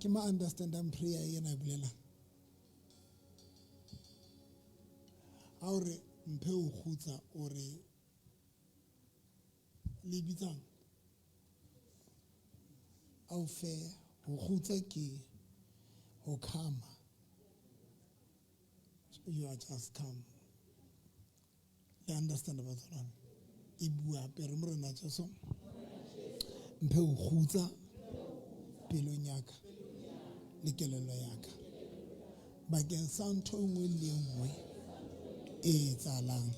ke ma understandang prayer ena e bolelang ha o re mphe o kgutsa o re le bitsang au fe ho kgutsa ke ho khama you are just come le understand about that e bua pero mo rena tso mphe o kgutsa pelong ya ka le kelello ya ka bakeng sa ntho engwe le engwe e etsahalang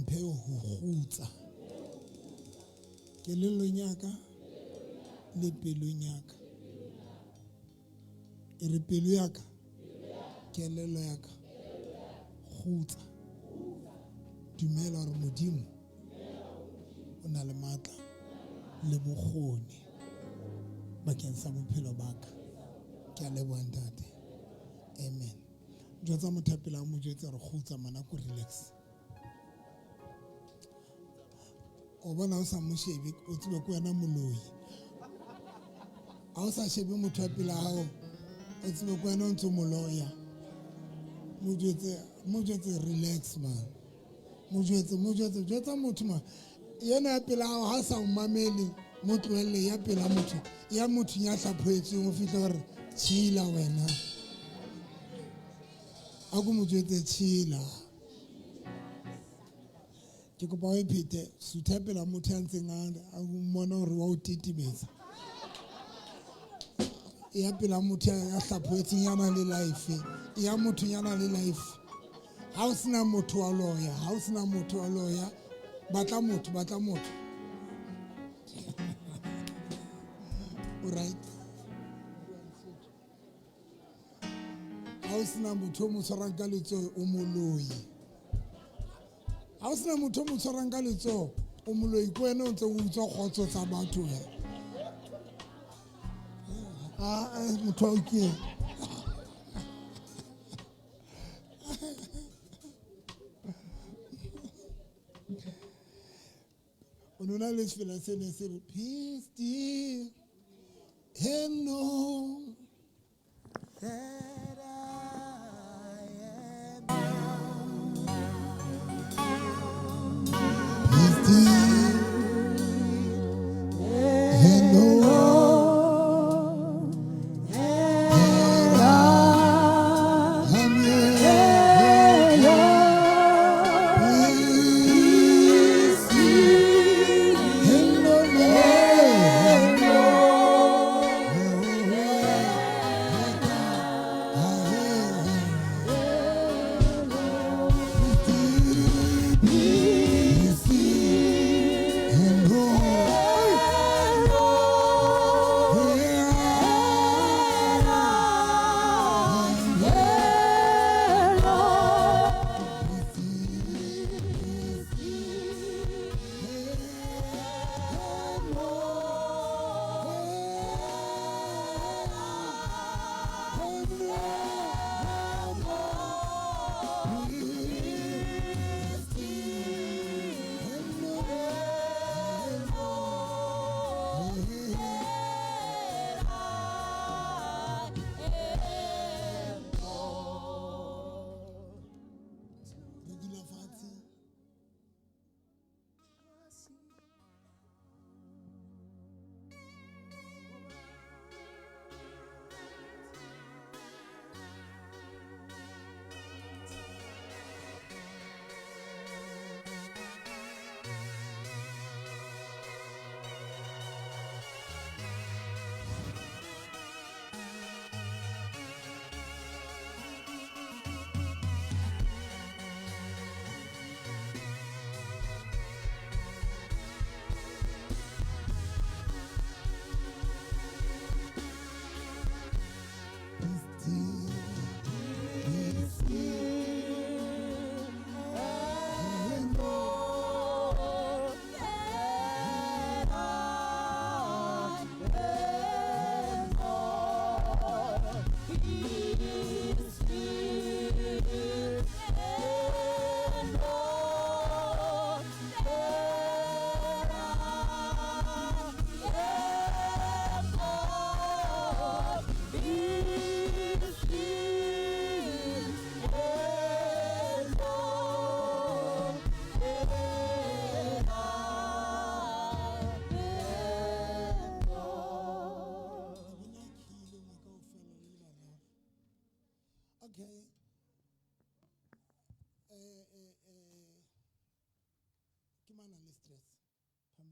mphe o kgutsa kelellong ya ka le pelong ya ka e re pelo ya ka kelello ya ka kgutsa dumela hore modimo o na le matla le bokgoni bakeng sa bophelo ba ka ke a leboha ntate amen jwetsa motho pele a mo jwetsa re kgutsa mana ko relax o bona o sa mo shebe o tsebe ko wena moloi ha o sa shebe motho pele hao o tsebe ko wena o ntse moloya mo jwetse relax man mo jwetsa motho man yena pele hao ha sa mmamele mo tlohelle ya pele motho ya motho ya hlaphoetseng o fihla hore chila wena a go mo jwetse chila ke kopa o iphete sutha pele motho ya ntseng a mmona hore wa o titibetsa ya pele motho ya hlaphoetseng ya na le life ya motho ya na le life ha o sena motho wa loya batla motho alright ha o sena motho o mo tshwarang ka letsoho o moloi ha o sena motho o mo tshwarang ka letsoho o moloi ko wena o ntse o utswa kgotso tsa batho motho wa ke o nona le sefela se ne se re peace dear and know that I am peace dear and know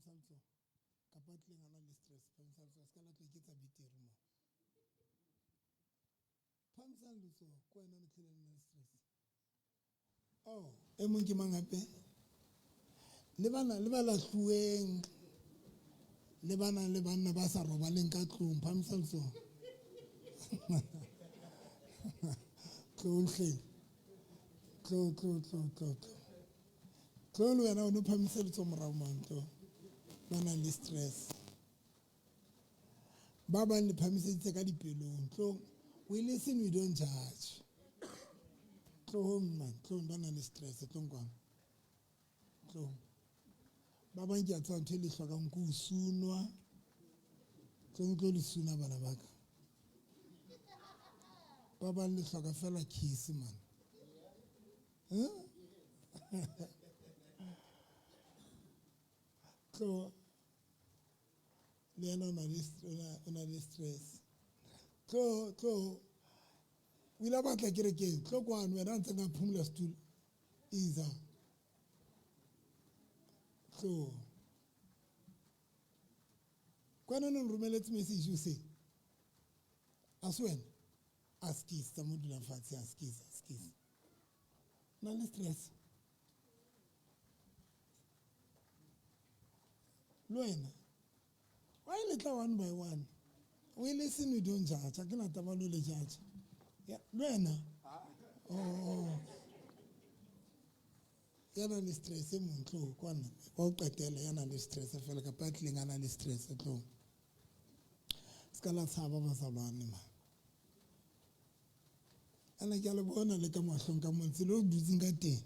phamsalso kapa tleng ana le stress phamsalso ska la tlo iketsa betere mo phamsalso ko wena ne tlhele le stress e mong ke mangape le ba lahlueng le banna ba sa robaleng ka tlong phamsalso tlo le wena o no phamiseletso morao mantlo ba nang le stress ba bang le phamiseditse ka dipelong tlo we listen we don't judge tlo ba nang le stress tlo kwang tlo ba bang ke a tswa ntho le hlokang go sunwa tlo le suna bana baka ba bang le hloka fela kiss man tlo le yena o na le stress tlo o ile batla kerekeng tlo kwano wena ntse nga phumula stool iza tlo kwana no romeletse message o se aswen askis tsa mo dula fatshe askis na le stress lo wena why letla one by one we listen we don't judge akena taba lo le judge lo wena yana le stress mo ntlo kwana ba o qetela yana le stress fela ka patleng ana le stress tlo ska la tsaba ba sa bana ma ana ke le bona le ka mahlong ka montse lo dutsing ka teng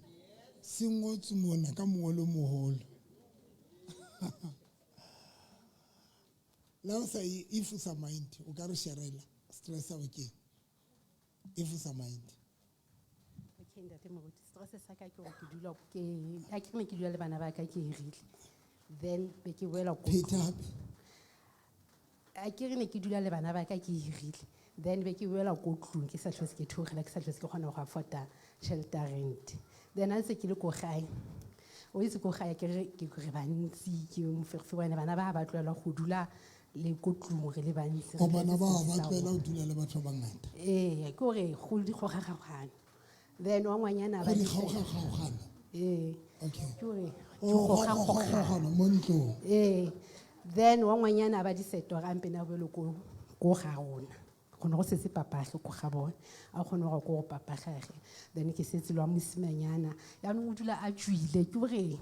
singotse mona ka moolo moholo la o sa ifusa mind o ka re sherela stress a bokeng ifusa mind okay ntate mo stress sa ka ke go ke dula ke dula le bana ba ka ke hirile then be ke boela go a ke re ne ke dula le bana ba ka ke hirile then be ke boela go tlung ke sa tlhose ke thogela ke sa tlhose ke gona go afford-a shelter rent then a se ke le go gae o itse go gae ke re bantsi ke moferfe wena bana ba ba tloela go dula le go tlung re le bantsi o bana ba tloela go dula le batho ba ngata ke gore go di go gagagana then wa ngwanyana ba di gagagana okay ke gore go gagagana mo ntlong then wa ngwanyana ba di seto gampe na bolo go ga rona go setse papahle go ga bona a kgone go papagage then ke setse lwa mosimanyana ya no dula a tswile ke gore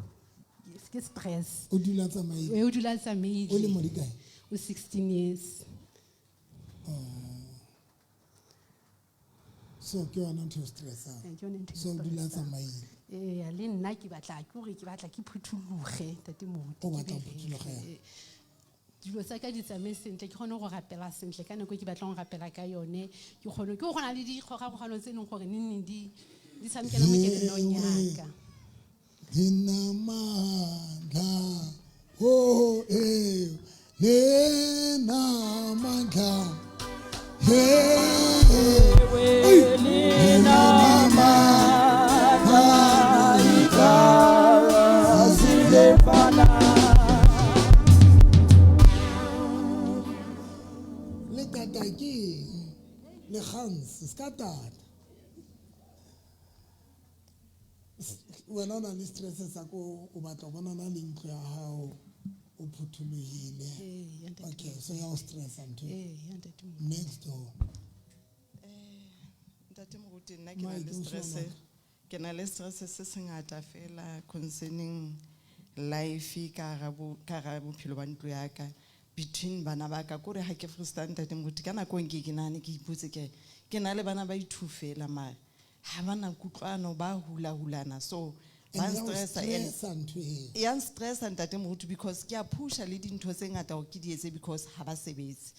ke stress o dula tsamaile o le mo dikae o 16 years so ke wana ntho stress so dula tsamaile le nna ke batla ke phuthuluge tate mo o batla phuthuluge dilo sa ka di tsamae sentle ke kgone go rapela sentle ka nako ke batla go rapela ka yone ke gona le dikgogagano tse leng gore nne di tshamekela mo kelelong yaka namandla le Hans ska tata wena o na le stress sa ko o batla bona na le ntlo ya hao o phuthulogile okay so ya stress ntho next door ntate mo ruti nna ke na le stress se sengata fela concerning life ka ga bophelo ba ntlo ya ka between bana ba ka kore ha ke frustata ntate mo ruti kana go ke nane ke ipotse ke na le bana ba ithufela ma ha bana kutlwano ba hulana so ba stress ntate mo ruti because ke a pusha le dintho tse ngata go ke di etse because ha ba sebetse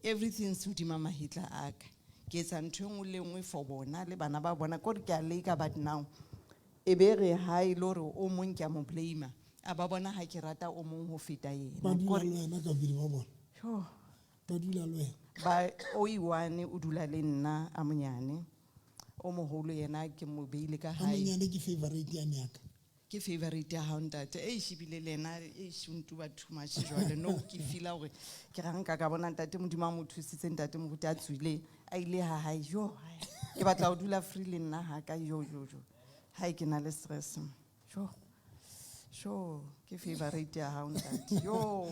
everything se udima mahitla aka ke etsa ntho engwe le engwe for bona le bana ba bona kore ke a leka but now e be re ha ile gore o mong ke a mo blame a ba bona ha ke rata o mong ho feta yena ba dula le wena ka bidi ba bona ba dula le wena ba o iwane o dula le nna a monyane o moholo yena ke mo beile ka hae a monyane ke favorite ya nyaka ke favorite ya hao ntate e shebile le ena e shuntu ba too much jwale no ke feel hore ke rang ka bona ntate modimo a mo thusitse ntate moruti a tswile a ile ha hae yo ke batla ho dula free le nna ha ka yo ha ke na le stress sure ke favorite ya hao ntate yo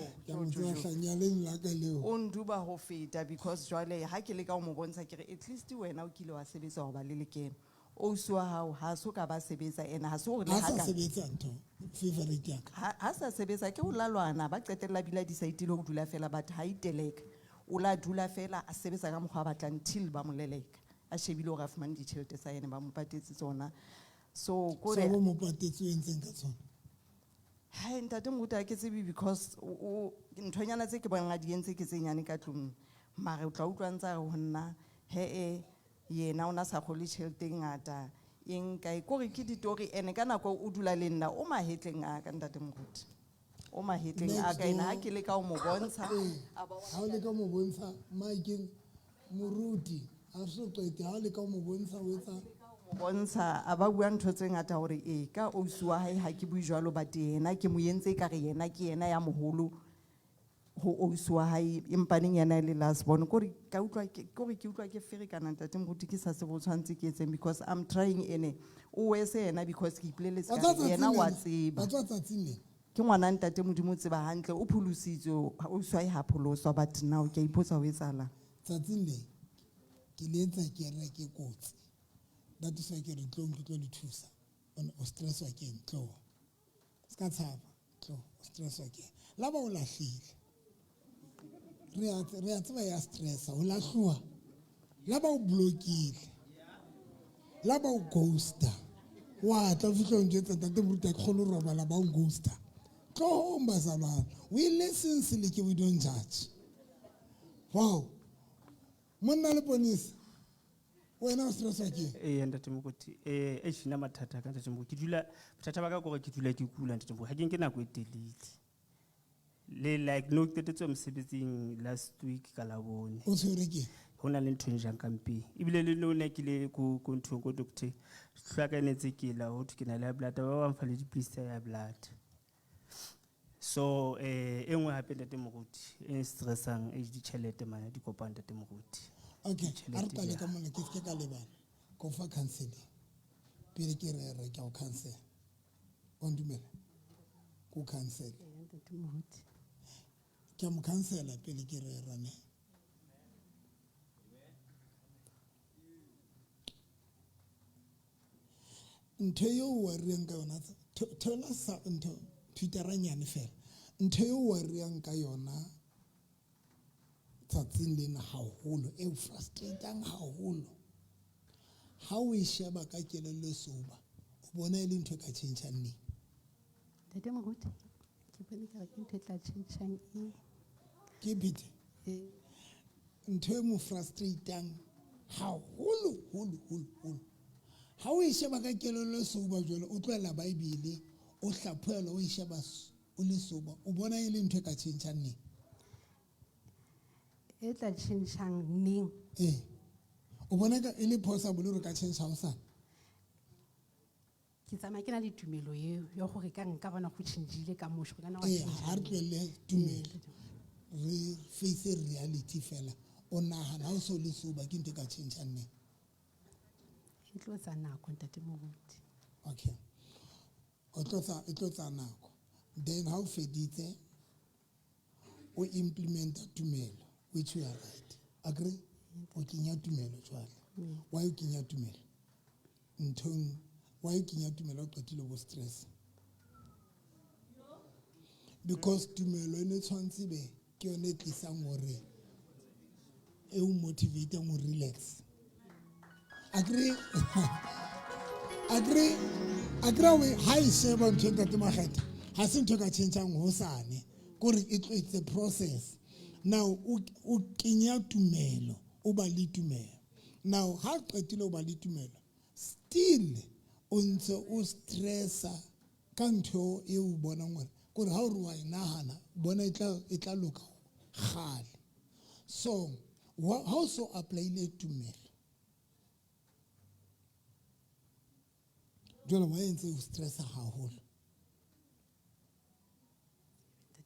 o nduba ho feta because jwale ha ke le ka o mo bontsha ke re at least wena o kile wa sebetsa ho ba le lekeno o swa hao ha so ka ba sebetsa ena ha so re le ha ka sebetsa ntho favorite ya ka ha sa sebetsa ke ho lalwana ba qetella bila di site le ho dula fela but ha iteleka o la dula fela a sebetsa ka mokgwa batla until ba moleleka a shebile hore a fumane ditjhelete tsa yena ba mo patetse tsona so ko re mo patetse o entseng ka tsona hai ntate moruti ke tsebe because nthonyana tse ke bona di entse ke tsenyane ka tlung mare o tla utlwantsa ho nna yena ona sa khole tjhelete ngata eng kae kore ke ditori ene ka nako o dula le nna o mahetleng a ka ntate moruti o mahetleng a ka ena ha ke le ka o mo bontsha ha o le ka mo bontsha maikeng moruti a so qete ha o le ka mo bontsha o etsa bontsha a ba bua ntho tse ngata hore ka ausi wa hae ha ke bui jwalo ba yena ke mo yentse ka re yena ke yena ya moholo ho ausi wa hae empaneng yena le last born ke utlwa ke fere kana ntate moruti ke sa se bo tshwantse ke etseng because I'm trying ene o wese yena because ke ipoleletse ka yena wa tseba ke ngwana ntate modimo tseba hantle o phulusitse ausi wa hae ha pholoswa but now ke ipotsa ho etsala tsatsing le ke letsa ke re ke kotsi that is why ke re tlo le thusa o stress wa ke ntlo ska tshaba tlo stress wa ke laba o lahlile re a tseba ya stress o lahluwa laba o blockile laba o ghosta wa tla fihla o njetsa tate moruti a kholo roba laba o ghosta tlo mbazalwana we listen silike we don't judge wow monna le ponisa wena o stress wa ke ntate moruti e shina mathata ka ntate moruti ke dula bothata ba ka gore ke dula ke kula ntate moruti ha ke nke nako e telele le like no ke tetse mosebetsing last week ka la bone o tshwere ke hona le ntho njang ka mpeng ibile le none ke le ko ntho ko doctor hlaka netse ke la ho ke na le blood ba ba mfa le dipilisi ya blood so engwe hape ntate moruti e stressang e di chelete mana di kopana ntate moruti okay a re tla le ka mona ke ka lebana go fa counseling pele ke re ke o cancel on dumela go cancel ntate moruti ke mo cancela pele ke re rane ntho yo wa riang ka yona thola sa ntho piteranyane fela ntho yo wa riang ka yona tsatsing lena haholo e frustrating haholo ha o e sheba ka kelello soba o bona ile ntho ka tjhentjhang ne ntate moruti ke bone ka ke ntho tla tjhentjhang ke bite ntho e mo frustrating haholo ha o e sheba ka kelello soba jwale o tloela Bible o hlaphoela o e sheba o le soba o bona ile ntho ka tjhentjhang ne e tla tjhentjhang neng o bona ka ile possible re ka tjhentjha ho sana ke tsama ke na le tumelo eo ya gore ka nka bona go tšhentšhile ka mošo kana wa ha re tlwele tumelo re face reality fela o nahana ha o so le soba ke ntho ka tjhentjhang ne e tlo tsa nako ntate moruti okay o tlo tsa nako then ha o feditse o implement tumelo which you are right agree o kenya tumelo jwale why o kenya tumelo ntong why o kenya tumelo o qetile bo stress because tumelo ene tshwantse be ke yone tlisang hore e o motivate mo relax agree we high sheba ntho ka temageta ha se ntho ka tšhentšhang ho sane gore it's a process now o kenya tumelo o ba le tumelo now ha qetile o ba le tumelo still o ntse o stressa ka ntho e o bonang gore ha o re wa inahana bona e tla loka gale so ha o so apply le tumelo jwale wa entse o stressa haholo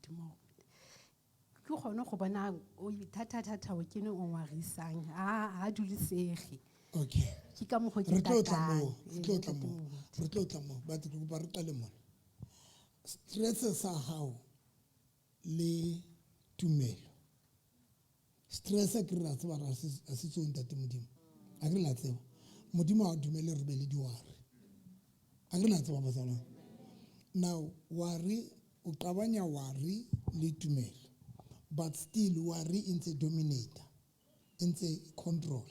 modimo ke kgone go bona thata o kene o ngwarisang ha dulisege Okay. ke ka mo go ke Re tlo tla tatang. moo, re tlo tla moo, but ke kopa re qale mona. Stress sa hao le tumelo. Stress ke re a tseba ra se tsong tate modimo. A ke la tseba. Modimo a dumele re be le diware. A ke la tseba batsana. Now worry o qabanya worry le tumelo. But still worry ntse dominator. Ntse control.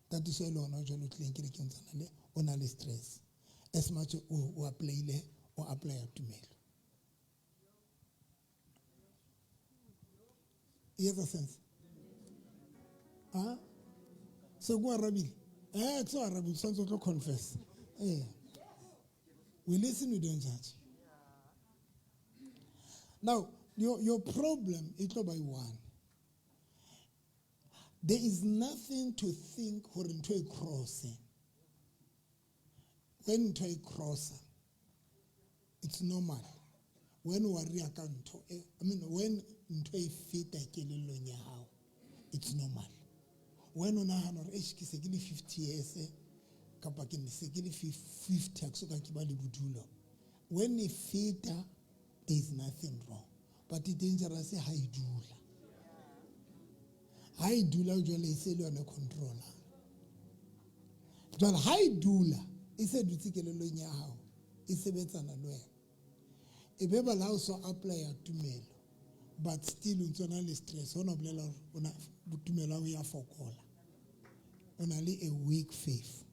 That is why lona jalo tleng ke re ke ntsana le ona le stress. As much o apply le o apply tumelo. Yes, a sense. So go Arabic. So Arabic sounds to confess. We listen, we don't judge. Now, your problem is not by one. There is nothing to think for into a crossing. When into a crosser, it's normal. When worry when into a fit it's normal. When on a 50 years, kapakini sekili 50 aksoka kibali budulo. When a fit, there is nothing wrong. But it's dangerous high dula. High dula usually is on a controller. But high dula is a dutikele lo nyao. Is a better than lawyer. A baby allows to apply a tumelo, but still untonally stress. On a blela on a tumela we are for cola. Only a weak faith.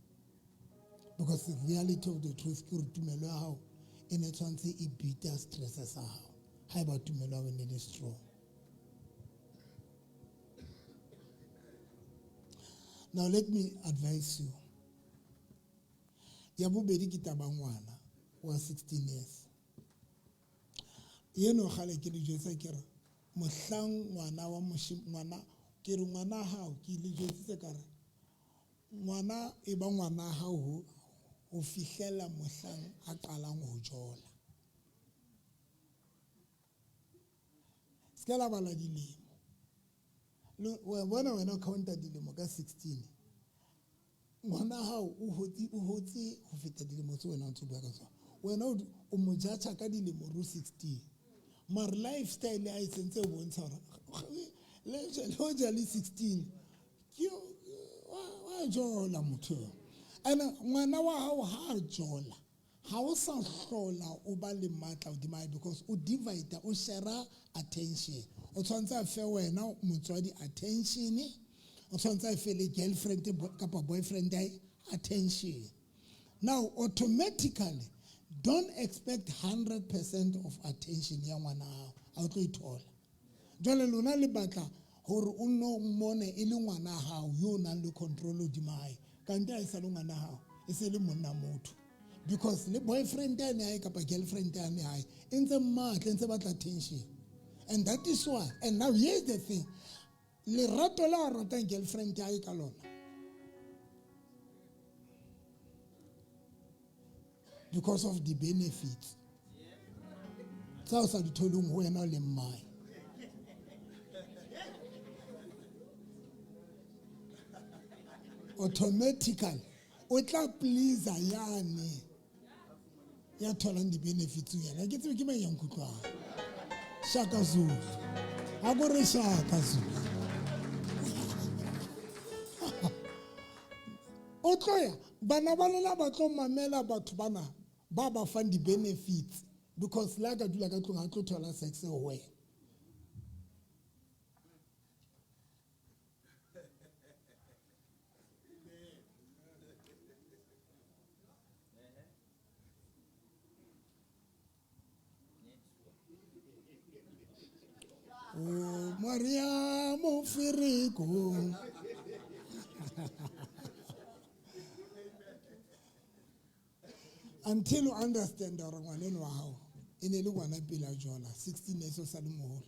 Because the reality of the truth is tumelo how in a chance it beat stress how about tumelo when it is strong. Now let me advise you. Yabu bedi kitabangwana was 16 years. Yeno khale ke le jotsa kere mohlang ngwana wa ngwana ke re ngwana hao ke le jotsitse kare ngwana e ba ngwana hao ho fihlela mohlang a qalang ho jola. Skela bala dilemo. Wena counter dilemo ka 16. Ngwana hao o hotse ho feta dilemo tse wena o tse bua ka tsona. Wena o mo judge ka dilemo ro 16. Mar lifestyle a itse o bontsha hore le jali 16 ke wa jola motho. And ngwana wa hao ha jola ha o sa hlola o ba le matla o dimai because o divide o share attention. O tshwantse a fe wena motswadi attention. O tshwantse a fe le girlfriend kapa boyfriend attention. Now automatically don't expect 100% of attention ya ngwana hao. A tlo ithola. Jwale lona le batla hore o no mmone e le ngwana hao yo nang le control o dimai. Kante a isa le ngwana hao e se le monna motho. Because le boyfriend ya ne kapa girlfriend ya ne hai ntse mmatla ntse batla attention. And that is why. And now here's the thing. Le rato la ratang girlfriend ya ka lona. Because of the benefits. So I told him when all in my. Automatically, o tla please ayane. Ya tholang the benefits ya. La ke tswe ke ba yang kutlwa. Shaka Zulu. Ha go re Shaka Zulu. O tloya bana ba lona ba tlo mamela batho bana ba ba fang di benefits because la ka dula ka tlong ha tlo thola sex ho wena. Oh Maria mo firiko. Until you understand that ngwaneno wa hao e ne le ngwana pila jola 16 years o sa le moholo.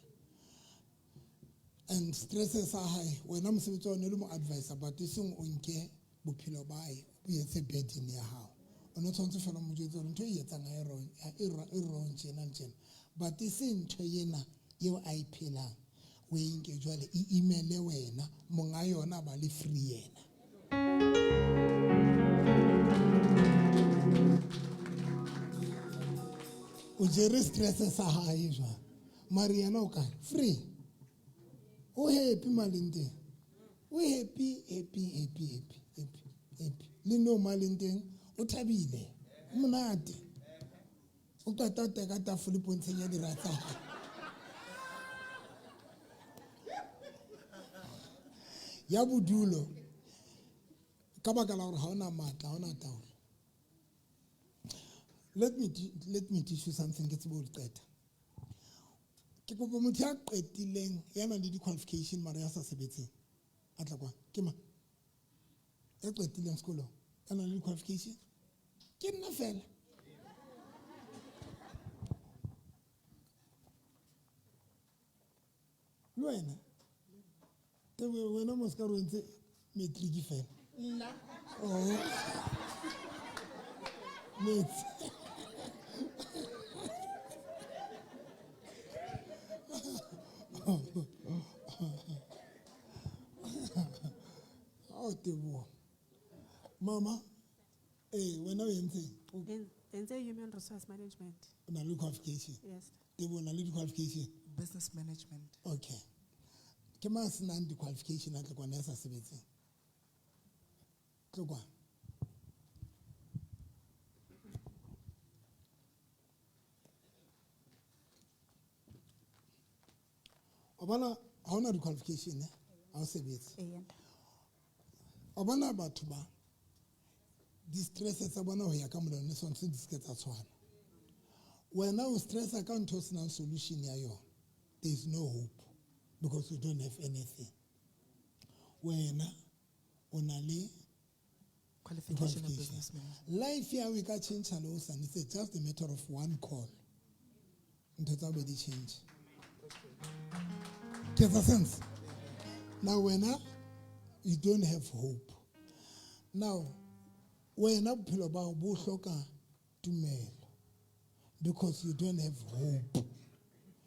And stresses are high. Wena mosebetsi wa ne le mo advisor but iseng o nke bophelo ba hae o etse bedeng ya hao. O no tshwantse fela mo jwetsa ntho e etsang e wrong tjena. But iseng ntho yena eo a e phelang o e nke jwale e imele wena monga yona ba le free yena. O jere stress sa hae jwang mare yena o kae free o happy malenteng o happy le no malenteng o thabile o monate o qeta teka tafole pontsheng ya dirata ya bodulo ka baka la hore ha ona matla ha ona taolo. Let me teach you something ke tsebo le qeta. Ke kopa motho ya qetileng ya nang le di-qualification mara ya sa sebetseng a tla kwa ke ma ya qetileng sekolong ya nang le di-qualification ke nna fela. Le wena mo ska re ntse matric fela nna Mate. Oh, Tebo. Mama, when I went in human resource management. On a look qualification. Yes. Tebo, on a look qualification. Business management. Okay. Kemas nan the qualification at the Guanesa Civity. Togwa. Obana, how na the qualification? I'll say it. Obana batuba. Distresses abana ho ya ka molao so ntse disketsa tshwana. When I was stress account to na solution ya yo. There is no hope because you don't have anything. When only Qualification of business management. Life here we can change and it's just a matter of one call. That's how we change. Get a sense? Now when you don't have hope. Now when I pull about Bushoka to mail because you don't have hope.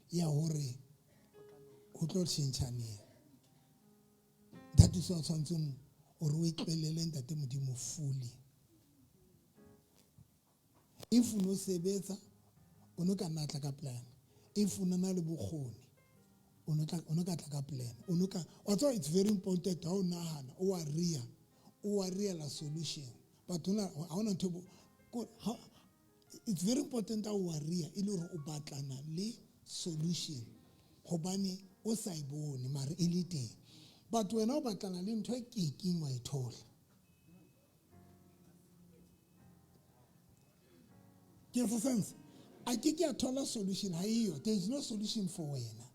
Ya hore o tlo tshentshane. That is what something or we tpelele ntate modimo fully. If no sebetsa o no ka natla ka plan. If o na le bokgoni o no ka tla ka plan. O no ka although it's very important how nahana o a real solution. But I want to it's very important how o a rea ile hore o batlana le solution. Hobane o sa ibone mare ile teng. But when o batlana le ntho e keking wa ithola. Ke for sense. I ke a thola solution ha iyo. There is no solution for wena.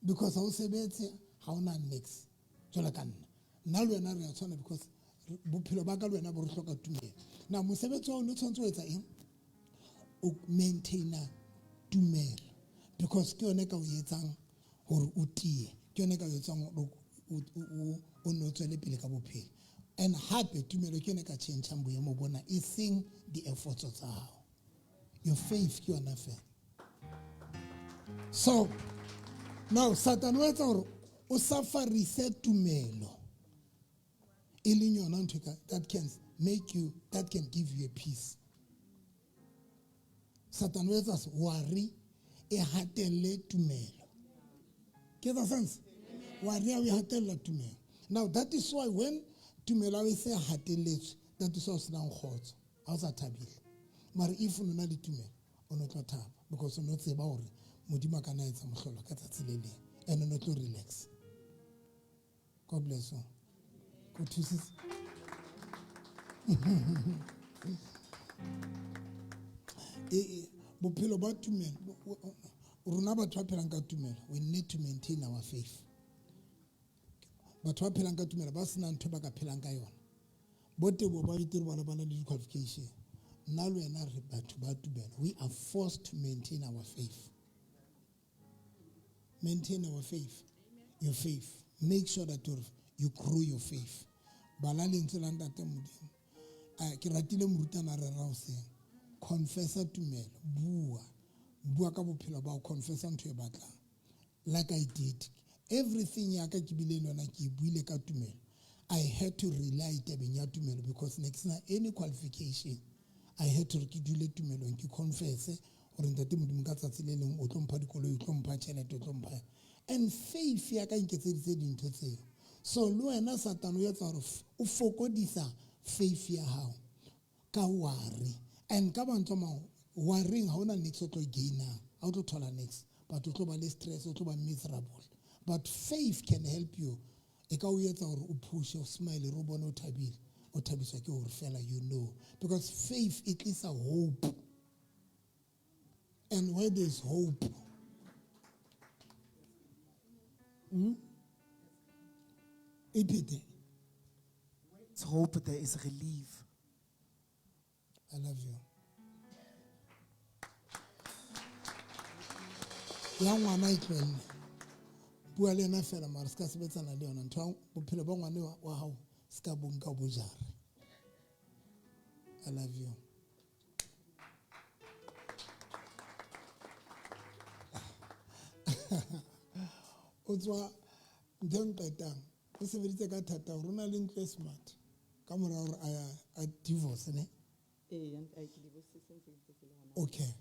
Because ha o sebetse ha ona next. Jola ka nna. Nna le wena re a tshwana because bophelo ba ka le wena bo re hloka tumelo. Na mosebetsi wa o tshwantse o etsa eng? O maintainer tumelo. Because ke yone ka o etsang hore o tie. Ke yone ka o etsang o no tswele pele ka bophelo. And happy tumelo ke yone ka change boemo bona e seng the efforts tsa hao. Your faith ke yona fe. So now Satan wa etsa hore o safarise tumelo. E leng yona ntho that can give you a peace. Satan wa etsa worry e hatelle tumelo. Get the sense? Worry we hatella tumelo. Now that is why when tumelo we say hatelletswe, that is also now khotso. Ha o sa thabile. Mara if o na le tumelo o no tla thaba because o no tseba hore modimo ka na etsa mohlolo ka tsatsi le leng and o no tlo relax. God bless you. Go to sis. Bophelo ba tumelo rona batho ba phelang ka tumelo we need to maintain our faith. Batho ba phelang ka tumelo ba sena ntho ba ka phelang ka yona. Botebo ba itire bana bana le qualification. Nna le wena re batho ba tumelo. We are forced to maintain our faith. Maintain our faith. Your faith. Make sure that you grow your faith. Bala le ntse la ntate modimo. Ke ratile morutana re ra o seng. Confessa tumelo. Bua ka bophelo ba o confessa ntho e batlang. like I did. Everything ya ka ke bile le yona ke buile ka tumelo. I had to rely tabeng ya tumelo because next na any qualification I had to ke dule tumelong ke confess gore ntate modimo ka tsatsi le leng o tlo mpha dikoloi o tlo mpha tšhelete o tlo mpha. And faith ya ka nketseditse dintho tseo. So le wena Satan o etsa gore o fokodisa faith ya hao ka worry. And ka mantswe a mang worrying ha ona next o tlo gaina ha o tlo thola next but o tlo ba le stress o tlo ba miserable. But faith can help you. E ka o etsa gore o push o smile re o bone o thabile o thabiswa ke gore fela you know because faith it is a hope. And where there is hope It's hope, there is relief. I love you. Ya ngwana e tlwelle bua le ena fela mara se ka sebetsana le yona ntho bophelo ba ngwane wa hao se ka bong ka bojare. I love you. O tswa nteng qetang o sebeditse ka thata gore o na le ntlo e smart ka mora gore a divorce ne. Okay.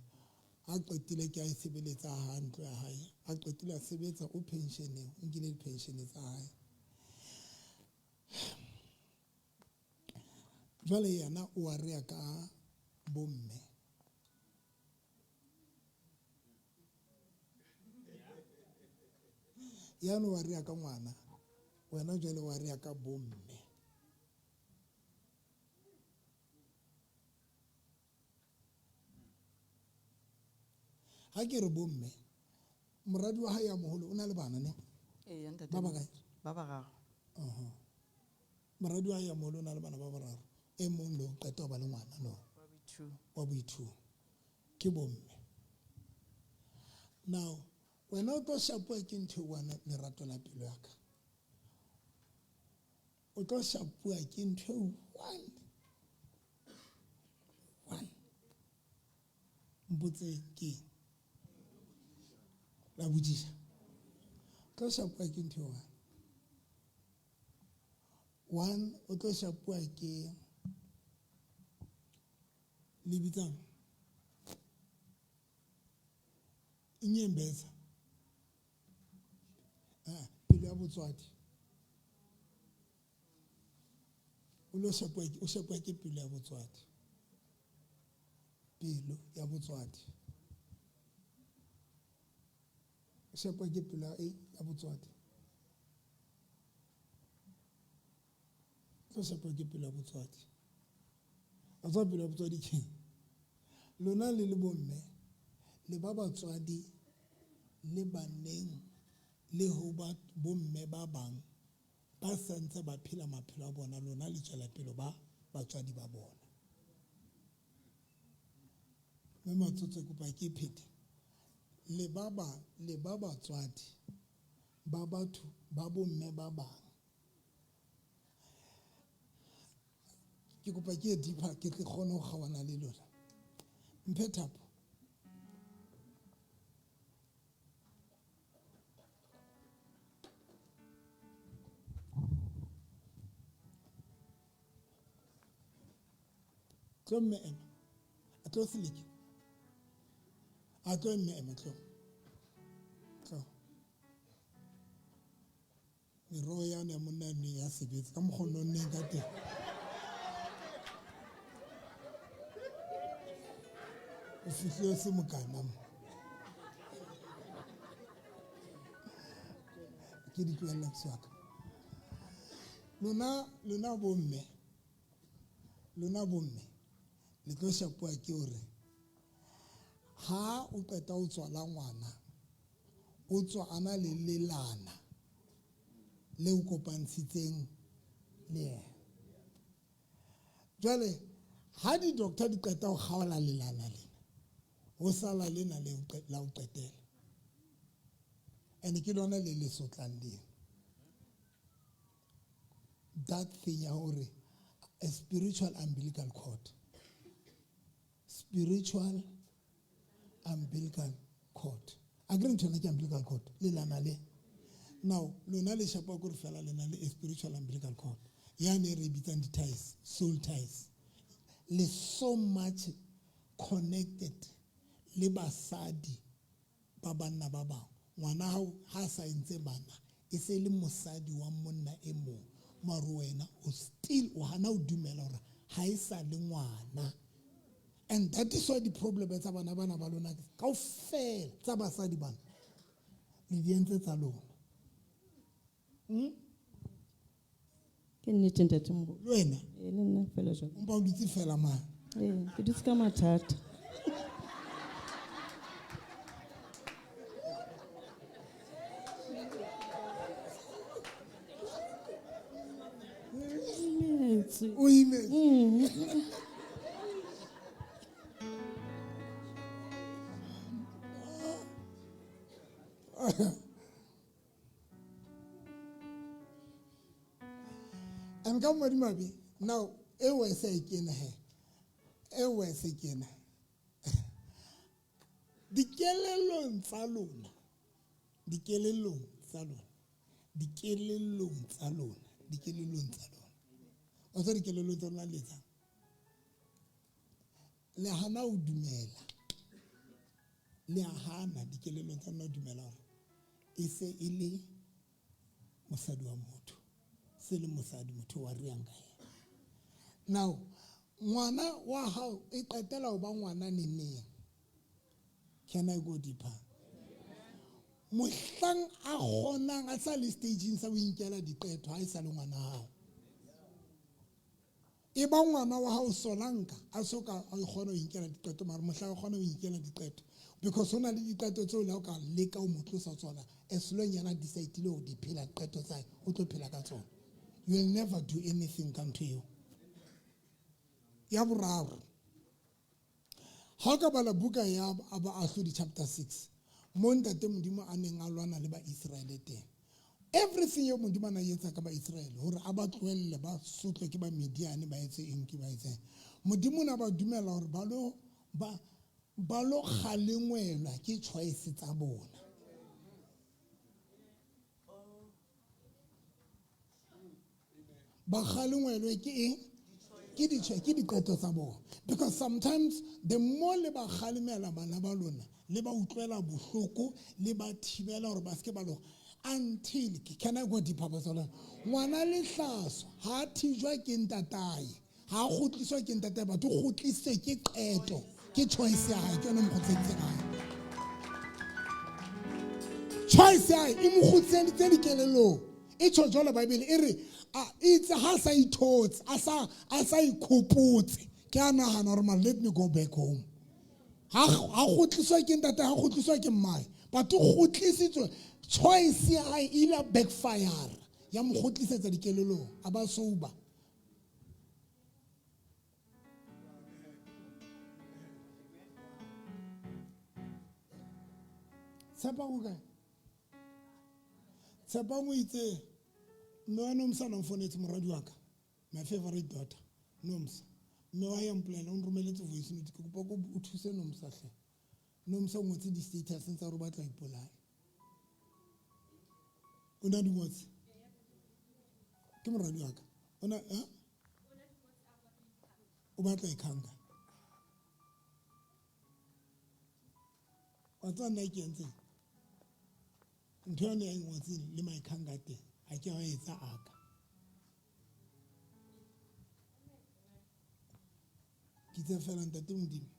A qetile ke a e sebeletsa ha ntlo ya hae a qetile a sebetsa o pensioneng o nkile di-pension tsa hae. Jwale yena o a rea ka bomme yana o a rea ka ngwana wena jwale o a rea ka bomme. Ha ke re bomme moradi wa hae ya moholo o na le bana ne ba ba kae ba bararo. moradi wa hae ya moholo o na le bana ba bararo e mong le o qeta ho ba le ngwana no wa boithuo ke bomme. Now wena o tlo shapua ke ntho wana lerato la pelo ya ka o tlo shapua ke ntho one mbotse ke la botsisa tlo shapua ke ntho one o tlo shapua ke libitsang inyembeza pelo ya botswadi o shapua ke pelo ya botswadi pelo ya botswadi o shapua ke pelo ya botswadi tlo shapua ke pelo ya botswadi a tswa pelo ya botswadi ke lona le bomme le ba batswadi le baneng le ho ba bomme ba bang ba santse ba phela maphelo a bona lona le tswela pelo ba batswadi ba bona. Me matsotso kopa ke phete le ba batswadi ba batho ba bomme ba bang ke kopa ke dipa ke kgone go gawana le lona mphe thapo. Tlo mme ema a tlo seleke a tlo mme ema tlo meroho yana ya monna ne ya sebetsa ka mokgwa o nonneng ka teng. O fihlile se mokana mo ke di tlohella tsaka lona bomme le tlo shapua ke hore ha o qeta o tswala ngwana o tswa ana le lelana le o kopantshitseng le yena. Jwale ha di doctor di qeta ho kgaola lelana lena ho sala lena le la o qetela and ke lona le le sotlang le that thing ya hore a spiritual umbilical cord. Spiritual umbilical cord. a ke re ntho ena ke umbilical cord le lana le now lona le shapa gore fela lena le spiritual umbilical cord yane re bitsang di-ties soul ties le so much connected le basadi ba banna ba bangwe ngwana hao ha sa entse bana e se le mosadi wa monna e mong mare wena o still o hana o dumela gore ha e sa le ngwana. And that is why the problem tsa bana ba lona kaofela tsa basadi bana le di entse tsa lona. Ke nnete ntatemoholo. Le wena Le nna fela jwalo. mpa o dutse fela man. Ke dutse ka mathata. O imetse. And come with me now. Ewe se kena he. Ewe se kena. Dikelelong tsa lona. Dikelelong tsa lona. Dikelelong tsa lona. Dikelelong tsa lona. O se dikelelong tsa lona letsa. Le hana o dumela. Le hana dikelelong tsa lona dumela. E se ile mosadi wa motho. Se le mosadi motho wa rianga he. Now, ngwana wa hao e qetela ho ba ngwana neneng. Can I go deeper? Mohlang a kgonang a sa le stageng sa ho inkela diqeto ha e sa le ngwana hao. E ba ngwana wa hao solanka a soka a kgona ho inkela diqeto mara mohlang a kgona ho inkela diqeto because hona le diqeto tseo le ka leka o motlosa tsona as long yana decide le ho di phela diqeto tsa o tlo phela ka tsona. You will never do anything come to you. Ya boraro ha ka bala buka ya Baahlodi chapter 6 mo ntate modimo a neng a lwana le ba Israele teng. Everything yo modimo a etsa ka ba Israele hore a ba tlohelle ba sotlwe ke ba Midian ba etse eng ke ba etse modimo na ba dumela hore ba lo kgalengwela ke choice tsa bona. Ba kgalengwelwe ke eng ke diqeto tsa bona because sometimes the more le ba kgalemela bana ba lona le ba utlwela bohloko le ba thibela hore ba ske ba lo until can I go deeper ba tsona ngwana le hlaso ha thijwa ke ntatae ha khutliswa ke ntatae ba tlo khutlise ke qeto ke choice ya hae ke yona mokhutsetse hae choice ya hae e mokhutsetse dikelelong e tsho jwale Bible e re it's ha sa ithotse a sa ikhopotse ke a nagana hore let me go back home ha khutliswa ke ntate ha khutliswa ke mmae ba tlo khutlisitswe choice ya hae ila backfire ya mo khutlisetsa dikelelong a ba soba tsapa go kae tsapa mo itse no nomsa no mfonetse moradi wa ka my favorite daughter nomsa me wa ya mplela o nromeletse voice note ke kopa go o thuse nomsa hle nomsa o ngotse di status tsa re batla ipolaya o na di ngotse ke moradi wa ka ona o batla ikhanga wa tsana ke ntse ntho ya ne ngotse le mai khanga teng ha ke wa etsa aka ke tse fela ntate modimo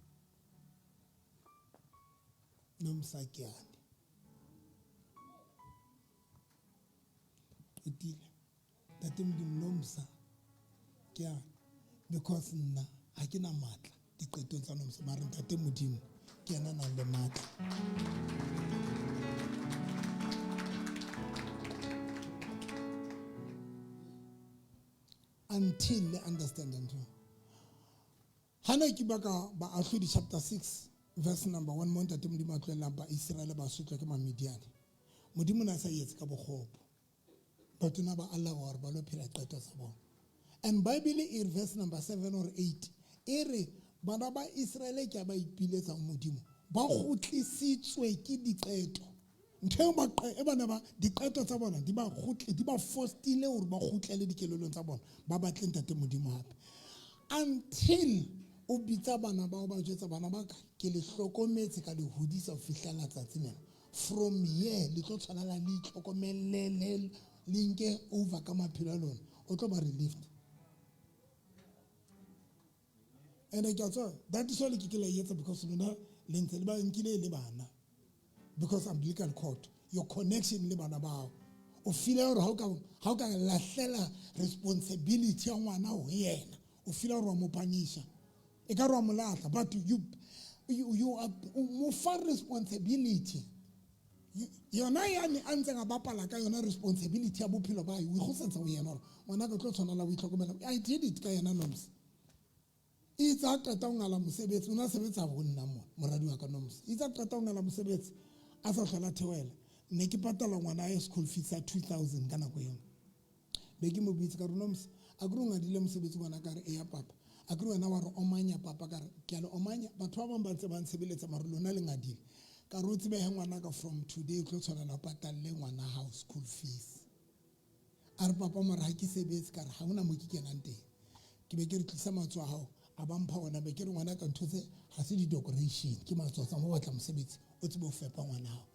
nomsakiane utile ntate modimo nomsa kiane because nna ha ke na matla diqeto tsa nomsa mara ntate modimo ke yena nang le matla until they understand them. Hana ki baka Baahlodi chapter 6 verse number 1 monta te modimo a tloela ba Israel ba sotlwa ke ma Midian. Modimo na sa yetse ka bokgopo. Batho na ba Allah wa ba lo phela qeto tsa bona. And Bible in verse number 7 or 8 ere bana ba Israel ke ba ipiletsa modimo ba khutlisitswe ke diqeto ntho e bana ba diqeto tsa bona di ba forced-ile hore ba kgutlele dikelelong tsa bona ba batle ntate Modimo hape until o bitsa bana bao ba jwetsa bana ba ka ke le hlokometse ka le hodisa ho fihlela tsatsi lena from here le tlo tshwanela le itlhokomelele le nke over ka maphelo a lona o tlo ba relieved and I get that is all ke la etsa because lona le ntse le ba nkile le bana because umbilical cord your connection le bana bao o feel hore ha o ka lahlela responsibility ya ngwana ho yena o feel hore wa mo punisha e ka re wa mo lahla but you are more far responsibility yona yani a ntseng a bapala ka yona responsibility ya bophelo ba hae o ikgosetsa ho yena hore ngwana ka tlo tshwana la ho itlhokomela I did it ka yena Nomsa itse a qeta ho ngala mosebetsi o na sebetsa go nna moradi wa ka Nomsa itse a qeta ho ngala mosebetsi a sa hlola thewela ne ke patala ngwana ya school fees ya 2000 ka nako eo be ke mo bitse ka re Nomsa a ke re ngadile mosebetsi ngwana ka re ya papa a ke re wena wa re omanya papa ka re ke a le omanya batho ba bang ba ntse ba ntshebeletsa mare lona le ngadile ka re o tsebe he ngwana ka from today o tlo tshwanela patalle ngwana house school fees a re papa mara ha ke sebetse ka re ha hona mo ke kenang teng ke be ke re tlisa matsoa hao a ba mpha ona be ke re ngwana ka ntho tse ha se di decoration ke matsoa tsa mo batla mosebetsi o tsebe o fepa ngwana hao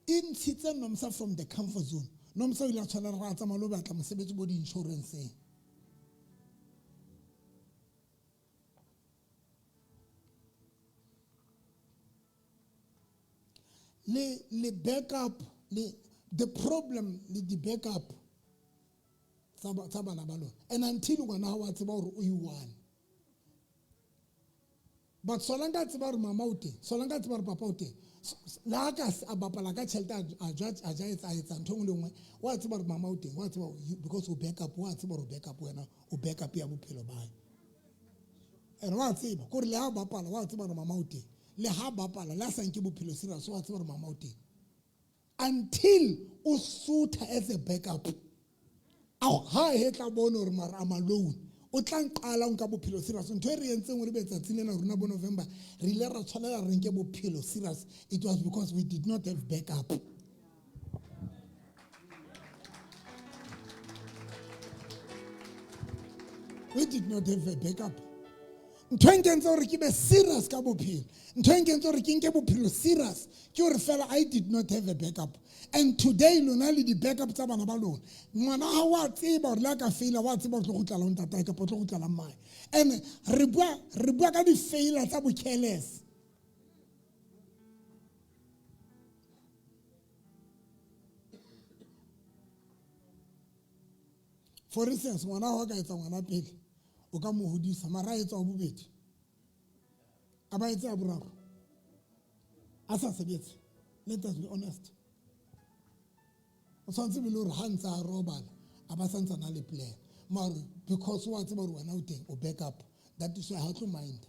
in tshitse Nomsa from the comfort zone Nomsa o ile a tshwana re a tsamaya lo batla mosebetsi bo di insurance le backup the problem le di backup tsa bana ba lona and until ngwana ha wa tseba hore o one but solanga tseba hore mama o teng solanga tseba hore papa o teng la ka a bapala ka tšhelete a etsa ntho engwe le ngwe wa tseba hore mama o teng wa tseba because o backup wa tseba hore backup wena o backup ya bophelo ba hae and wa tseba gore le ha bapala wa tseba hore mama o teng le ha bapala la sa nke bophelo serious wa tseba hore mama o teng until o suta as a backup ha he tla bona hore mara am alone o tla nqala nka bophelo serious ntho e re yentseng re betsa lena rona bo November re ile ra tshwanela re nke bophelo serious it was because we did not have backup we did not have a backup ntho e nkentse hore ke be serious ka bophelo ntho e nkentse hore ke nke bophelo serious ke hore fela I did not have a backup and today lona le di backup tsa bana ba lona ngwana ha wa tseba hore la ka faila wa tseba hore tlo go tlala ho ntata ka potlo go tlala mmae and re bua ka di failure tsa bo careless for instance ngwana ha ka etsa ngwana pele o ka mo hodisa mara etsa ho bobedi a ba etsa boraro a sa sebetse let us be honest o tshwanetse be le hore ha ntse a robala a ba santse na le plan mara because wa tseba hore wena o teng o backup that is why ha tlo mind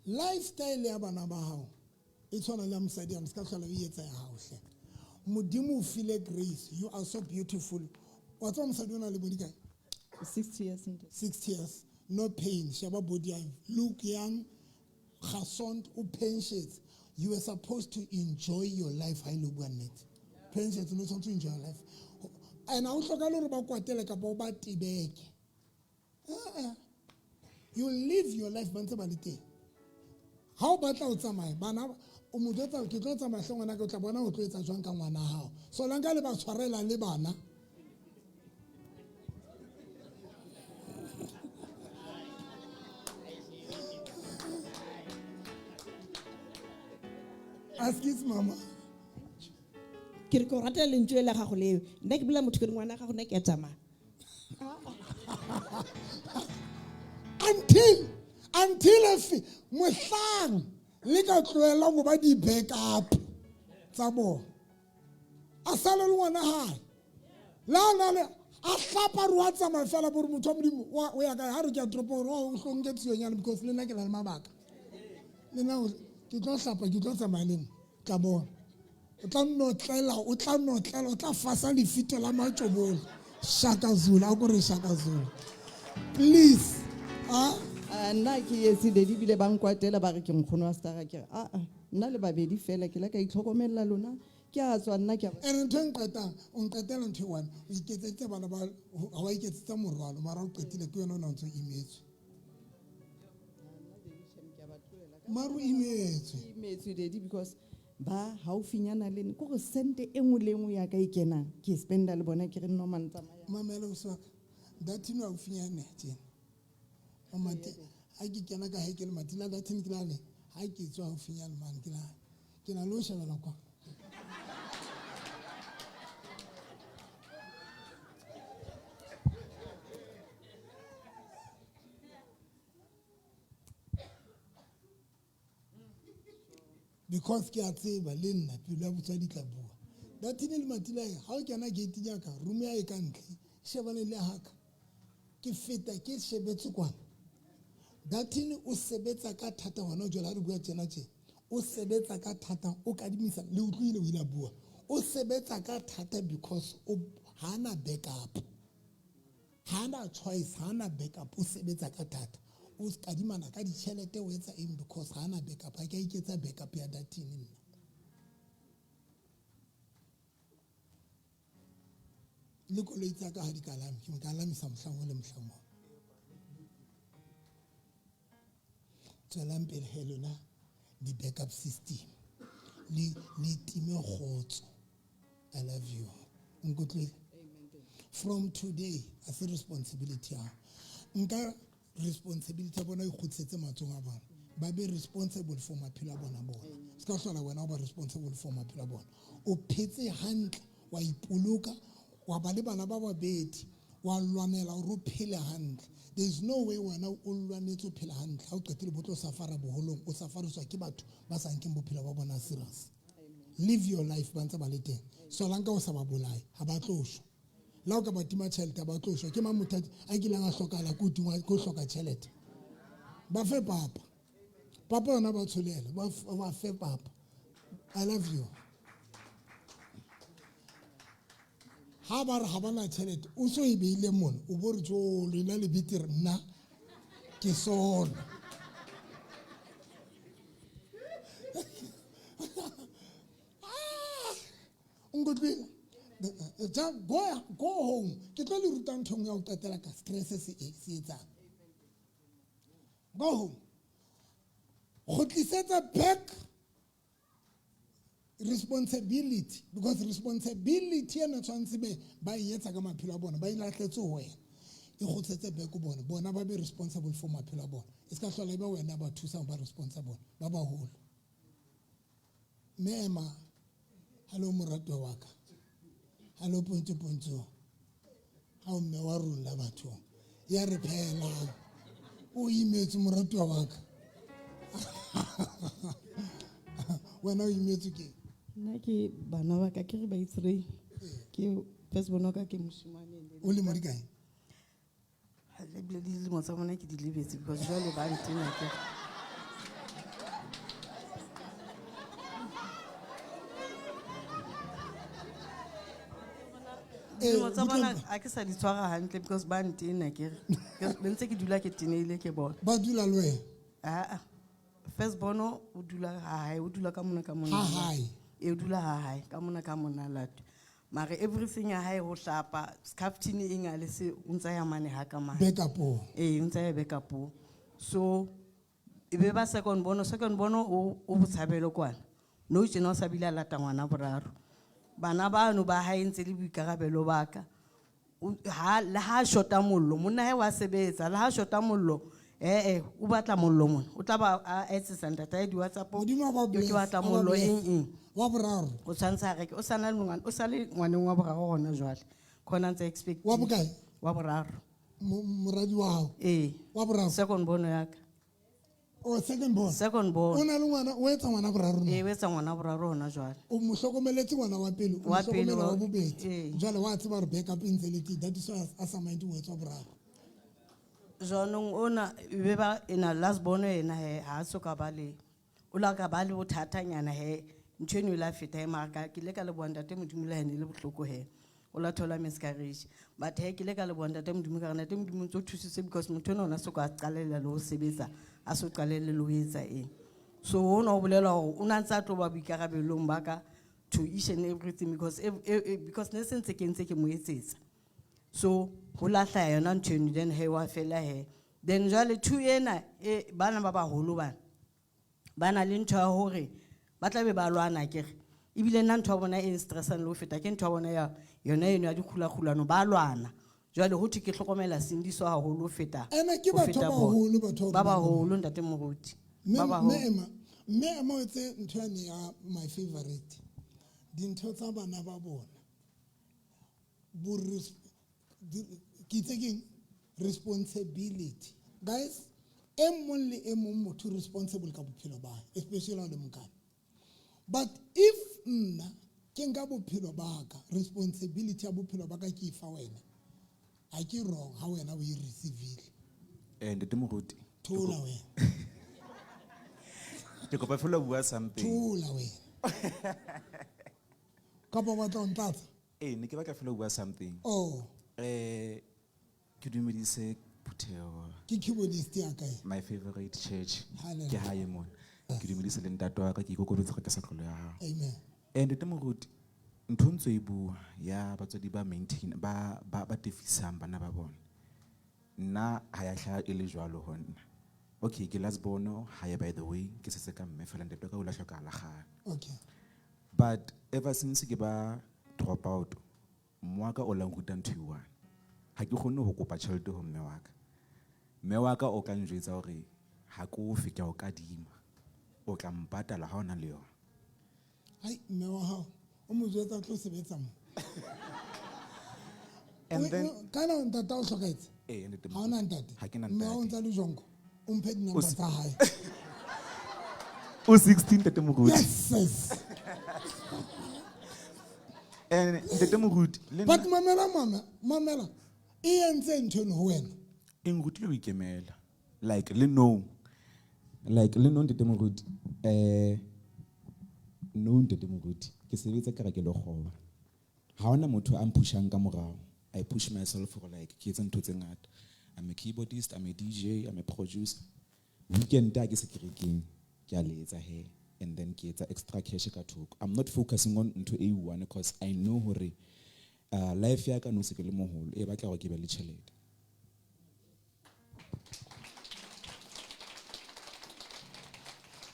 lifestyle ya bana ba hao e tshwana le mosadi a ska hlola e etsa ya hao hle Modimo o file grace you are so beautiful wa tswa mosadi ona le body kae 60 years into 60 years no pain shaba body look young khasont o pensions you were supposed to enjoy your life ha ile bua net pensions no tshwanetse to enjoy your life and ha o hloka le hore ba kwatele ka ba ba tibeke you live your life ba ntse ba le teng ha o batla o tsamaya bana o mo jwetsa ke tlo tsamaya hlongwana ka o tla bona o tlo etsa jwang ka ngwana hao so langa le ba tshwarela le bana ask his mama ke re ko rata lentswe la gago leo nna ke bula motho ke re ngwana gago nna ke a tsamaya until if mohlang le ka tloela go ba di backup tsa bona a sala le ngwana hae la na le a hlapa re wa tsamaya fela bore motho wa Modimo o ya ka ha re ke a tropo re o hlonge tsenyana because le nna ke na le mabaka le nna ke tlo hlapa ke tlo tsamaya le nna tla bona o tla notlela o tla fasa lefito la matšobolo Shaka Zulu a go re Shaka Zulu please Nna ke etse Daddy bile ba nkwatela ba re ke nkgono wa Stara ke re nna le babedi fela ke la ka itlhokomela lona ke a tswa nna ke a And ntho e nqetang o nqetela ntho e one o iketsetse bana ba ha wa iketsetsa morwalo mara o qetile ke yona o na o ntse o imetswe mara o imetswe Daddy because ba haufinyana le ko go sente engwe le engwe ya ka ikenang ke spenda le bona ke re nno man tsamaya mamela o swaka dathini wa ufinyane tjena o mate ha ke kena ka heke le matina dathini ke nale ha ke tswa ufinyane man ke na lo shebela kwa because ke a tseba le nna pelo ya botswadi tla bua dathini le matila ha o kena gate ya ka room ya e ka ntle shebane le haka ke feta ke shebetse kwana dathini o sebetsa ka thata hona o jwala re bua tjena tje o sebetsa ka thata o kadimisa le utlwile o ile bua o sebetsa ka thata because o hana backup hana choice hana backup o sebetsa ka thata o kadimana ka ditšhelete o etsa eng because hana backup ha ke iketsa backup ya dathini nna le koloi tsa ka ha di kalame ke nkalamisa mohlang o le mohlang o tswelang pele he lona di-backup system le time kgotso I love you nkutlwile from today a se responsibility ya nka responsibility ya bona e khutsetse matsong a bona ba be responsible for maphelo a bona se ka hlola wena o ba responsible for maphelo a bona o phetse hantle wa ipoloka wa ba le bana ba babedi wa lwanela o phele hantle there is no way wena o lwanetse o phela hantle ha o qetile botlo safara boholong o safariswa ke batho ba sa nkeng bophelo ba bona serious live your life ba ntse ba le teng solanka o sa ba bolai ha ba tlosho la o ka ba tima tšhelete ba tlosho ke mamotati a kileng a hlokala ko tingwa ko hloka tšhelete ba fe papa yona ba tsholela ba fe papa I love you ha ba re ha bana tšhelete o so e beile mona o bo re tso lena le bitire nna ke sona ngotlwile go home ke tlo le ruta nthong ya o qetela ka stress se etsang go home go tlisetsa back responsibility because responsibility ena tshwantse be ba etsa ka maphelo a bona ba ilatletse wena e go tsetse back bona ba be responsible for maphelo a bona e se ka hlola ba wena ba thusa ba responsible ba ba holo mema hello morato wa ka hello point ha o mme wa rula batho ya re phela o imetse morato wa ka wena o imetse ke nna ke bana ba ka ke re ba itsre ke first bona ka ke moshimane o le mori kae le bile di mo tsa bona ke di lebetse because jwale ba ntena ke mo tsa bona a ke sa di tshwara hantle because ba ntena ke re ntse ke dula ke teneile ke bona ba dula le wena first bono o dula hae o dula ka mona hae e dula hae ka mona lato mare everything ya hae ho hlapa scaftini e ngale se o ntsa ya mane ha ka mane backup o ntsa ya backup so e be ba second bono o botshabelo kwana no tsena o sa bila lata ngwana boraro bana bano ba hae ntse le boikarabelo baka ha shota mollo monna hae wa sebetsa la ha shota mollo o batla mollo mona o tla ba a etsetsa ntata di WhatsApp ke batla mollo eng wa boraro o tshwantsha reke o sana le ngwana o sa le ngwaneng wa boraro gona jwale khona ntse expect wa bokae wa boraro moradi wa hao wa boraro second bono ya ka o second born o na le ngwana o etsa ngwana boraro o etsa ngwana boraro hona jwale o mo hlokomeletse ngwana wa pele o hlokomela wa bobedi jwale wa tseba re backup ntse le that is why a sa mind o etsa boraro jonong ona be ba ena last bono ena he ha so ka bale o la ka bale o thatanyana he ntshweni la feta e marka ke le ka le bonda te modumula ene le bohloko he o la thola miscarriage. But he ke le ka le bona ntate Modimo ka re ntate Modimo o ntso thusitse because motho enwa o na soka a qalela le ho sebetsa a so qalelle le ho etsa eng. So hona ho bolela hore o na ntse a tlo ba boikarabelong ba ka to each and everything because ne sentse ke ntse ke mo etsetsa. So ho lahla yona ntho eno then he wa fela he. Then jwale two ena bana ba baholo bana le ntho ya hore ba tla be ba lwana akere. Ibile nna ntho ya bona e stressang le ho feta ke ntho ya bona ya yona eno ya dikhulakhulano ba lwana. Jwale ho thwe ke hlokomela Sindiso haholo ho feta. Ena ke batho ba baholo batho ba baholo ntate Moruti. Ba baholo. Me mo tse ntho ya my favorite. Dintho tsa bana ba bona. Responsibility. Guys, only motho responsible ka bophelo ba, especially on the mokana. But if nna ke nka bophelo ba ka, responsibility ya bophelo ba ka ke fa wena. I ke wrong ha wena o receive. And the Moruti. Thola wena. Ke kopa fela bua something. Thola wena. Ka ba batla ntata. Ne ke batla fela bua something. Oh. Ke dumedise Phuthego. Ke keyboardist ya ka. My favorite church. Hallelujah. Ke hae mona. Ke dumedise le ntate wa ka ke ikokobetse ka sa tlolo ya hao. Amen. And the Moruti ntho ntse e bua ya batswadi ba maintain ba tefisang bana ba bona. Nna ha ya hla e le jwalo ho nna. Okay, ke lasbono hae by the way ke setse ka mme fela ntate ka o la hlokahala ga. Okay. But ever since ke ba drop out moaka o la nkuta ntho e one. Ha ke khone ho kopa tšhelete ho mme wa ka. Mme wa ka o ka njwetsa hore ha ko fika o kadima. O tla mpatala ha ona le yona. Hai mme wa hao o mo jwetsa tlo sebetsa mo. And then kana ntata o hloketse. Ntate. Ha ona ntate. Ha ke na mme o ntate. ntsa le jongo. O mphe di number tsa hae. O 16 ntate Moruti. Yes. And ntate Moruti le But mamela. E entse ntho no ho wena. e ngutile ho ikemela. Like le no ntate Moruti. No ntate Moruti. Ke sebetsa ka re ke lo kgoba. Ha ona motho a mpushang ka morao. I push myself for like ke etsa ntho tse ngata. I'm a keyboardist, I'm a DJ, I'm a producer. Weekend ta ke se kerekeng ke a letsa he and then ke etsa extra cash ka thoko. I'm not focusing on into A1 because I know hore life ya ka no se ke le moholo e batla go ke be le tšhelete.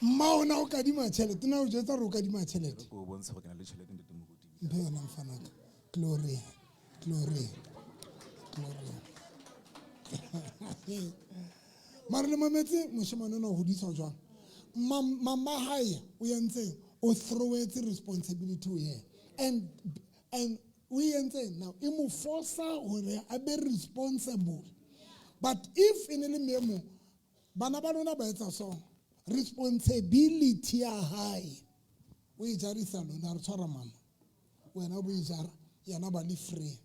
Maona o kadima tšhelete na o jwetsa re o kadima tšhelete. Go bontsha go ke na le tšhelete ntate Moruti. Mphe yona mfanaka. Glory. Mara le mametse moshemane na ho disa jwang. Mama hae o yentse o throwetse responsibility o ye. And we yentse now e mo force hore a be responsible. But if in le memo bana ba lona ba etsa so responsibility ya hae o e jarisa lona re tshwara mama wena bo e jara yana ba le free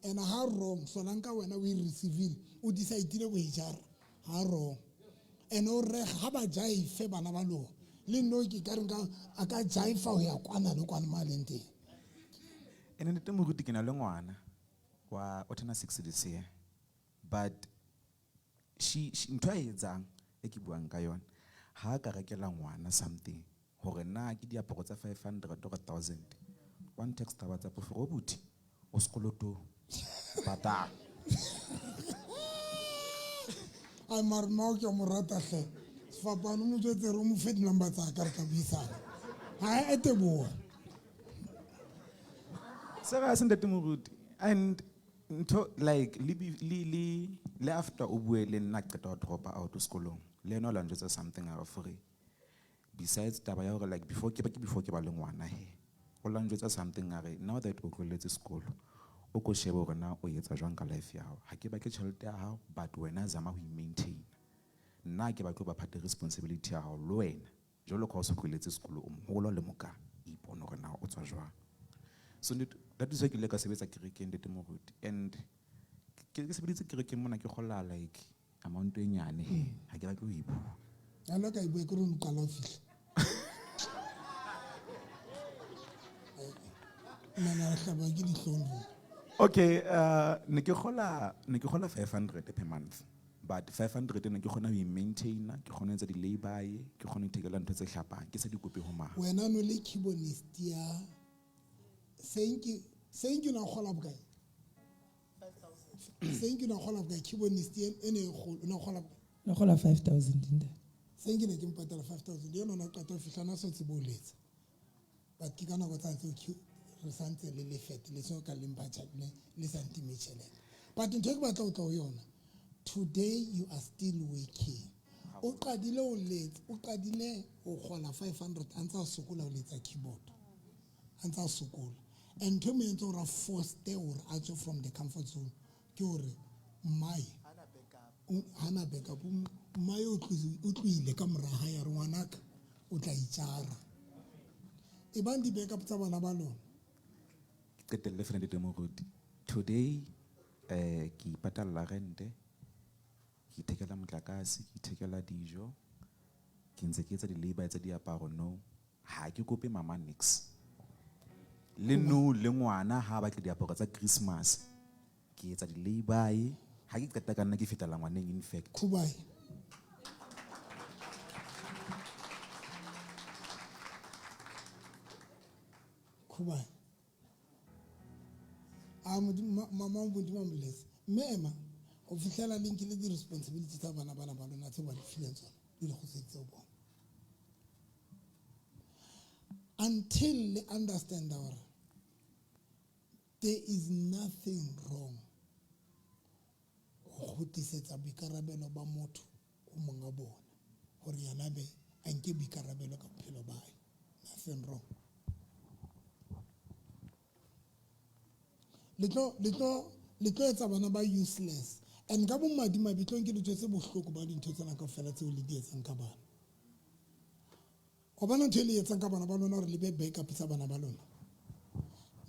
and ha wrong so lanka wena we receive o decide go e jara ha wrong and o re ha ba jaife bana ba lo le no ke ka renka aka jaifa ho ya kwana le kwana malente Ene ntate Moruti ke na le ngwana wa o tena 6 this year but she ntho a etsang e ke buang ka yona ha ka rekela ngwana something hore na ke diaparo tsa 500 or 1000 one text ba tsa pofo buti o sekoloto pata ai mar no ke mo rata hle sfapano mo jwetse re mo fe di number tsa ka re ka buisana ha e te bua Sera ntate Moruti and ntho like le after o bue le nna qeta ho drop out sekolong le no la njwetsa something out of free besides taba ya hore like before ke ba le ngwana he o la njwetsa something are now that o tloletse sekolo o ko shebe hore na o etsa jwang ka life ya hao ha ke ba ke tšhelete ya hao but wena zama ho maintain nna ke ba tlo ba phate responsibility ya hao le wena jolo ka o se tloletse sekolo o moholo le moka ipona hore na o tswa jwang so that is why ke le ka sebetsa kerekeng ntate Moruti and ke sebeditse kerekeng mona ke gola like amount e nyane ha ke ba ke o ipu ya lo ka ibu ke re no qala o fihla nana hlaba ke dihlong. Okay, ne ke gola 500 per month. But 500 ne ke gona ho maintain, ke gona etsa di labor, ke gona ho thekela ntho tse hlapang, ke sa di kope ho maha. Wena no le keyboardist ya thank you na gola bokae? 5,000. Thank you na gola bokae keyboardist ene go na gola No gola 5,000 nda. thank you ne ke mpatala 5,000 yona na qata fihla na so tsiboletsa. But ke kana go tsa tse re santse le lefete le so ka lempatsa le santime tšhelete. But ntho ke batla go tla yona. Today you are still working. O qadile o gola 500 antsa sokola o letsa keyboard. Antsa sokola. And to me it's a force there or out from the comfort zone. Ke hore mai hana backup mai o tloile ka mora ha ya re ngwanaka o tla itjara. E bang di backup tsa bana ba lona. Today, ki patala rente, ki tekela motlakase, ki tekela dijo, ki ntse ke etsa di labor tsa diaparo no, ha ke kope mama nix. Le no le ngwana ha ba ke diaparo tsa Christmas, ki etsa di labor, ha ke qeta ka nna ke fetela ngwaneng in fact. Kubai. Mama Budima bless. Mema, official link the responsibility to Bana Balona to what feels until they understand our there is nothing wrong. Hotisetsa bikarabelo ba motho o monga bona. Hore yana be anke bikarabelo ka phelo ba hae. Nothing wrong. Litlo etsa bana ba useless. And ka bo madima bitlong ke ditho tse bohloko ba dintho tsena ka fela tse o le di etsang ka bana. Go bana ntho le etsang ka bana ba lona re le be backup tsa bana ba lona.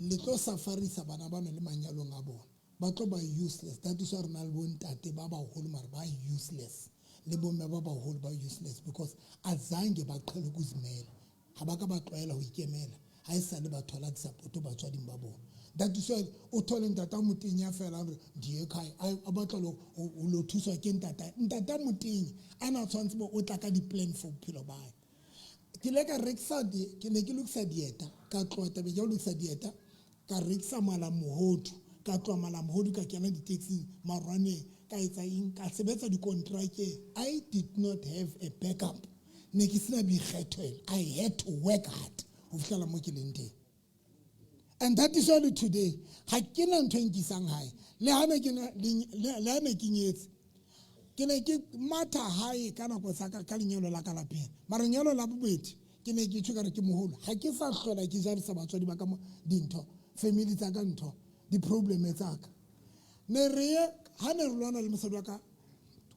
Litlo safarisa bana ba le manyalong a bona. Ba tlo ba useless. That is why re na le bontate ba ba holo mara ba useless. Le bomme ba ba holo ba useless because azange ba qhele ukuzimela. Ha ba ka ba tlwaela ho ikemela. Ha isa le ba thola support ba tswading ba bona. That is why o thole ntata motenya fela re die kai a batla o lo thuswa ke ntata motenya ana tshwantse bo o tla ka di plan for philo ba ke le ka reksa di ke ne ke lokisa dieta ka tlota be ke lokisa dieta ka reksa mala mohodu ka tloa mala mohodu ka kena di taxi marwane ka etsa eng ka sebetsa di contract. I did not have a backup ne ke sina bi kgetho. I had to work hard ho fihlela mo ke leng teng. And that is only today. Ha ke na ntho nkisang hae. Le hana ke nyetse. Ke ne ke matha hae ka nako sa ka lenyalo la ka lapeng. Mara lenyalo la bobedi ke ne ke tshoka re ke moholo. Ha ke sa hlola ke jarisa batswadi ba ka dintho. Family tsa ka ntho. Di problem tsa ka. Ne re ha ne re lwana le mosadi wa ka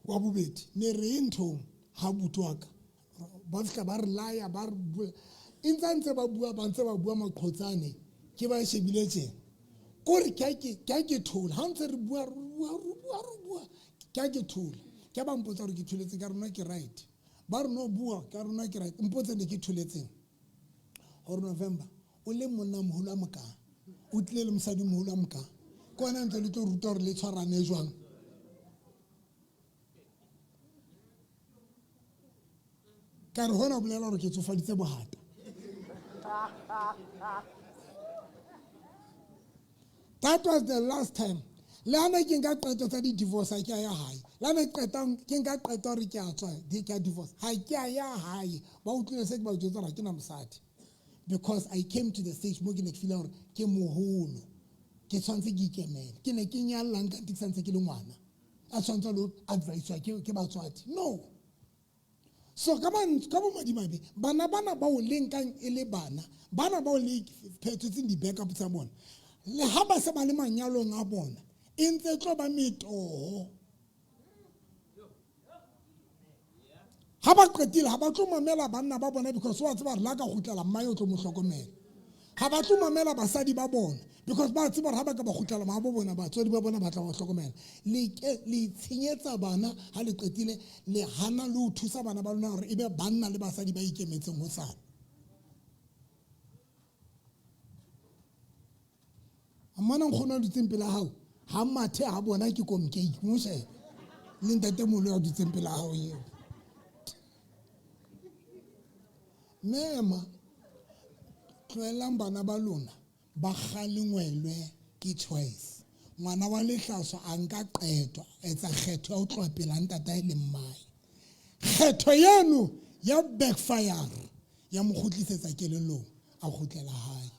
wa bobedi. Ne re ntho ha butu wa ka. Ba fika ba re laya ba re intse ba bua maqhotsane. Ke ba shebile tse kore ke thola ha ntse re bua ke thola ke ba mpotsa re ke thuletse ka rona ke right ba re no bua ka rona ke right mpotsa ne ke thuletseng or November o le monna moholo a moka o tlile le mosadi moholo a moka kona ntse le tlo ruta re le tshwarane jwang ka re hona bolela re ke tsofaditse bohata. That was the last time. Lana ke nka qeto tsa di divorce ha ke ya hae. Lana qetang ke nka qeto re ke a tswa di ka divorce. Ha ke ya hae. Ba utlwile se ke ba jwetsa ra ke na mosadi. Because I came to the stage mo ke ne ke feel hore ke moholo. Ke tshwantse ke ikemele. Ke ne ke nyalang ka tsantse ke le ngwana. A tshwantse lo advice wa ke batswadi. No. So ka bo madimabe bana ba o lenkang ele bana ba o le phetotseng di backup tsa bona. Le ha ba se ba le manyalong a bona e ntse tlo ba metoho ha ba qetile ha ba tlo mamela banna ba bona because wa tseba re la ka gutlela mmae o tlo mo hlokomela ha ba tlo mamela basadi ba bona because ba tseba re ha ba ka ba gutlela ma bo bona batswadi ba bona ba tla ba hlokomela le tshenyetsa bana ha le qetile le hana le ho thusa bana ba lona hore ebe banna le basadi ba ikemetseng ho tsana. mmona nkgono a dutseng pele hao ha mathe ha bona ke komkeiki mo shebe le ntatemolo a dutseng pele hao eo mema tloelang bana ba lona ba kgalengwelwe ke choice ngwana wa lehlaso a nka qetwa etsa kgetho ya ho tloha pela ntata le mmae kgetho yeno ya backfire ya mo khutlisetsa kelellong a khutlela hae.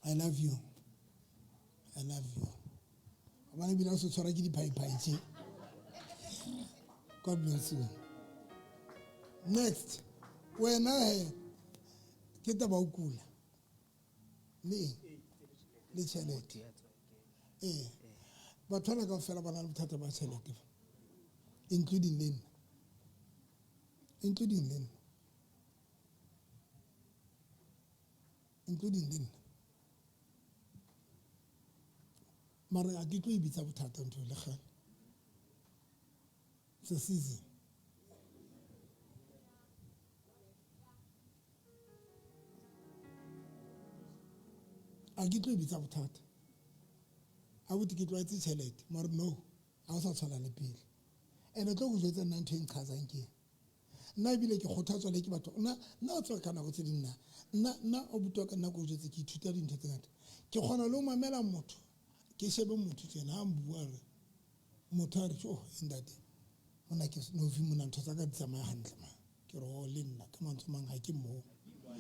I love you. I love you. Abana bila so tshwara ke diphaiphai tse. God bless you. Next. Wena he ke taba o kula. Le tšhelete. Batho ba ka fela bana le bothata ba tšhelete. Including Lynn. Including Lynn. Mara a ke tlo ibitsa bothata ntho le gale. It's a season. A ke tlo ibitsa bothata. A botse ke tloetse tšhelete, mara no, a o sa tshwana le pele. Ene tlo go jwetsa nna ntho e nkgazang ke. Nna ebile ke kgothatswa le ke batho. Nna o tswa ka nako tse di nna o butwa ka nako o jwetse ke ithuta dintho tse ngata. Ke kgona le ho mamela motho. Ke shebe motho tsena ha mbua re. Motho a re tjo ndate. Mona ke no vi mona ntho tsa ka di tsamaya hantle ma. Ke re ho le nna ka mantso mang ha ke mo.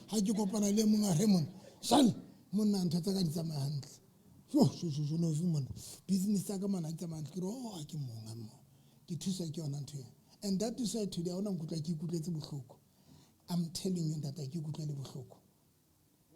Ha ke kopana le mong a re mona. Sal mona ntho tsa ka di tsamaya hantle. Jo no vi mona. Business tsa ka mana di tsamaya hantle. Ke re ho ha ke monga mo. Ke thusa ke yona ntho. And that is why today I want to ke ikutletse bohloko. I'm telling you that I ke ikutlele bohloko.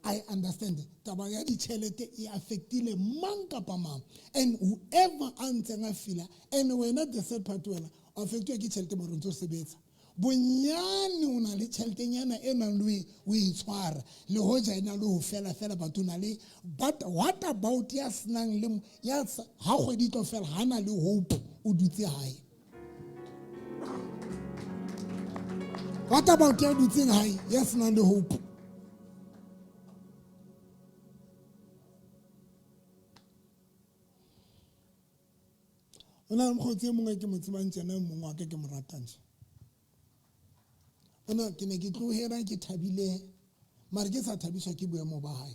I understand taba ya ditšhelete e affectile mang kapa mang, and whoever a ntseng a fila and wena the third part wena o affectwa ke tšhelete mara o ntse o sebetsa bonyane o na le tšheltenyana e nang le o e tshwara le hoja e na le ho fela batho na le, but what about ya senang le ya ha kgwedi tlo fela ha na le hope o dutse hae? What about ya dutseng hae ya senang le hope? Ona mkhotsi mongwe ke mo tsebang tsena mongwe wa ke mo ratang. Ona ke ne ke tlohela ke thabile mara ke sa thabiswa ke boemo ba hae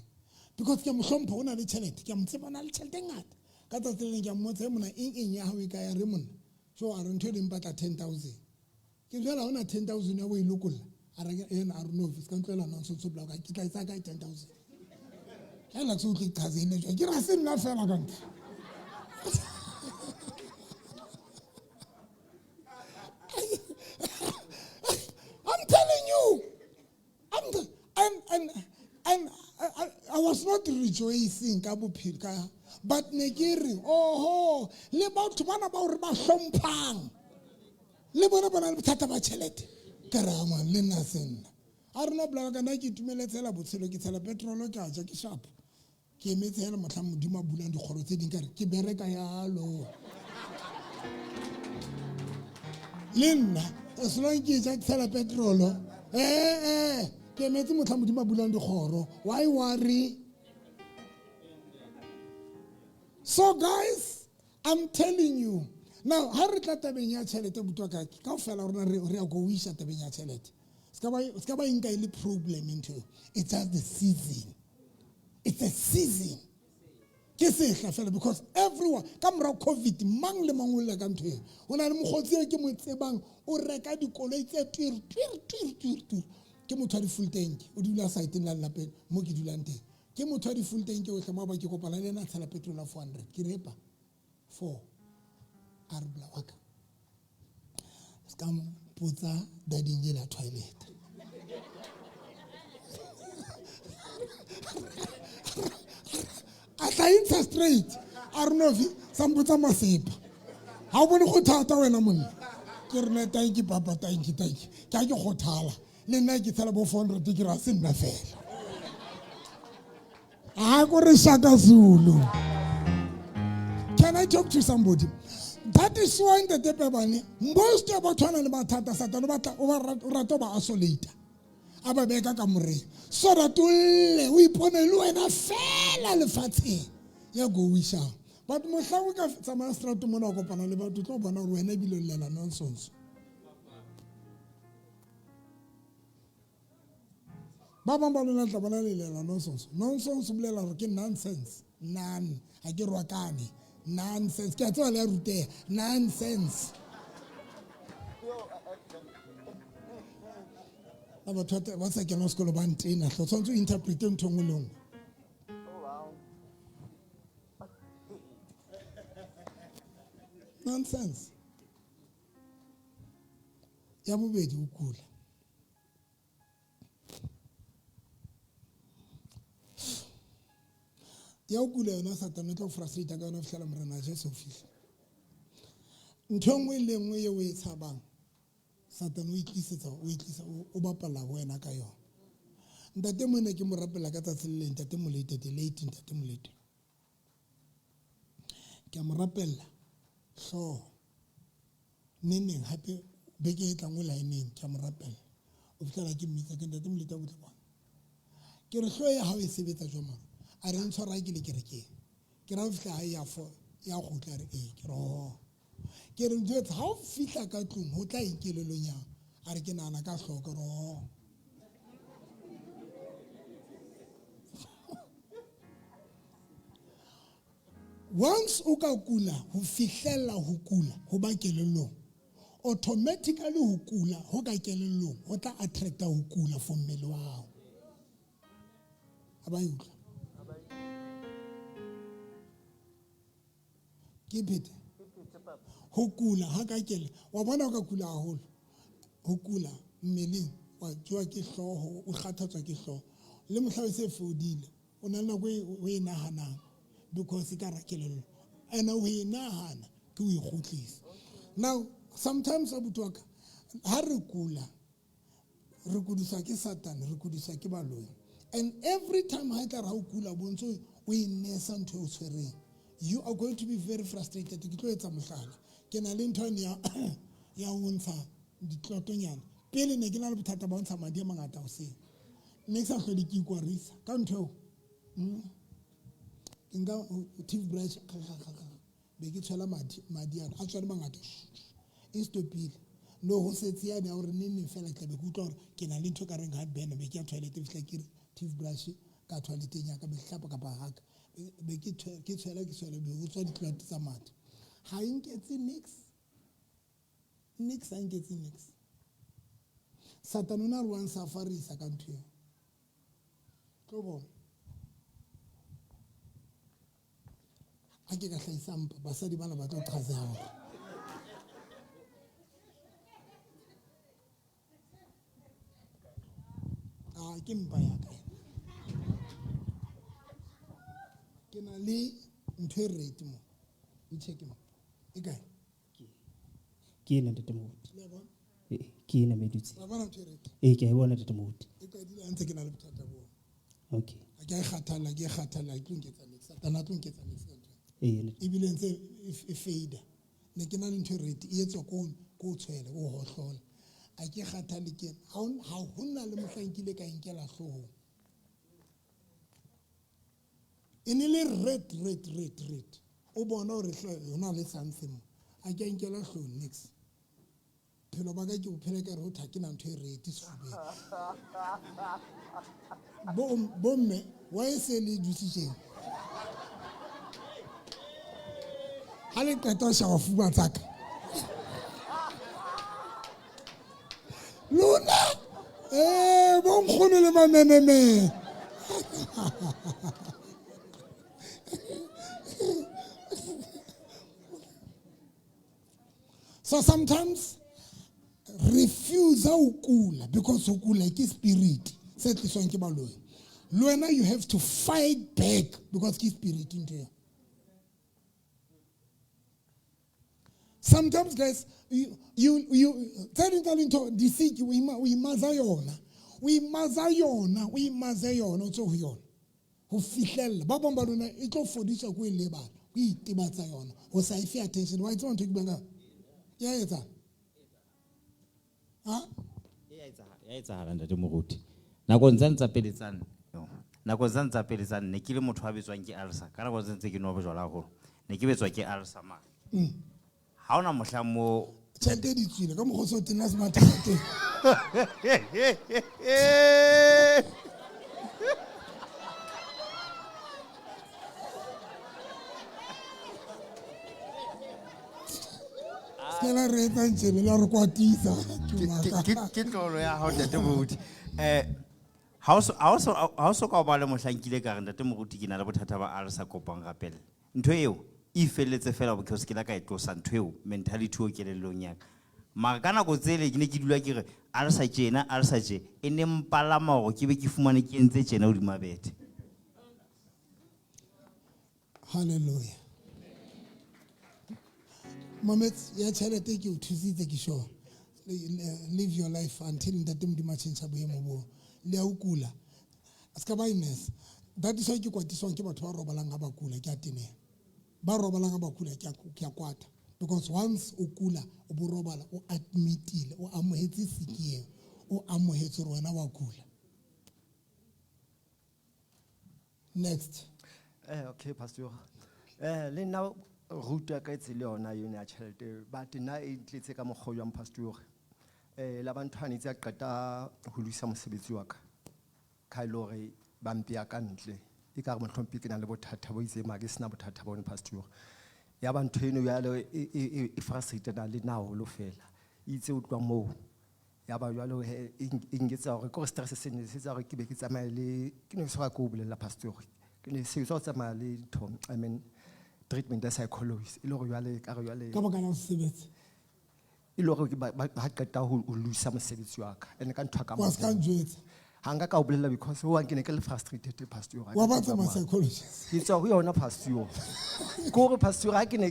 because ke mo hlompha ona le tšhelete ke mo tseba na le tšhelete ngata ka tsa tsela ke mo tseba mona eng ya hawe ka ya re mona so a re ntho di mpatla 10,000 ke jela ona 10,000 ya bo ilokolla a re ena a re no office ka ntlela nna so tsobla ka ke tla isa ka 10,000 hela tso ke khazile jo ke ra se nna fela ka ntse. I'm telling you, and I was not rejoicing ka bophirka, but negiri oh le batho bana ba hore ba hlomphang le bona bana le bothata ba tšhelete ka rama le nna senna a re no bla ka nna ke itumeletsela botshelo ke tshela petrol ke a ja ke shap ke emetse hela mohla modimo a bulang dikgoro tse ding ka re ke bereka yalo le nna as long ke ja ke tshela petrol ke emetse mohla modimo a bulang dikgoro why worry? So guys, I'm telling you now, ha re tla tabeng ya tšhelete butwa ka fela rona re a go wisha tabeng ya tšhelete ska ba inka ile problem into it's just the season. It's a season. Ke sehla fela because everyone ka mora COVID mang le mang o le ka ntho e ona le mogotsi ke mo tsebang o reka dikoloi tse twir ke motho a di full tank o dula site la lapeng mo ke dulang teng ke motho a di full tank o tlama ba ke kopana le nna tshela petrol la 400 ke repa 4 arbla waka skam putsa dadinge la toilet atla insa straight arnovi sambutsa masepa ha o bone go thata wena monna ke re neta ke papa tanki ke a ke go thala le nna ke tsela bo 400 ke ra se nna fela a go re shaka Zulu. Can I talk to somebody? That is why in the most of our le mathata satano ba rata ba isolate a ba beka ka moreng so that o lle o ipone le wena fela lefatsheng ya go wishang but mohlang o ka tsamaya strato mona o kopana le batho tlo bona gore wena ebile o llela nonsense ba bang ba lona tla bona le llela nonsense nonsense o bolela gore ke nonsense none ha ke rwakane nonsense ke a tseba le a ruteha nonsense batho ba sa kena sekolo ba ntena tlo tshwanetse o interprete ntho nngwe le nngwe nonsense ya bobedi o kula ya o kula yona satane o tla o frustrate ka yona o fitlhela morena a jesu o fitlha ntho nngwe le nngwe ye o e tshabang satane o itlisa o bapala wena ka yona ntate mone ke mo rapela ka tsatsi le leng ntate molete late ntate molete ke mo rapela so neneng hape beke e tlang o laeneng ke mo rapela o fitlhela ke mmitsa ke ntate molete a botse bona ke re hloya ha o e sebetsa joma a re ntshwara ke le kerekeng ke ra o fitlha ha ya go tla re ke ro ke re ntse ha o fihla ka tlung ho tla ikelelong yang a re ke nana ka hloko ro once o ka kula ho fihlella ho kula ho ba kelellong automatically ho kula ho ka kelellong ho tla attracta ho kula for mmele wa hao aba yutla ke phete ho kula ha ka kele wa bona o ka kula haholo ho kula mmeleng wa tswa ke hloho o kgathatswa ke hloho le mohlao se fodile o na nako o e nahanang because ka ra kelello ena o e nahana ke o ikhutlisa now sometimes abutwaka ha re kula re kudiswa ke satane re kudiswa ke baloi and every time ha tla ra o kula bontso o inesa ntho o tshwereng you are going to be very frustrated ke tlo etsa mohlala ke na le ntho ya o ntsha ditlotonyana pele ne ke na le bothata ba ntsha madi a mangata o se ne sa hlole ke ikwarisa ka ntho nka toothbrush be ke tshela madi a tswa le mangata e stopile no ho setse ya ne hore nne fela tla be ke utlwa hore ke na le ntho ka reng heartburn be ke ya toilet e fihla ke toothbrush ka toileteng ya ka be hlapa ka ba haka be ke tshela be ho tswa ditlwato tsa madi ha inketse nix ha inketse nix satane o na re wa nsafarisa ka ntho eo tlo bona ha ke ka hlahisa mpa basadi bana ba tlo qhaza haholo ke mpa ya ka ke na le ntho e rate mo e check mo e kae ke ena ntate mohuti ke ena medutse ba bona ntho e rate ke a e bona ntate mohuti e ka dile ntse ke na le bothata bo okay a ke khathala ke tlonketsa next satana tlonketsa next ntate e bile ntse e fade ne ke na le ntho e rate e etswa ko tshwele o hohlola a ke khathale ke ha hona le mohlankile ka inkela hloho ene le red o bona hore hona le something a ke inkela hloho next phelo ba ka ke bophele ka re ho thake na ntho e rate sube bomme wa ese le dusitseng ha le qeta ho shaba fuba tsaka luna bo nkgono le mamememe so sometimes refuse ukula because ukula ke spirit se tliswang ke baloi le wena you have to fight back because ke spirit into you. Sometimes guys you telling to the sick we imaza yona o tso ho yona ho fihlella ba bang ba lona e tlo fodisa go e lebala go itibatsa yona o sa ife attention why don't you banga ya etsa ya etsa ntate moruti nakong tsa ntsa pele tsane nakong tsa ntsa pele tsane ne ke le motho a betswang ke ulcer ka nako tse ke no bojwala haholo ne ke betswa ke ulcer ma ha ona mohla mo tshete di tsile ka mo go so tena smartate Skela re etsa ntshebe la re kwatisa ke tlolo ya hao ntate moruti ha o so ka ba le mohlankile ka re ntate moruti ke na le bothata ba ulcer kopang rapele ntho eo e feletse fela because ke la ka e tlosa ntho eo mentality o kelellong ya ka mara ka nako tsele ke ne ke dula ke re ulcer tjena ulcer tje e ne mpalama hore ke be ke fumane ke entse tjena o di mabete. Hallelujah. Mamets ya tšhelete ke o thusitse ke sure live your life until ntate modimo a tšhentšha boemo boo le a o kula a ska ba ines that is why ke kwatiswang ke batho ba robalang ga ba kula ke a tenega ba robalang ga ba kula ke a kwata because once o kula o bo robala o admitile o amohetse sikieng o amohetse gore wena wa kula. Next. Okay, Pastor. Le nna ruta ka tsela yona yone ya tšhelete but nna e tletse ka mokgwa jwang pastor la banthwane tsa qeta ho luisa mosebetsi wa ka ka lore ba mpia ka ntle e ka re mohlompi ke na le bothata bo itse ma ke sina bothata bona pastor ya bantho eno ya le e frustrated na le nao lo fela itse o twa mo ya ba jwalo e ngetsa gore ko stress se ne se tsa gore ke be ke tsamaye le ke ne se ga go bolela pastor ke ne se so tsamaya le Tom I mean treatment ya psychologist ile go jwale ka go jwale ka baka la sebetsi ile go ba qeta ho luisa mosebetsi wa ka ene ka ntwa ka wa ska njwetsa hanga ka o bolela because o ke ne ke le frustrated pastor wa ba tsa psychologist it's go yona pastor go re pastor ha ke ne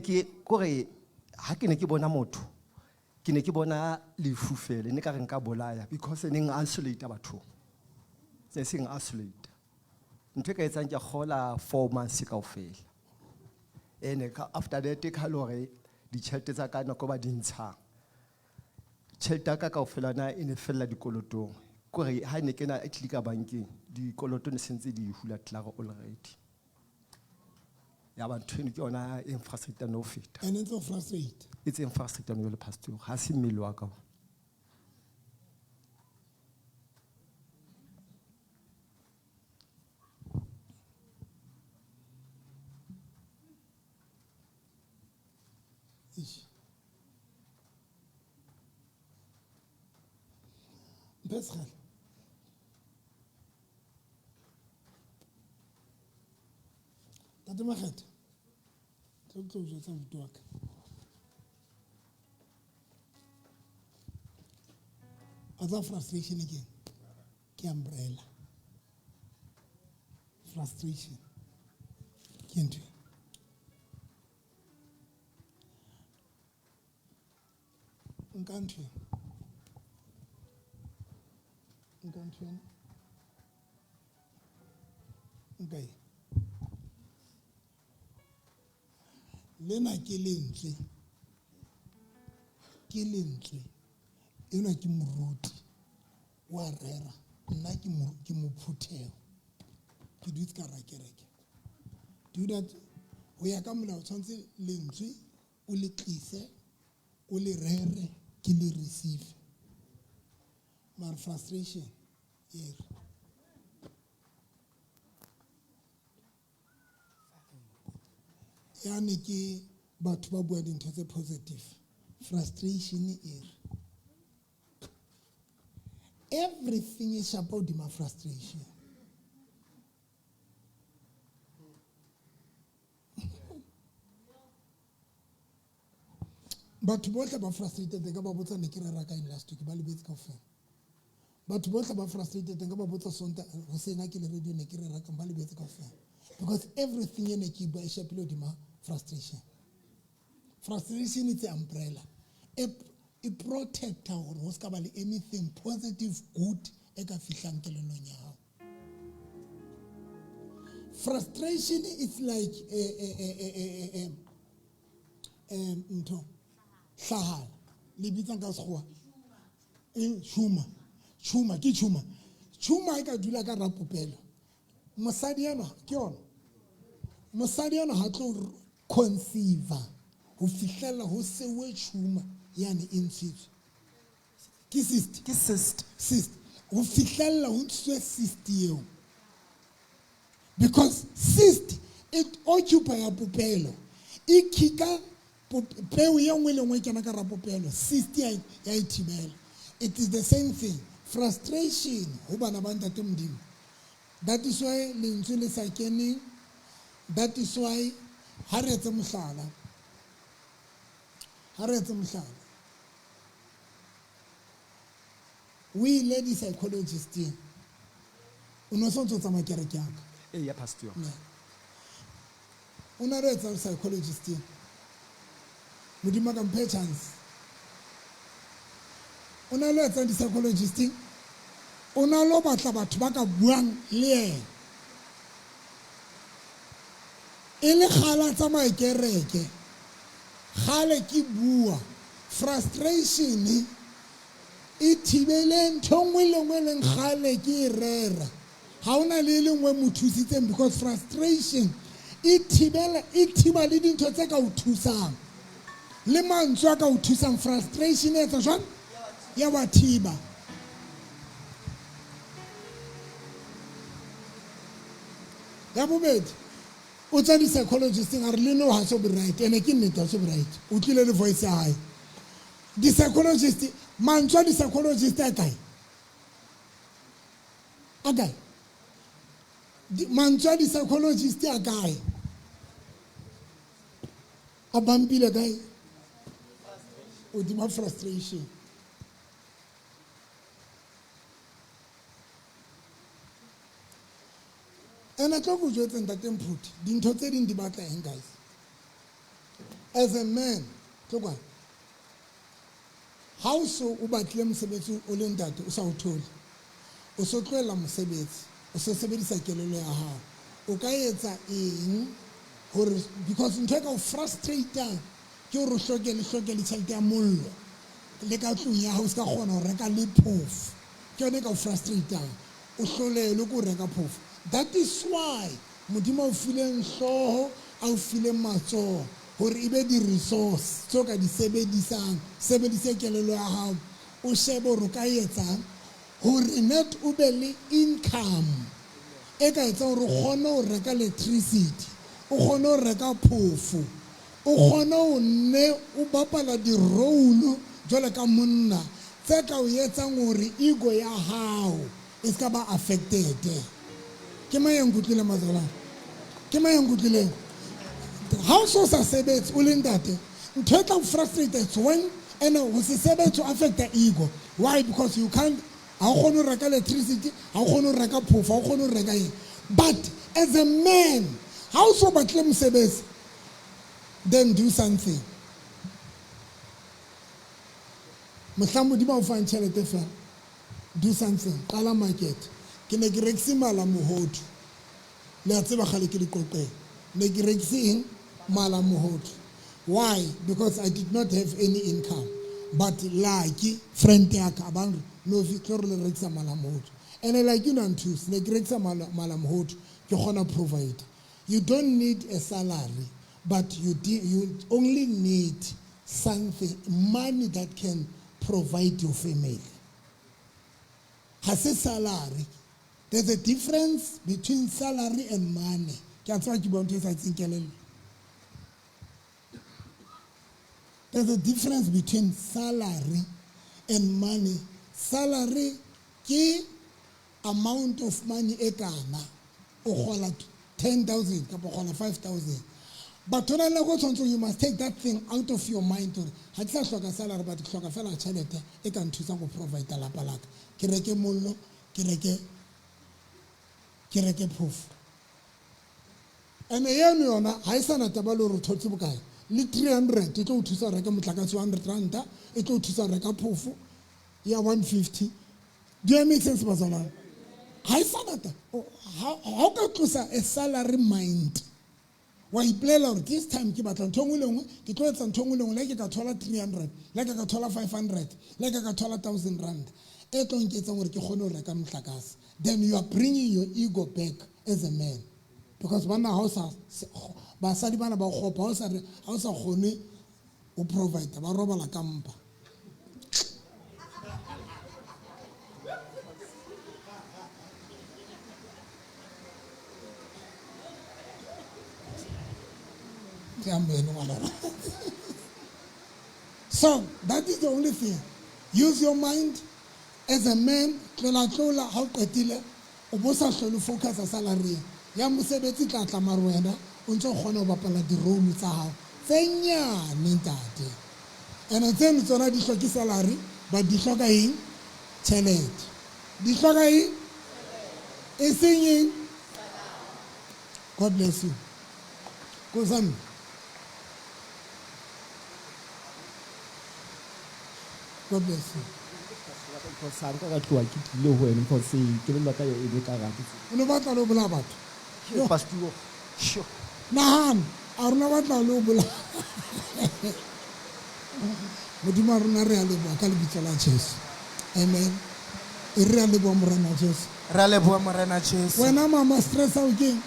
ke bona motho ke ne ke bona lefufele ne ka re nka bolaya because ne ng isolate batho se sing isolate ntwe ka etsa ke gola 4 months ka ofela ene ka after that ka lore di tšhelete tsa ka nako ba dintsha tšhelete ka ofela na ene fela dikolotong gore ha ne ke na e tlika bankeng dikoloto ne sentse di hula tlago already ya ba ntwe ke yona infrastructure no fit and it's so frustrated it's infrastructure no le pastor ha se mmele wa ka Pascal. Tate Makgetho. Tlo tlo jotsa vuto wa ka. Other frustration again. Ke umbrella. Frustration. Ke ntwe. Nka ntwe. Okay. Lena ke lentswe. Ke lentswe. Ena ke moruti. Wa rera. Nna ke mophutheo. Ke dutse ka ra kereke. Do that. O ya ka molao tshwantse lentswe o le tlise o le rere ke le receive. My frustration here. Yani ke batho ba bua dintho tse positive. Frustration here. Everything is about my frustration. Batho botlhe ba frustrated ka ba botsa ne ke re raka in last week ba lebetse ka ofela. Batho botlhe ba frustrated ka ba botsa sonta go sena ke le radio ne ke re raka ba lebetse ka ofela. Because everything ene ke ba shapelo di ma frustration. Frustration is an umbrella. It protects our go ska ba le anything positive good e ka fihlang kelelong ya hao. Frustration is like ntho hlahala le bitsa ka sekgowa chuma ke chuma tšhuma e ka dula ka rapopelo mosadi ena ke yona mosadi ena ha tlo conceive ho fihlela ho sewe tšhuma yane e ntshitswe ke cyst ho fihlela ho ntshitswe cyst eo because cyst it occupy popelo e kika peu ye nngwe le nngwe kena ka rapopelo cyst ya ithibela. It is the same thing. Frustration ho bana ba ntate Modimo. That is why lentswe le sa keneng. That is why ha re etse mohlala we lady psychologist o no so ntse tsamaya kereke ya ka Yeah, pastor. o na re etsa psychologist Modimo ka mphe chance o na le etsa di-psychologist o na lo batla batho ba ka buang le ena e le kgala tsamaya kereke gale ke bua frustration e thibele ntho nngwe le nngwe leng gale ke e rera ga o na le lengwe mo thusitseng because frustration e thiba le dintho tse ka o thusang le mantswe a ka o thusang frustration e etsa jwang ya wa thiba ya bobedi o tsa di-psychologist a re le no ha so be right ene ke nnete ha so be right o tlile le voice ya hae di-psychologist mantswe a di-psychologist a kae mantswe a di-psychologist a kae a bampile kae o dima frustration and I talk with you and that input dintho tse ding di batla eng guys as a man tlo kwa how so o batlile mosebetsi o le ntate o sa o thole o so tloela mosebetsi o so sebedisa kelelo ya hao o ka etsa eng hore because ntho e ka o frustrateang ke hore o hloke le tjhelete ya mollo le ka tlung ya hao o ska kgona ho reka le phofu ke yone e ka o frustrateang o hlolele ko reka phofu. That is why Modimo o file hlooho a o file matsoho hore ebe di-resource tseo ka di sebedise kelelo ya hao o shebe hore o ka etsang hore net o be le income e ka etsang hore o kgone ho reka electricity o kgone ho reka phofu o kgone ho nne o bapala di-role jwale ka monna tse ka o etsang hore ego ya hao e ska ba affected. Ke mang nkutlile mazala ke mang nkutlile how so sa sebetsi o le ntate ntho e tla frustrated when and o se sebetsi o affect the ego. Why? Because you can't ha o kgone ho reka electricity ha o kgone ho reka phofu ha o kgone ho reka eng. But as a man ha o so batle mosebetsi then do something. Mohlang Modimo o fa tjhelete fela do something. Qala market ke ne ke rekise mala mohodu le a tseba gale ke diqoqeng ne ke rekise eng mala mohodu. Why? Because I did not have any income, but like friend ya ka bang no victor le rekisa mala mohodu and like you know nthusi ne ke rekisa mala mohodu ke gona provide. You don't need a salary, but you only need something, money that can provide your family. Has a salary. There's a difference between salary and money. There's a difference between salary and money. Salary is amount of money ekana o 10,000 or 5,000. But you must take that thing out of your mind. Had such a salary, but a fellow charity, it can to some provide a lapalak. Kireke mullo, kireke proof. And a young I san at Tabaloro Totsibukai. Lit 300, it ought to say Rakamutlaka 200 randa, it ought to say Rakapufu, yeah, 150. Do you make sense, Mazala? I san at how can say a salary mind? Why he play like this time keep at Tongulong, he told us Tongulong like a $300, like a $500, like a $1,000 rand. Eton gets on with Kihono Rakam Takas. then you are bringing your ego back as a man. Because bana ha o sa basadi bana ba khopa ha o sa khone o provide ba robala ka mpa. So that is the only thing. Use your mind as a man. Tlola how qetile o bosa hlolo focus a salary ya mosebetsi tla tla marwena o ntse khona ho bapala di role tsa hao fenyane ntate. And then tsona di hloki salary but di hloka eng tjhelete di hloka eng e seng eng. God bless you. Kozami. God bless you. Ono batla lo bola batho. Pastor. Sure. Nahan, a rona batla lo bola. Modimo a rona re a leboha ka lebitso la Jesu. Amen. E re a leboha morena Jesu. Re a leboha morena Jesu. Wena mama stress o keng?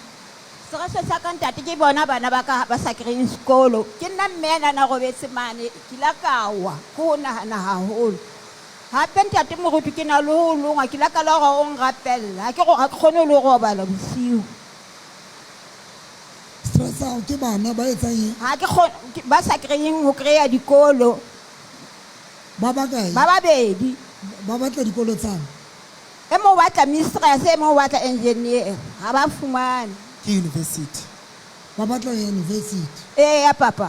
Stress sa ka ntate ke bona bana ba ka ba sa kry sekolo. Ke nna mme na robetse mane ke la kawa go nahana haholo. Hape ntate moruti ke na le ho longa ke la ka la go ngapella ke go ga khone le go bala bosiu. Stress o ke bana ba etsa eng? Ha ke khone ba sa krying ho kreya dikolo. Ba ba kae? Ba babedi. Ba batla dikolo tsana. E mo batla mistress e mo batla engineer. Ha ba fumane. Ke university. Ba batla university. Ya papa.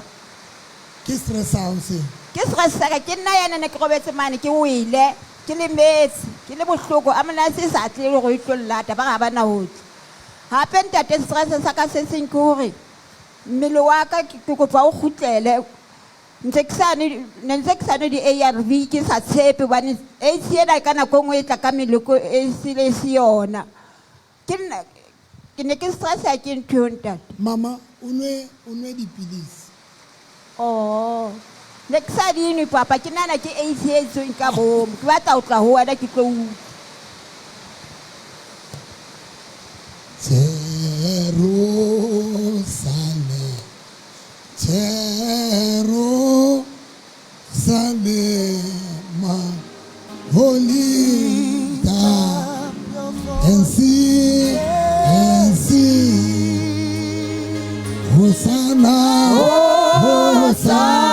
Ke stress o se. Ke stress sa ke nna yana ne ke robetse mane ke wile ke le metsi ke le bohloko a mona se sa tle le go itlollata ba ga bana hotla hape ntate stress sa ka se seng ke hore mmele wa ka ke kopa o khutlele ntse ke sane di ARV ke sa tshepe bane e tsiena ka nako ngwe e tla ka meleko e sile siona ke ne ke stress ya ke ntho ntate. Mama o nwe dipilisi. Oh next ni papa ke nana ke 8 years in ka bom ke batla o tla ho wena ke tlo Jerusalem holy and see Hosanna Hosanna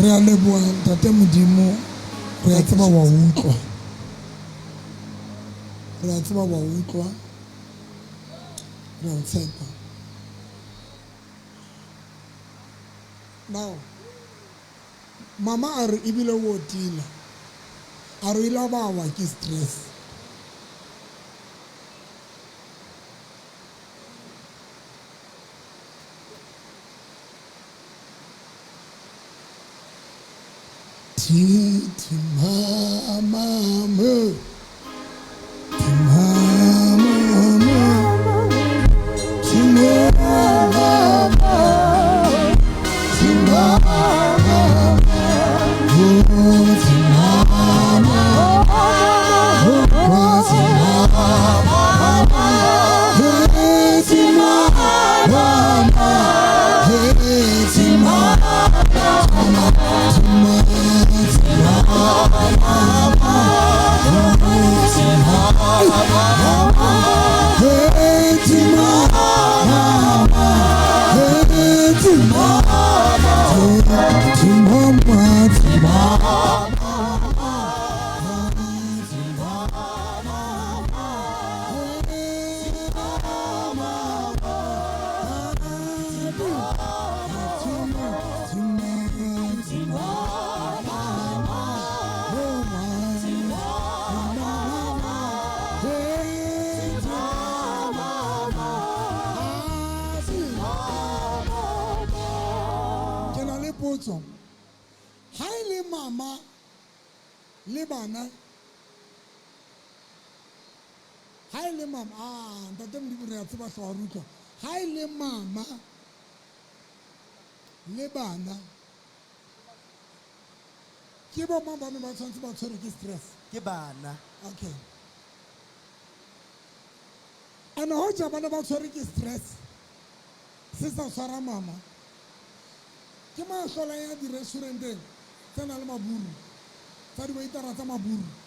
re a leboha ntate Modimo re a tseba wa utlwa re a tshepa. Now mama a re ebile o tila a re ila ba wa ke stress Mama tsona ha e le mama le bana ha e le mama ntate Modimo re a tseba hlwa re utlwa ha e le mama le bana ke bo mang ba ne ba tshwanetse ba tshwere ke stress ke bana okay ana ho ja bana ba tshwere ke stress se sa tshwara mama ke ma hlola ya di restauranteng tse na le maburu tsa di waitara tsa maburu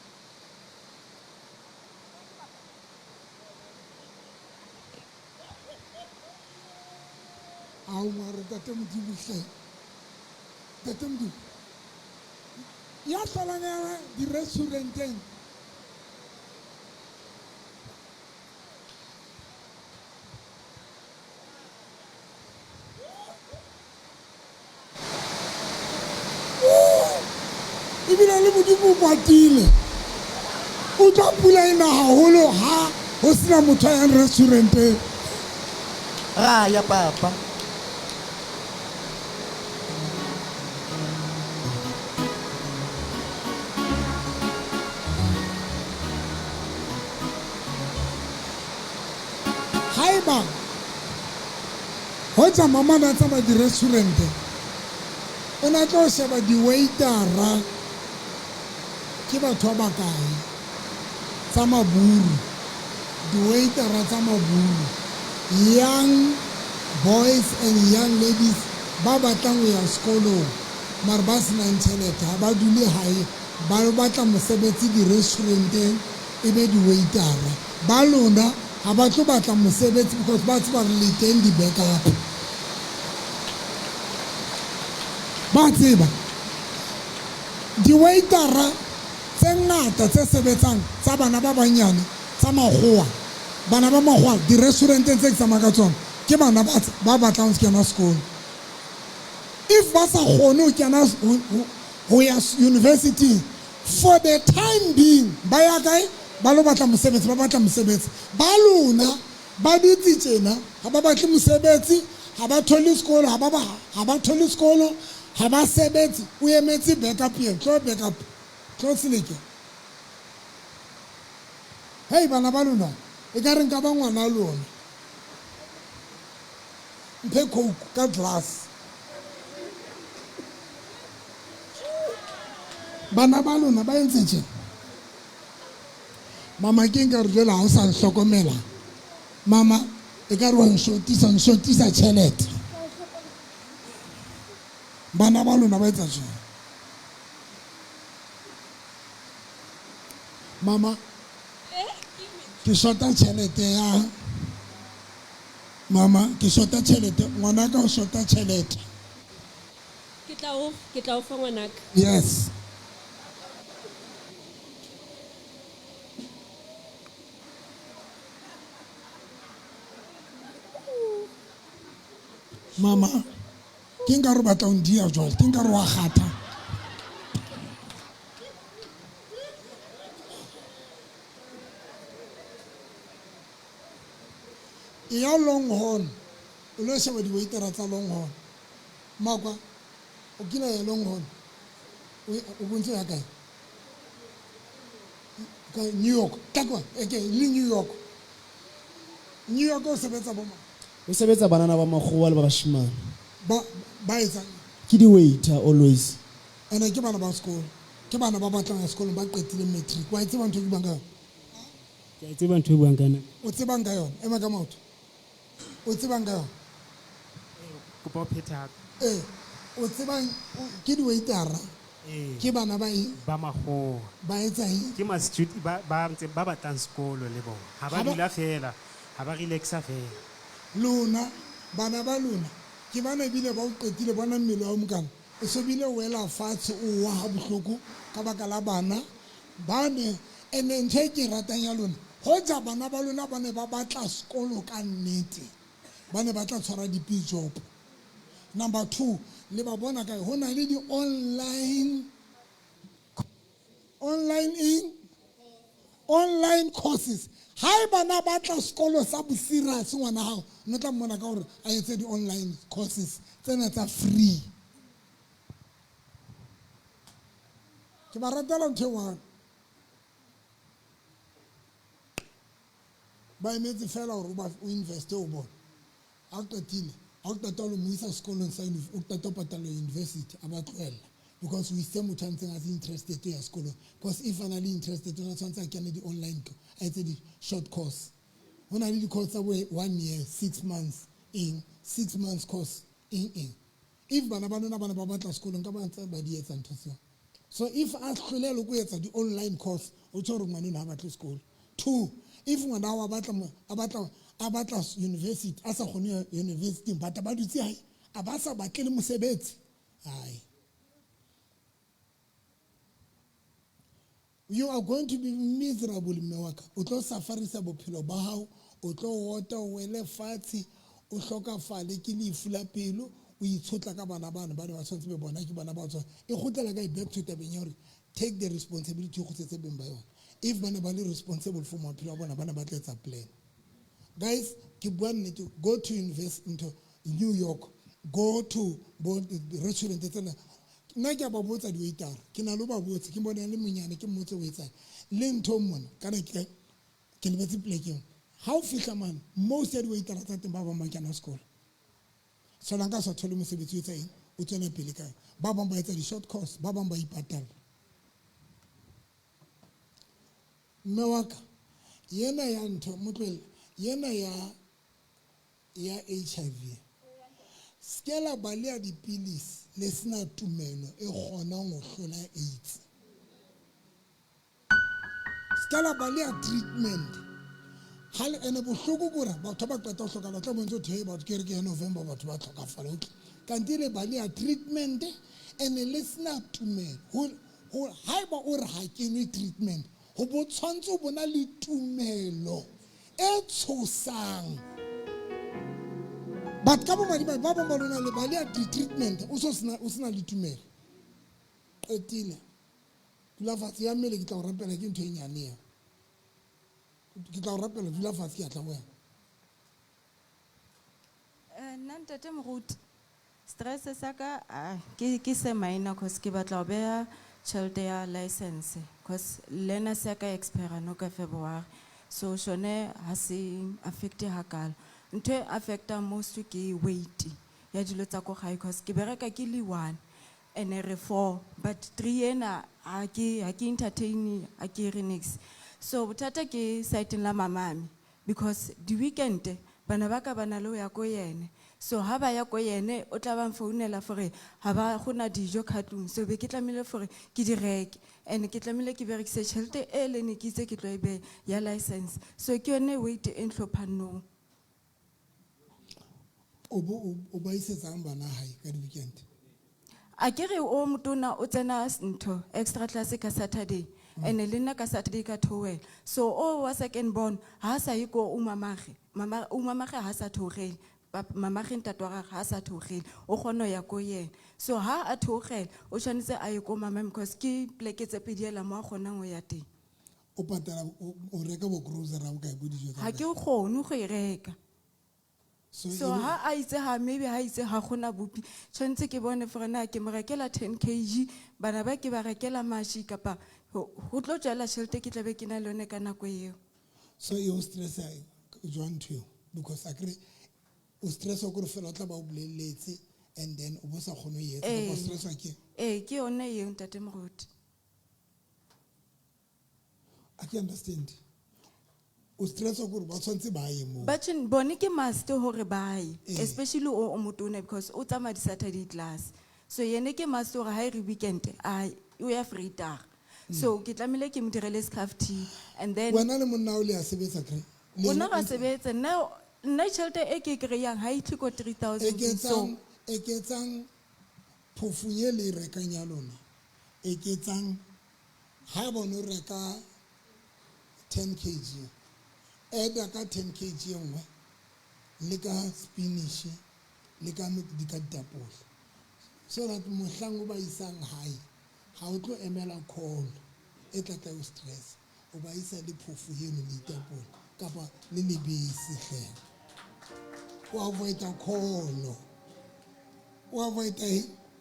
au mare tate Modimo hle tate Modimo ya hlolang ya di restauranteng ebile le Modimo o kwatile o tla pula ena haholo ha ho sena motho ya restauranteng ya papa haeba ho tsa mama na tsamaya di-restaurant o na tlo sheba di-waitera ke batho ba bakae tsa maburu di-waitera tsa maburu young boys and young ladies ba batlang ho ya sekolong mare ba senang tjhelete ha ba dule hae ba batla mosebetsi di-restauranteng e be di-waitera ba lona ha ba tlo batla mosebetsi because ba tseba re le teng di-backup ba tseba di-waitera tse ngata tse sebetsang tsa bana ba banyane tsa makgowa bana ba makgowa di-restauranteng tse ke tsamaya ka tsona ke bana ba batlang ho kena sekolo if ba sa kgone ho kena ho ya university for the time being ba ya kae ba lo batla mosebetsi ba batla mosebetsi ba lona ba dutse tjena ha ba batle mosebetsi ha ba thole sekolo ha ba thole sekolo ha ba sebetsi o emetse backup ye tlo backup tlo seleke hey bana ba lona e ka reng ka ba ngwana lona mphe coke ka glass bana ba lona ba entse tjena mama ke nka re jela ha o sa hlokomela mama e ka re wa nshotisa tjhelete bana ba lona ba etsa jwang mama ke shota tjhelete ya mama ke shota tjhelete ngwana ka o shota tjhelete ke tla o fa ngwanaka yes mama ke nka re batla o ndia jwale ke nka re wa kgatha e ya Longhorn o lo sheba di-waitera tsa Longhorn makwa o kila ya Longhorn o bontse ya kae ka New York takwa le New York o sebetsa boma o sebetsa banana ba makgowa le ba bashimane ba etsa ke di-waiter always ene ke bana ba sekolo ke bana ba batlang ya sekolong ba qetile matric wa itse bantho ke bang ka ke itse bantho e buang kana o tsebang ka yona ema ka maoto o tsebang ka yona kopa o pheta o tsebang ke di-waitera ke bana ba ba makgowa ba etsa ke ma-student ba ntse ba batlang sekolo le bona ha ba dula fela ha ba relaxa fela lona bana ba lona ke bana ebile ba o qetile bona mmele wa mokana o so bile o wela fatshe o wa ha bohloko ka baka la bana bane ene ntho e ke ratang ya lona ho ja bana ba lona ba ne ba batla sekolo ka nnete ba ne ba tla tshwara di-job number 2 le ba bona kae ho na le di-online courses ha e bana ba tla sekolo sa boserius ngwana hao no tla mmona ka hore a etse di-online courses tsena tsa free ke ba ratela ntho e one ba emetse fela gore o investe o bona a o qetile a o qeta lo mo isa sekolong sa o qeta patalo university a ba tlohella because we se motho a ntseng a se interested to ya sekolong because if a na le interested o na tshwanetse a kene di-online a etse di-short course go na le di-course tsa bo 1 year 6 months in 6 months course in if bana ba lona bana ba batla sekolong ka ba ntse ba di etsa ntho tseo so if a hlolele go etsa di-online course o tsho gore ngwaneno ha batle sekolo 2 if ngwana wa a batla university a sa kgone university ba dutse hae a ba sa batle le mosebetsi ai you are going to be miserable mme wa ka o tlo safarisa bophelo ba hao o tlo wota o wele fatshe o hlokafale ke lefu la pelo o itshotla ka bana ba tshwantse be bona ke bana ba tswa e khotela ka back to tabeng ya hore take the responsibility go tsetse beng ba yona if bana ba le responsible for maphelo a bona ba tla etsa plan guys ke bua nnete go to invest into New York go to restaurant tsena nna ke ba botsa di-waiter ke na lo ba botsa ke bona le monyane ke mmotse o etsang le ntho mona kana ke lebetse plekeng how fihla man most ya di-waiter tsa teng ba bang ba kena sekolo so la nka sa thole mosebetsi o etsa eng o tswela pele kae ba bang ba etsa di-short course ba bang ba ipatala mme wa ka yena ya ntho motlwele yena ya HIV skela balea dipilisi le sena tumelo e kgonang go hlola AIDS skela balea treatment hale ene bohloko gore batho ba qeta go hloka batla bontse thei batho ke re ke November batho ba tlhokafala okay kanti le balea treatment ene le sena tumelo go haiba o re ha ke nwe treatment go bo tshwantse o bona le tumelo e tshosang but ka bo madi ba bang ba lona le ba le treatment o sena le tumelo etile dula fatshe ya mmele ke tla go rapela ke ntho e nyane ya ke tla go rapela dula fatshe ke a tla go wena nna ntate moruti stress sa ka ke se minor cause ke batla go beya tšhelete ya license cause lena se ka expire no ka February so shone ha se affecte hakalo ntho e affecta most ke weight ya dilo tsa go gae cause ke bereka ke le 1 and re 4 but 3 ena ha ke entertain a ke renix so botata ke site la mamami because the weekend bana ba ka bana le ya go yene so ha ba ya go yene o tla ba mfounela fore ha ba gona dijo khatlung so be ke tlamile fore ke di reke and ke tlamile ke berekise tšhelete e le ne ke itse ke tlo e be ya license so ke yone weight e ntlhophanong o ba isetsang bana hae ka di weekend a ke re o motona o tsena ntho extra class ka Saturday and le nna ka Saturday ka towel so o wa second born ha sa yi go umamage ha sa thogele mamage ntatwa ga sa thogele o gone ya go yena so ha a thogele o tshwanetse a ye go mama because ke pleke tse pediela mo gona go ya teng o patala o reka bo grocery ra ka go dijo ha ke gone go e reka so ha a itse ha maybe ha itse ha gona bopi tshwanetse ke bone for na ke mo rekela 10 kg bana ba ke ba rekela mashi kapa go tlo jela tšhelete ke tlabe ke na le yone ka nako eo so you stress I join to because I agree o stress o go fela tla ba o boleletse and then o bosa gone yetsa o stress wa ke ke yone eo ntate moruti I can understand o stress o go ba tshwantse ba ye mo but bone ke must hore ba ye especially o motona because o tsama di Saturday class so yene ke must hore ha re weekend o ya free tag so ke tlamile ke mo direle scarfty and then wena le monna o le a sebetsa kre ona ga sebetsa nna tšhelete e ke kreyang ha itse ko 3000 so e ketsang phofunye le rekang ya lona e ketsang ha bona reka 10 kg eda ka 10 kg engwe le ka spinach le ka ditapole so that mohlang o ba isang hae ha o tlo emela call e tla o stress o ba isa le phofu yeno le ditapole kapa le lebese hle o avoid a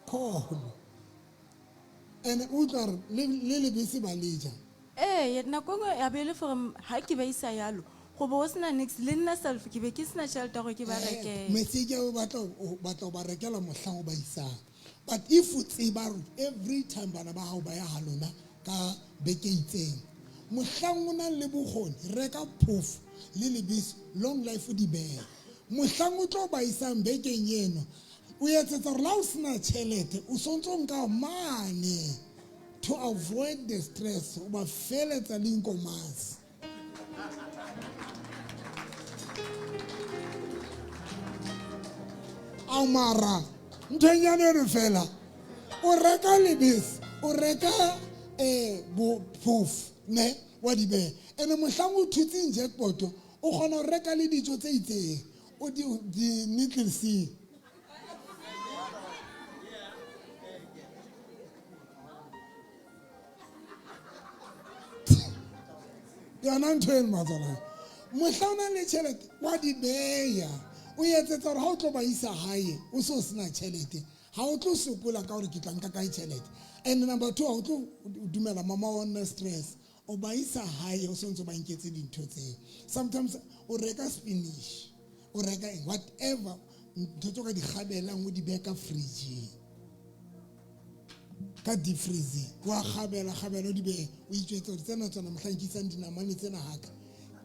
call And utlwa le lebese ba leja. Nako nngwe ya be le gore ha ke ba isa yalo go bo sena nix le nna self ke be ke sena tšhelete gore ke ba rekele. Message o batla ba rekela mohlang o ba isang. But if o tseba every time bana ba hao ba ya ha lona ka beke itseng, mohlang o nang le bokgoni reka phoofo le lebese, long life di behe. Mohlang o tlo ba isang bekeng eno, o etsetsa gore la o sena tšhelete o sontse o nka mane to avoid the stress o ba feletsa le inkomasi. Amara ntwenyane re fela o reka lebese o reka phoofo ne wa di behe, ene mohlang o thutseng jackpot o kgona ho reka le dijo tse itseng o di nitleseng. Yona ntho eno matsala mohla o na le tšhelete wa di beya o etsetsa gore ha o tlo ba isa hae o se o sena tšhelete ha o tlo sokola ka gore ke tla nka kae tšhelete. And number 2 ha o tlo dumela mama wa nna stress o ba isa hae o sontse ba nketse dintho tseo. Sometimes o reka spinach o reka whatever ntho tso ka di gabelang o di beya ka fridge ka deep freeze wa gabela o di behe o itjwetsa gore tsena tsona mohlang ke isang dinamane tsena haka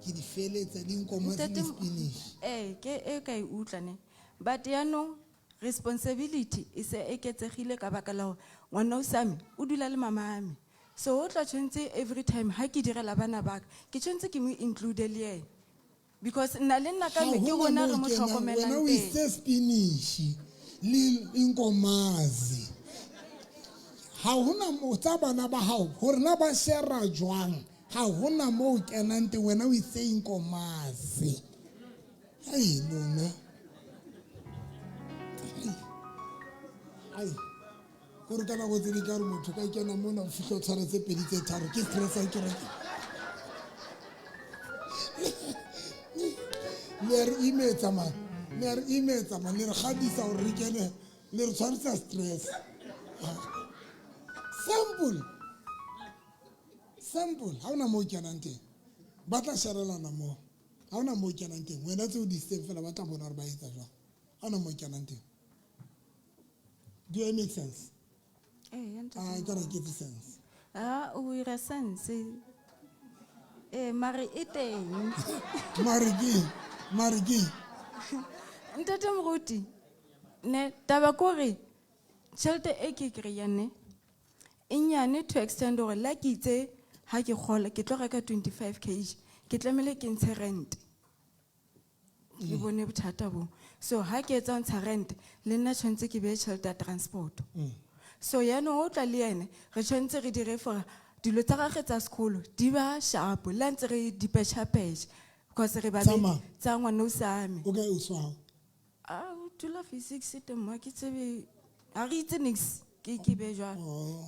ke di feletsa le nkomo le spinach. Ke ka e utlwane but yaanong responsibility e se eketsegile ka baka la gore ngwana o same o dula le mamame, so o tla tshwanetse every time ha ke direla bana baka ke tshwanetse ke mo include le ene because nna le nna ka me ke rona re mo tlhokomelang teng. Wena o ise spinach le inkomazi ha hona mo tsa bana ba hao hore na ba shera jwang ha hona mo kenang teng wena o ise inkomazi. Ai lona ai gore kana go tsedi ka re motho ka kena mona o fihlo tshwara tse pedi tse tharo ke stress a ke re le re imetsa man le re gadisa gore re kene le re tshwarisa stress. Simple ha ona mo kenang teng ba tla sharelana mo ha ona mo kenang teng wena tse o di seng fela ba tla bona re ba etsa jwang ha ona mo kenang teng. Do it make sense? I gotta give you sense. O ira sense mare e teng Mariki ntate moruti ne taba kore tšhelete e ke kry-ang ne e nyane to extend gore la ke itse ha ke gola ke tlo reka 25 kg ke tlamehile ke ntshe rent ke bone bothata bo, so ha ke etsa ntsha rent le nna tshwanetse ke beye tšhelete ya transport. So yaanong o tla le ene re tshwanetse re dire for dilo tsa gage tsa sekolo di ba sharp la ntse re di petšha-petšha because re ba tsa ngwana o same o ka e swao o dula physics teng mo ke tsebe a re itse nix ke be jwalo.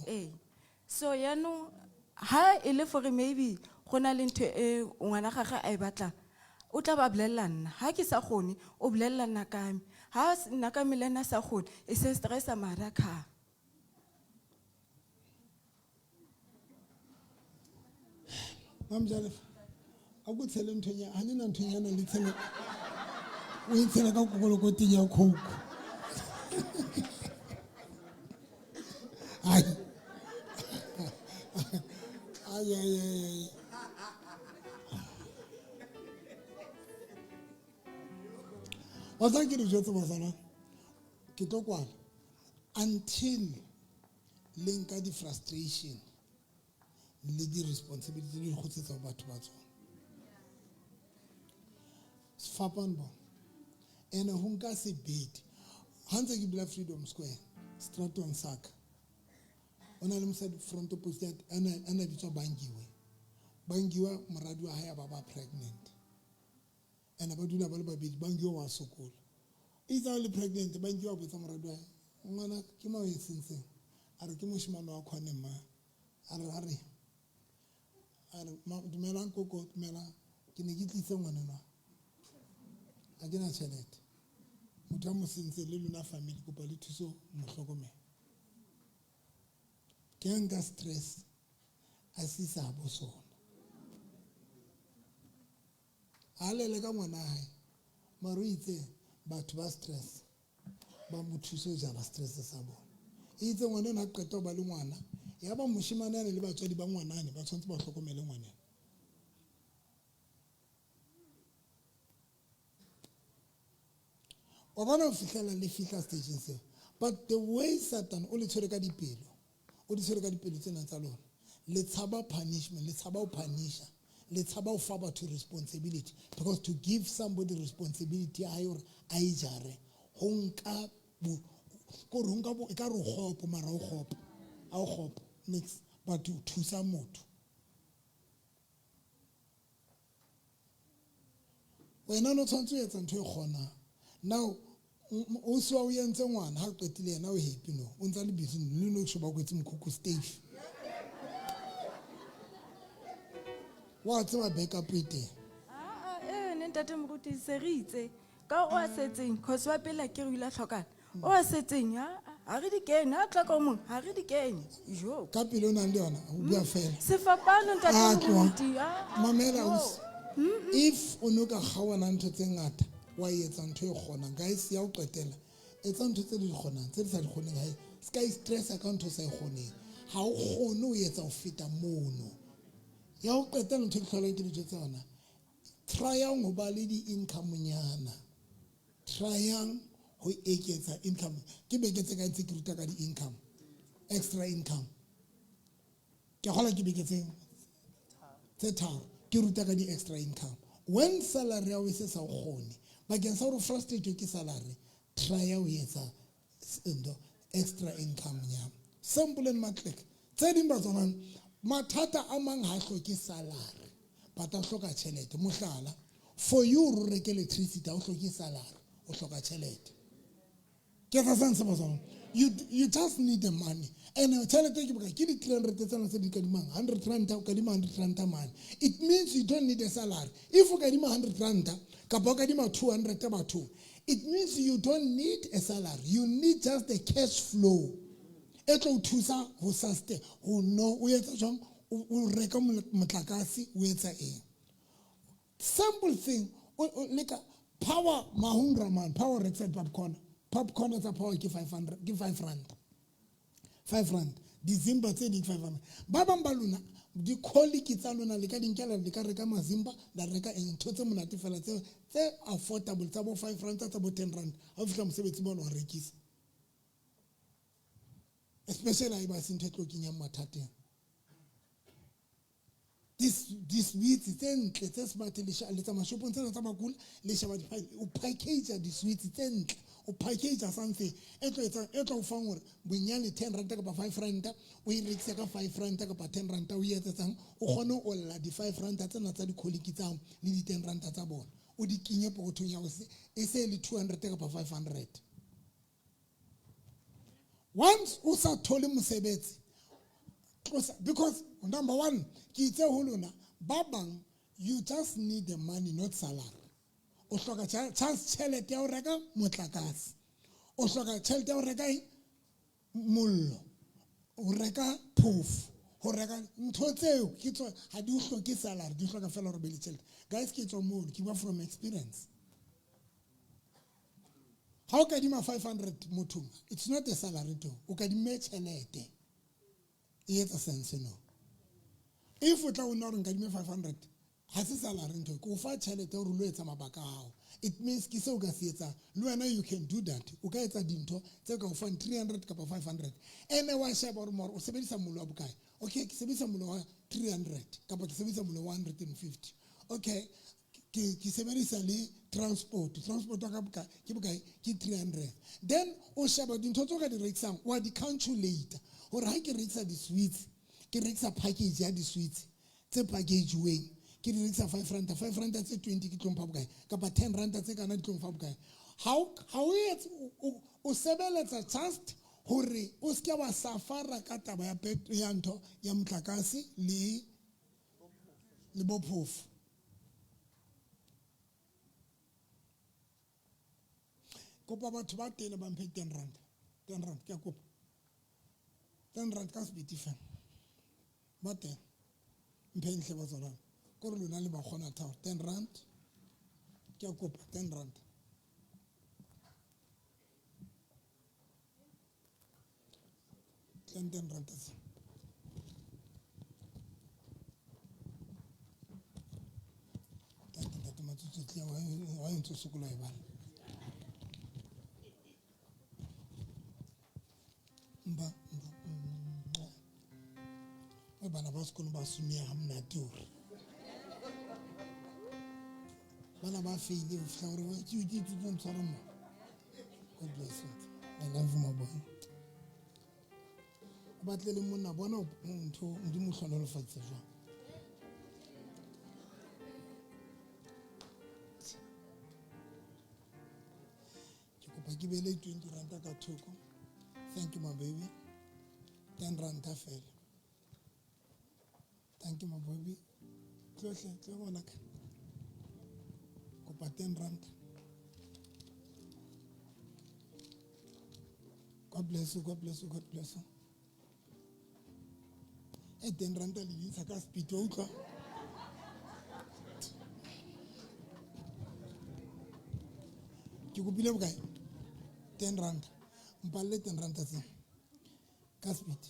So yaanong ha e le for maybe go na le ntho e ngwana gage a e batlang o tla ba bolelela nna ha ke sa kgone o bolelela nna kame ha nna kame le nna sa kgone e se stressa mara ka Mamjalefa a go tshele nthonya ha nna nthonyana le tshele o itshela ka kokolokoting ya coke. Ay. What's that getting just about sana? Kitokwana until linka di frustration le di responsibility le go tsetsa batho ba tsona. Fapan bo. Ene ho nka se bed. Hanze ke bla Freedom Square, Stratton Saka. Ona le mosadi front opposite ana bitswa Bangiwa moradi wa hae ba pregnant. Ena ba dula ba le babedi Bangiwa wa sokola. Itsa le pregnant Bangiwa botsa moradi wa hae. Ngwana ke ma e sentse. A re ke moshimane wa khone ma. A re ma dumelang koko dumela ke ne ke tlisa ngwana na. A ke na tšhelete. Motho a mo sentse le lona family kopa le thuso mo hlokomela. ke nka stress a se sa bo sona a lele ka ngwana hae maro itse batho ba stress ba mo thusa ho jara stress sa bona itse ngwana na qeta ba le ngwana ya ba moshimane le batswadi ba ngwanane ba tshwantse ba hlokomele ngwana o bona o fihlela le fihla stage se but the way Satan o le tshwere ka dipelo o di tshwere ka dipelo tsena tsa lona le tshaba punishment le tshaba o punisha le tshaba o fa batho responsibility because to give somebody responsibility a yore a ijare ho nka ko runga bo ka ro khopo mara o khopo a o khopo next but to thusa motho wena no tshwantse o etsa ntho e khona now o swa o yentse ngwana ha qetile yena o happy no o ntsa le busy le no shoba go etsa mkhukhu stage wa tseba backup ite ntate moruti se re itse ka o a setseng cause wa pela ke re ila tlhokana o a setseng ha re di kena a tla ka mo ha re di kenya jo ka pele o nang le yona o bua fela se fapano ntate moruti mamela if o no ka khawana ntho tse ngata wa etsa ntho e khona guys ya o qetela etsa ntho tse di khonang tse di sa di khoneng ha sky stress account o sa e khoneng ha o khone o etsa o feta mono ya o qetela ntho e hlolang ke ditso tsona tryang ho ba le di income nyana tryang ho eketsa income ke beketse ka ntse ke ruta ka di income extra income ke gola ke beketse tse tharo ke ruta ka di extra income when salary ya o se sa khone ba ke sa re frustrate ke salary try ho etsa extra income nyana simple and matric tse di ba tsona mathata a mang ha hloke salary but a hloka tšhelete mohlala for you ro reke electricity a o hloke salary o hloka tšhelete ke tsa sense ba tsona you just need the money and tšhelete ke boka ke di 300 tsena tse di ka dimang 100 rand ka di 100 rand man it means you don't need a salary if o ka di 100 rand ka ba ka di 200 batho it means you don't need a salary you need just the cash flow etlo thusa ho sustain ho no o etsa jang o reka motlakase o etsa eng simple thing like power mahungra man power reset popcorn is a power ke 500 ke 5 rand December tse di 500 ba bang ba lona di colleague tsa lona le ka dinkela le ka reka mazimba la reka ntho tse monate fela tse affordable tsa bo 5 rand tsa bo 10 rand ha o fihla mosebetsi bona o rekisa especially I was in Tetlokinya Matate. This weeds is then let's smart little mashop on Tamakul, Lisha package the sweets then or package or something. Eto found we nearly 10 rand about 5 rand, we reach 5 rand about 10 rand, we at the time, Ohono or the 5 rand that's another colleague town, nearly 10 rand at a bone. Udi Kinya Potunya was essentially 200 about 500. Once usa told him because number one, babang, you just need the money, not salary. Osoka chance chelet ya orega mutlakas. Osoka chelet ya orega mullo. Orega poof. Orega ntotse kitso hadi ushoki salary, di ushoka fellow rebelli chelet. Guys kitso mood, kiwa from experience. How can you make 500 mutum? It's not a salary too. You can make chelete. It's a sense, no. If you tell not can make 500, has a salary too. Go for chelete or rule some abakao. It means kisoga theater. Luana, you can do that. Okay, it's a dinto. Take off 300 kappa 500. Anyway, share or more. Sebisa mulo abukai. Okay, sebisa mulo 300. Kappa sebisa mulo 150. Okay. Kisemerisali transport akabuka kibuka ki 300 then o shaba dintho tsoka di rekisang wa di calculate hore ha ke rekisa di sweets ke rekisa package ya di sweets tse package way ke di rekisa 5 rand tse 20 ke tlompha bukae kapa 10 rand tse kana di tlompha bukae how it o sebeletsa just hore o ske wa safara ka taba ya ya ntho ya motlakase le bophofu. Kopa batho ba tele ba mphe 10 rand ke a kopa 10 ka speed fela ba teng mphenhle ba tsona ko re lona le ba kgona thao 10 rand ke a kopa 10 rand ten rand tse tata matsutsu tle wa ntse sokola e bana bana ba sekolo ba sumia ha monate hore bana ba feile ho fihla hore wa ke tutong tshwara mo God bless you. I love my boy ba tle le monna bona ntho di mo hlonolofatsa jwang ke kopa ke bele 20 rand ka thoko. Thank you my baby. 10 rand fela. Thank you my baby. Tlohle tlo bona ka kopa 10 rand. God bless you, God bless you, God bless you. 10 rand le ditsa ka speed o utlwa ke kopile bokae 10 rand mpalle 10 rand tse ka speed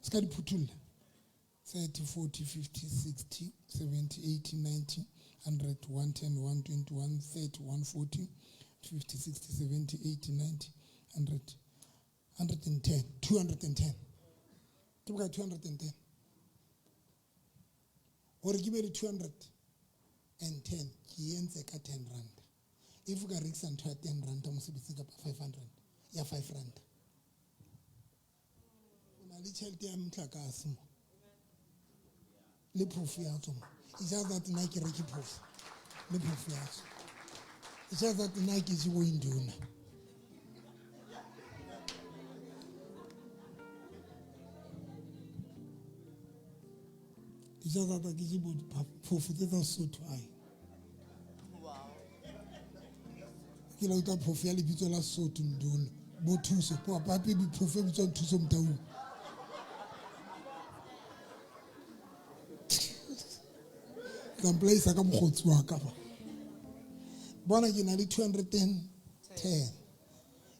ska di phutulla 30 40 50 60 70 80 90 100 110 121 30 140 50 60 70 80 90 100 110 210 ke boka 210 hore ke be le 210 ke entse ka 10 rand if ka rekisa ntho ya 10 rand mo sebetsi ka 500 ya 5 rand ona le tšhelete ya motlakase mo le proof ya tsona ijaza tsena ke reki proof le proof ya tsona ijaza tsena ke tsi go induna ijaza ta ke tsi bo proof tse tsa Sotho ai ke la uta proof ya lebitso la Sotho nduna bo thuso po papi bi proof bi tswa thuso mtau place ka mogotsi wa ka bona ke na le 210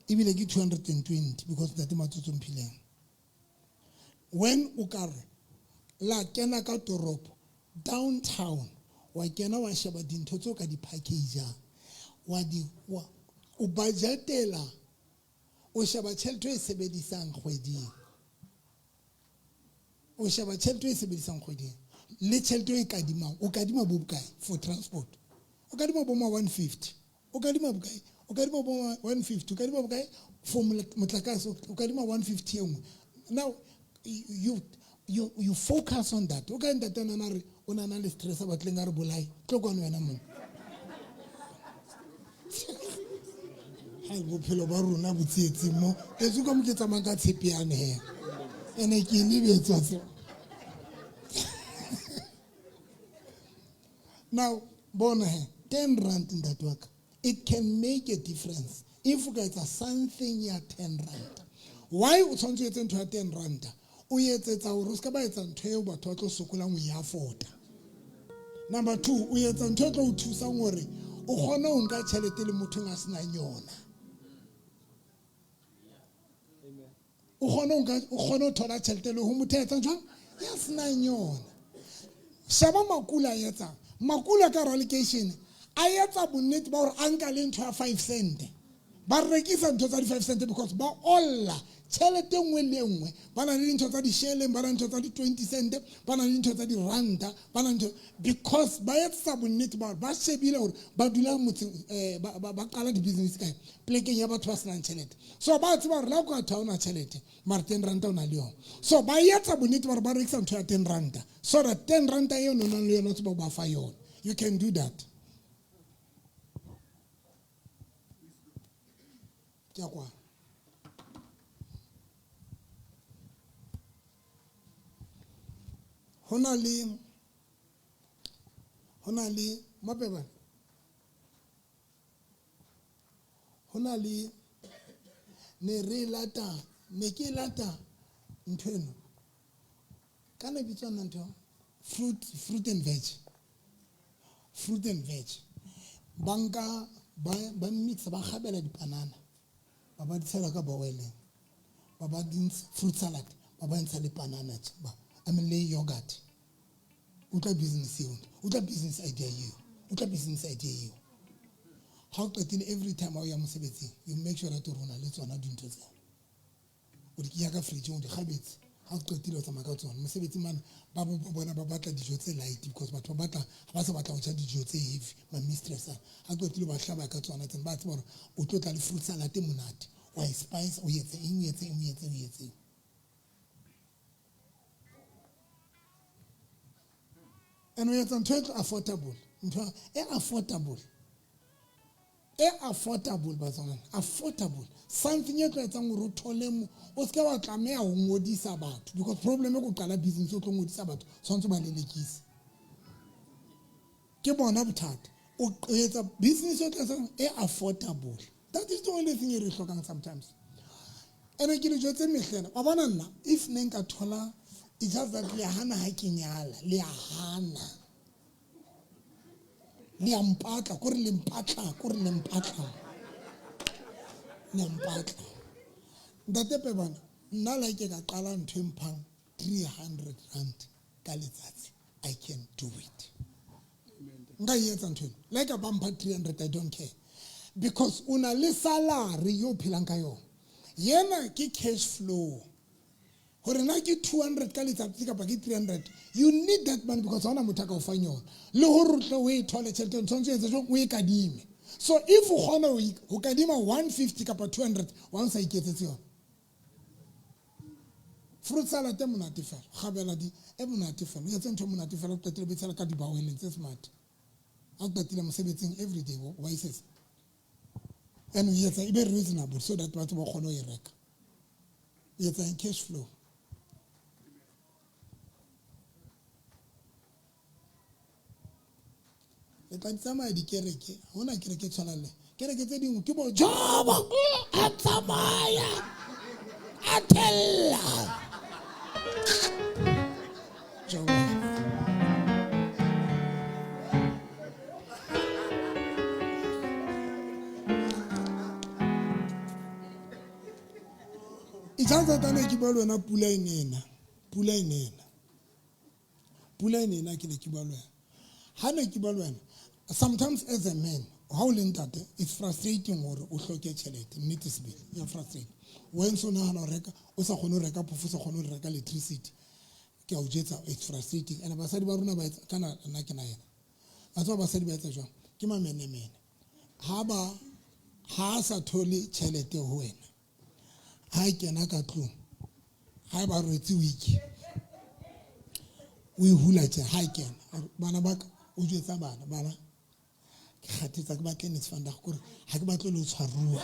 ebile ke 220 because that matsotso mphileng when o ka re la kena ka toropo downtown wa kena wa sheba dintho tso ka di package o budgetela o sheba tšhelete e sebedisang kgweding o sheba tšhelete e sebedisang kgweding le tšhelete e kadimang o kadima bo bokae for transport o kadima bo 150 o kadima bokae o kadima bo 150 o kadima bokae for motlakase o kadima 150 engwe now you focus on that o ka ntatana na re o nana le stress ba tleng a re bolai tlo kwana wena monna ha bophelo ba rona botsietsi mo etso ka moketsa maka tshepiane he ene ke lebetswa se now bona he 10 rand in that work it can make a difference if you get something ya 10 rand why o tshwantse etse ntho ya 10 rand o etsetsa hore o ska ba etsa ntho eo batho ba tlo sokola mo ya afford number 2 o etsa ntho e tlo o thusa hore o kgone ho nka tšhelete le motho nga sena yona o kgone ho thola tšhelete le ho motho etsa jwang ya sena yona shaba makula etsa makula ka relocation a etsa bonnete ba hore a nka le ntho ya 5 cent ba rekisa ntho tsa di 5 cent because ba olla tšhelete nngwe le nngwe ba na le ntho tsa di shele ba na le ntho tsa di 20 cent ba na le ntho tsa di randa ba na ntho because ba etsa bonnete ba hore ba shebile hore ba dula motse ba qala di business kae plekeng ya batho ba senang tšhelete so ba tseba hore la go ka ona tšhelete mara 10 rand ona le yona so ba etsa bonnete ba hore ba rekisa ntho ya 10 rand so that 10 rand e yona nang le yona tseba ba fa yona you can do that kya kwa hona le mapeba hona le ne re lata ne ke lata ntho eno ka ne bitsa nna ntho fruit and veg banka ba mix ba gabela dipanana ba di tshela ka boileng ba di fruit salad ba ntsha le panana I mean le yogurt utla business idea eo ha o qetile every time o ya mosebetsing you make sure that o rona le tsona dintho tseo o di ya ka fridge o di gabetse ha o qetile o tsamaya ka tsona mosebetsi mana ba bona ba batla dijo tse light because batho ba batla ba se batla go ja dijo tse heavy ma mistress ha qetile ba hlaba ka tsona tsena ba tseba o tlo tla le fruit salad e monate wa spice o yetse and we have ntho affordable bazana affordable something e tlo etsang gore o thole mo o se wa tlamea go ngodisa batho because problem e go qala business o tlo ngodisa batho tshwantse ba lelekise ke bona bothata o etsa business e tlo e affordable. That is the only thing you hlokang sometimes. And I give you just a mehlena wa bona nna if ne nka thola it's just that le hana ha kenyala le hana le ampatla gore le mpatla ndate pe bana nna la ke ka qala ntho emphang 300 rand ka letsatsi I can do it nka yetsa ntho like a bumper 300 I don't care because una le salary yo phelang ka yona yena ke cash flow gore na ke 200 ka letsatsi ka pa ke 300 you need that money because ona motho ka o fa yona le gore tlo we thole tšhelete ntse etsa jo o e kadime so if o gona o kadima 150 ka pa 200 wa sa iketsetse yona fruit salad e monate fela gabela di e monate fela ya tsentho monate fela o qetile betsela ka dibaweleng tse smart a qetile mosebetsing every day wa isetsa and yes e be reasonable so that batho ba gona o e reka it's in cash flow. E tla tsamaya dikereke hona kereke tshwana le kereke tse dingwe ke bo joba a tsamaya a tella joba ithatsa tana ke ba lona pula inena ke le ke ba lona ha ne ke ba lona sometimes as a man how lentate it's frustrating or o hloke tšhelete nnete se bile ya frustrating when so nagana reka o sa kgone reka phofu sa kgone reka electricity ke a o jetsa it's frustrating and basadi ba rona ba etsa kana nna ke na yena a tswa basadi ba etsa jwang ke mamenemene ha sa thole tšhelete ho wena ha kena ka tlong ha ba rwetse wiki o hula tse ha kena bana ba o jetsa bana ke khathetsa ke batle ne tsfanda gore ha ke batle le tshwarua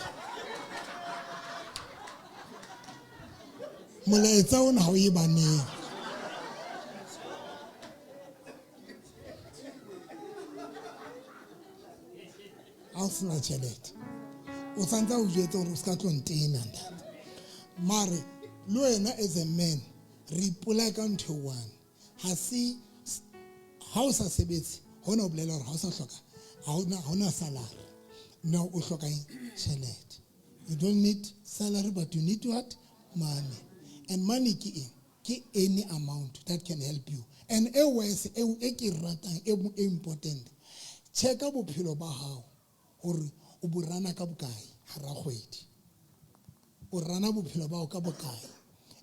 molaetsa ona ha o e baneng a sena tšhelete o tsantsa o jetsa gore o se ka tlo ntena ndata mare le wena as a man re ipola ka ntho one ha se ha o sa sebetse hona o bolela gore ha o sa hloka ha ona salary no o hloka tšhelete you don't need salary but you need what money and money ke any amount that can help you and e ke ratang e important checka bophelo ba hao gore o borana ka bokae hara kgwedi o rana bophelo ba o ka bokae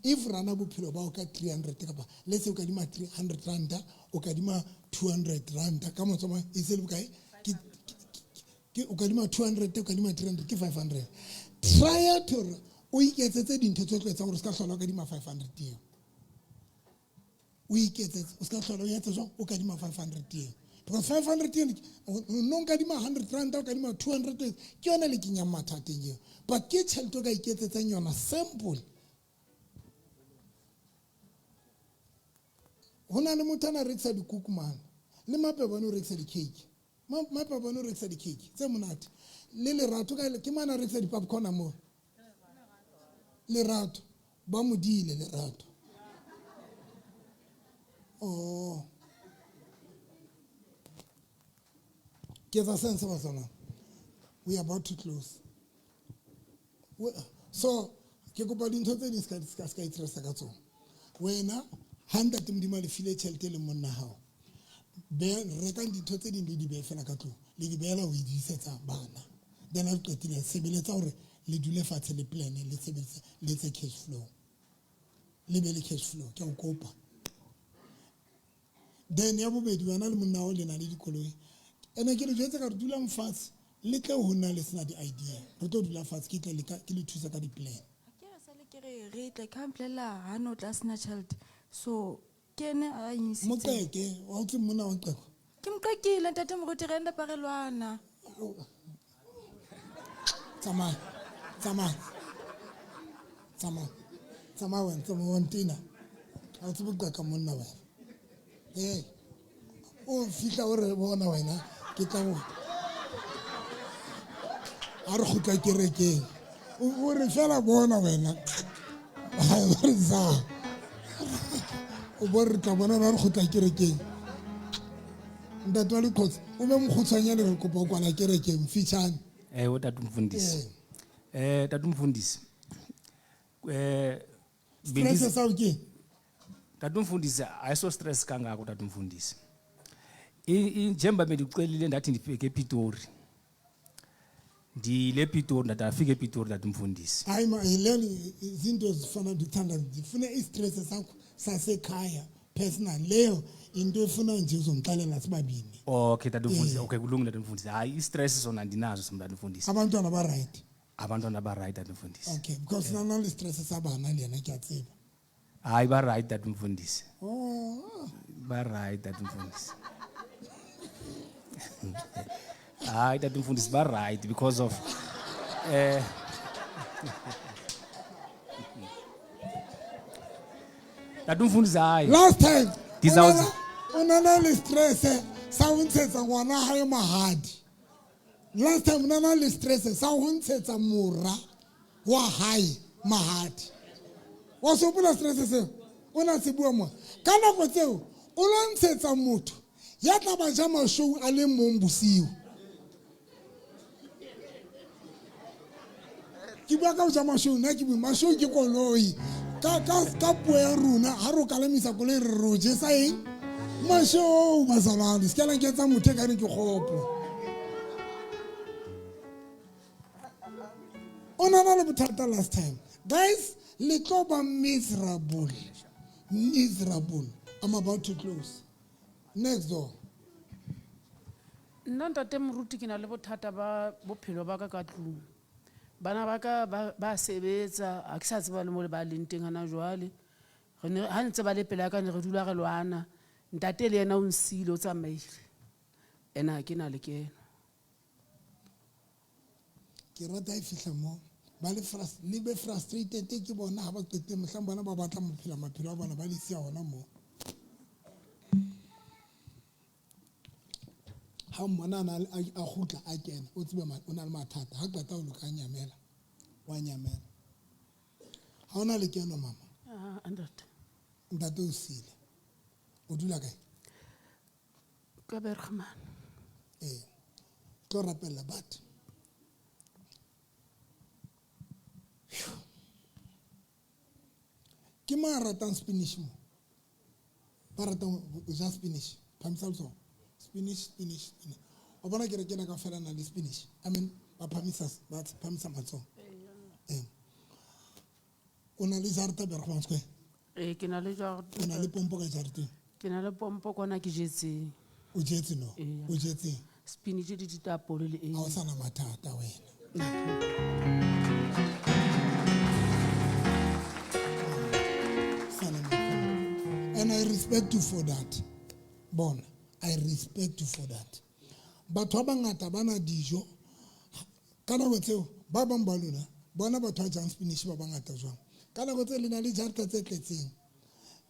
if rana bophelo ba o ka 300 kapa let's say o ka dima 300 rand o ka dima 200 rand ka motsoma e se le bokae ke o ka dima 200 o ka dima 300 ke 500 try to o iketsetse dintho tse tlo etsa gore se ka hlola o ka dima 500 teng o iketsetse o se ka hlola o etsa jwang o ka dima 500 teng because 500 teng no ka dima 100 rand o ka dima 200 ke yona le kenya mathata eo but ke tšhelete o ka iketsetsang yona simple hona le motho ana rekisa dikuku man le mapebane o rekisa di-cake mapebane o rekisa di-cake tse monate le lerato ke mana rekisa di-popcorn mo lerato ba modile lerato Oh. Get a sense of us. We are about to close. So, ke kopa dintho tse di ska interesa ka tsona. Wena handa timdima le file tšhelete le monna hao. Be reka dintho tse ding le di be fela ka tlong. Le di beela o idisetsa bana. Then I'll get it. Sebeletsa hore le dule fatshe le plan le sebetse le tse cash flow. Le be le cash flow ke o kopa. Then ya bobedi bana le monna hao le na le dikoloi. Ene ke le jwetsa ka re dula mfatshe. Le tle ho na le sena di idea. Re tlo dula fatshe ke tle ke le thusa ka di plan. Re tle ka mplela ha no tla sena child. So kene a insitse. Moqeke wa utse mona wa qeko. Ke moqekile ntate moruti re nda parelwana. Tsama wena tsama wantina. A utse moqeka monna wena. O fitla o re bona wena ke tla mo. A re khutla kerekeng. O re fela bona wena. Ha re za. O borre tla bona re khutla kerekeng. Ntate wa le khotsi o be mokhutsanyane re kopa kwa la kerekeng fitshane. Tata umfundisi. Tata umfundisi. Stress sa uke. Tata umfundisi ayiso stress kangako tata umfundisi. Njemba bendicelile ndathi ndifike ePitori. Ndile ePitori ndafika ePitori tata umfundisi. Hayi ma yileli izinto zifana ndithanda ndifuna istress sakho sasekhaya personal leyo into efuna nje uzongixelela sibabini. Okay tata umfundisi. Okay kulungile tata umfundisi. Hayi istress zona ndinazo tata umfundisi. Abantwana ba right. Abantwana ba right tata umfundisi. Okay because nana le stress sabana lena ke a tseba. Hayi ba right tata umfundisi. Oh. Ba right tata umfundisi. Hayi tata umfundisi ba right because of tata umfundisi hayi. Last time unana le stress sa untsetsa ngwana hae mahadi. Last time unana le stress sa untsetsa mora wa hae mahadi. Wa sopula stress se una se bua mo. Ka nako tseo o lo ntshetsa motho ya tla ba ja mashow a le mong bosiu. Ke bua ka ja mashow na ke bua mashow ke koloi. Ka puo ya rona ha ro kalamisa koloi re roje sa eng mashow bazalwane se kala ke tsa motho ka re ke gopo. Ona na le bothata last time. Guys, le tlo ba miserable. I'm about to close. Next door. Nna ntate moruti ke na le bothata ba bophelo ba ka tlung. Bana ba ka ba sebetsa a ke sa tseba le mo le ba leng teng hana jwale. Re ne ha ntse ba le pele ka ne re dula re lwana. Ntate le yena o nsile o tsamaile. Ena ke na le kena. Ke rata e fihla mo. Ba le be frustrated ke bona ha ba qete mohlang bona ba batla maphelo a bona ba le sia hona mo. Ha mona na a khutla a kena o tsebe o na le mathata ha qeta o loka nyamela wa nyamela ha ona le keno mama ntate o sile o dula kae ka Bergman tlo rapella bat ke ma ratang spinach mo ba ratang ja spinach phamisa so spinach. O bona ke re kena ka fela na le spinach. I mean, ba phamisa matso. O na le jarta Bergman Square. Ke na le jarta. O na le pompo ka jarta. Ke na le pompo kwana ke jetse. O jetse no. O jetse. Spinach di ditapole le Ha o sana mathata wena. And I respect you for that. Bona. I respect you for that. Batho ba bangata bana dijo kana go tseo ba bang ba lona bona batho ba jang spinach ba bangata jwang kana go tseo le na le jarta tse tletseng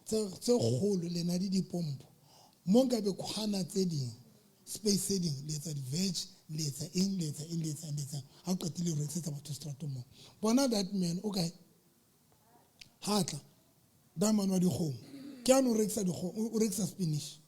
tse kgolo le na di dipompo mo ga be khwana tse ding space setting le tsa di veg le tsa eng ha qetile re tsetsa batho strato mo bona that man okay hatla da manwa di kgomo ke ano o rekisa spinach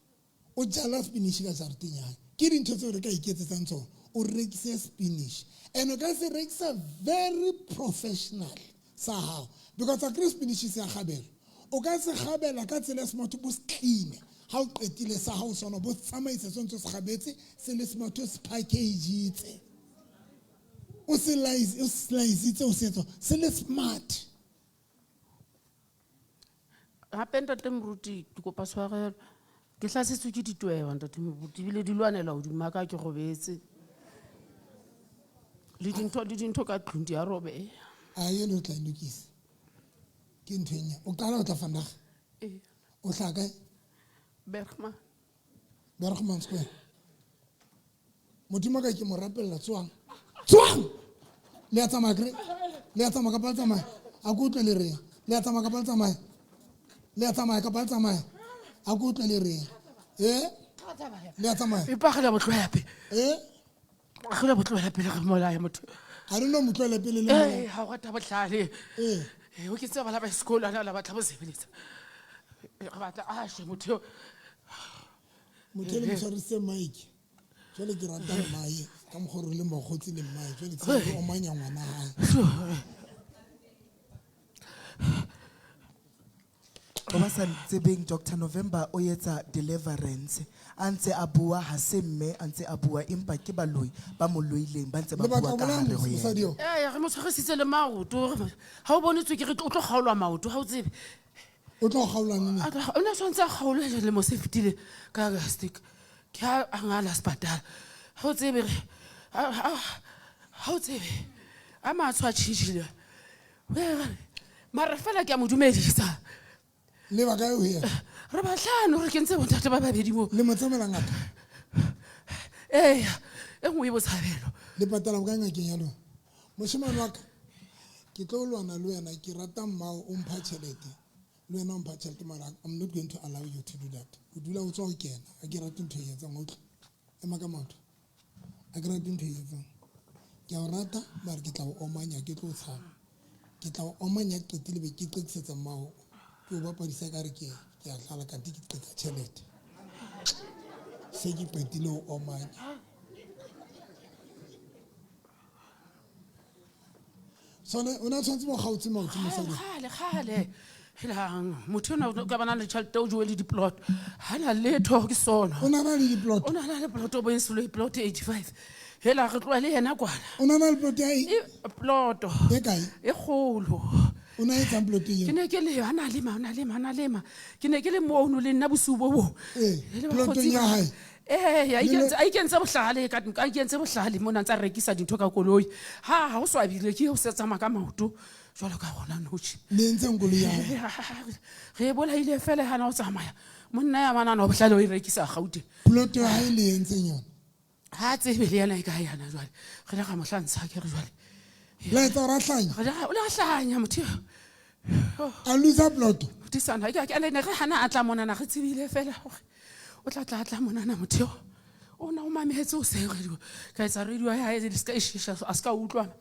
o jala spinach ka jareteng ya hae ke dintho tseo re ka iketsetsang tsona o rekise spinach and o ka se rekisa very professional sa hao because a spinach se a gabela o ka se gabela ka tsela smart bo clean ha o qetile sa hao sona bo tsamaisa sontso se gabetse se le smart se package itse o se slice itse o se etsa se le smart gape ntate moruti ke kopa tshwarelo ke hlasetswe ke ditweba ntate moruti ebile di lwanela hodima ka ke robetse le dintho ka tlung di a robeya a yena o tla lokisa ke nthwenya o qala o tla fana o tla kae Bergman Square modimo ka ke mo rapella tswang le a tsamaya ka pala tsamaya a go utlwe le re le a tsamaya ka pala tsamaya le a tsamaya ka pala tsamaya a go utlwe le re le a tsamaya e pagela botloyape agela botloyape le mola ya motho a re no motloela pele le eh ha go ta botlhale o ke tsaba la ba sekolo ana la batla bo sebeletsa ga batla a she motho le motshwarise mike jole ke rata mae ka mogoro le mogotsi le mae jole tse o manya ngwana hae Ba sa tsebeng Dr November o yetsa deliverance a ntse a bua ha se mme a ntse a bua empa ke baloi ba moloileng ba ntse ba bua ka hare ho yena re mo tshwarisitse le maoto ha o bonetswe ke re o tlo gaolwa maoto ha o tsebe o tlo gaolwa nne o ne tshwantse a gaolwe le mo se fetile ka stick ke a ngala hospital ha o tsebe ha o tsebe a matshwa tshitshile mara fela ke a mo dumedisa le ba kae o ya re ba hlano re kentse bontate ba babedi mo le motsamela ngaka e nngwe e botshabelo le patala ka ngakeng ya lona moshimane wa ka ke tlo lwana le wena ke rata mmao o mpha tšhelete le wena o mpha tšhelete mara I'm not going to allow you to do that o dula o tswa o kena a ke rate ntho e etsang o tlo ema ka maoto a ke rate ntho e etsang ke a o rata mara ke tla o omanya ke tlo o tshaba ke tla o omanya qetile be ke qekisetsa mmao ke o bapadisa ka re ke a hlala ka ke qetsa tšhelete se ke qetile o omanya sone o na tshwantse mo gautse mautse mosadi gale helang motho ona ka bana le tšhelete o jowe le diplot ha na letho ke sona o na le diplot o na le plot o boensolo plot 85 hela re tloa le yena kwana o na le plot ya plot e kae e kgolo o na etsang plot e ke ne ke le ana lema ke ne ke le mono le nna bosubo bo plot ya hae a ikentse bohlale ka ikentse bohlale mona ntse rekisa dintho ka koloi ha o swabile ke o se tsamaya ka maoto jwalo ka gona notši le ntseng koloi ya ge bolaile fela hana o tsamaya monna ya manana o bohlale o e rekisa gaute plot ya hae le entseng yona ha tsebe le yana e ka yana jwale ge le ga mohlantsha ke re jwale la etsa ra hlanya o le hlanya motho a loser plot disana ke ne ge hana a tla monana ge tsebile fela gore o tla monana motho o na o mametse o segediwa ka etsa radio ya e ska ishisha a ska utlwana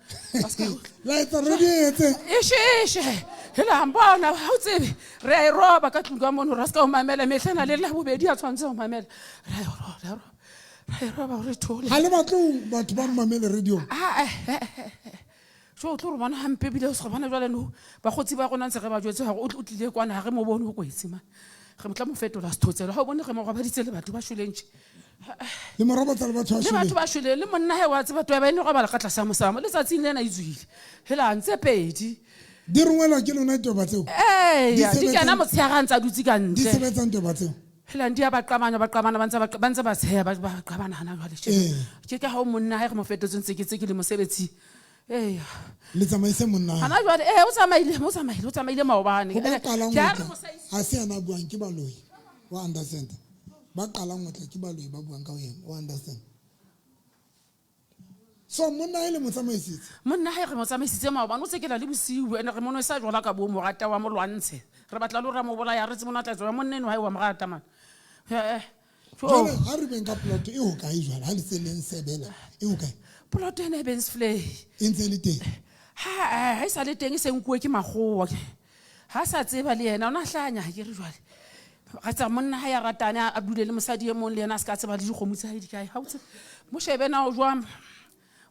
la etsa radio etse ishishe hela mbona ha o tsebe re a roba ka tlung ka mono ra ska o mamela mehlena le la bobedi a tshwantse o mamela re roba re thole ha le batlong batho ba mamela radio so tlo re bona hampe bile o se bona jwale no ba gotsi ba gona ntse ge ba jwetse gore o tlile kwana ge mo bone o kwetse man ge motla mo fetola sethotselo ha o bone ge mo ba ditse le batho ba shulentse le morabotsa le batho ba shule le monna he wa tse batho ba ene go ba le katla sa mosamo le tsatsing lena itswile hela ntse pedi di rongwela ke lona toba tseo di kana motsheaga ntse a dutse ka ntle di sebetsang toba tseo hela ndi ya ba qabana ba ntse ba tsheya ba qabana hana jwale ke ka ha o monna he ge mo fetotse ntse ke le mosebetsi le tsamaise monna hana jwale o tsamaile maobane ha se yana buang ke baloi wa understand ba qala ngotla ke baloi ba buang ka wena wa understand so monna ile ge mo tsamaisitse maobane o tsekela le bosiu ene re mono e sa jwala ka bo morata wa molwantshe re batla le ra mo bolaya re tse mona tla jwa monna eno hae wa morata man jwale ha re beng ka plot e ho kae jwale ha le se leng sebela e ho kae plot ene Bensflay ntse le teng ha e sa le teng e se nkuwe ke magowa ha sa tseba le yena o na hlanya ke re jwale ga tsa monna ha ya ratana a dule le mosadi e mong le yena a se ka tseba le dikgomo tsa hae di kae ha o tsebe mo shebe na o jwang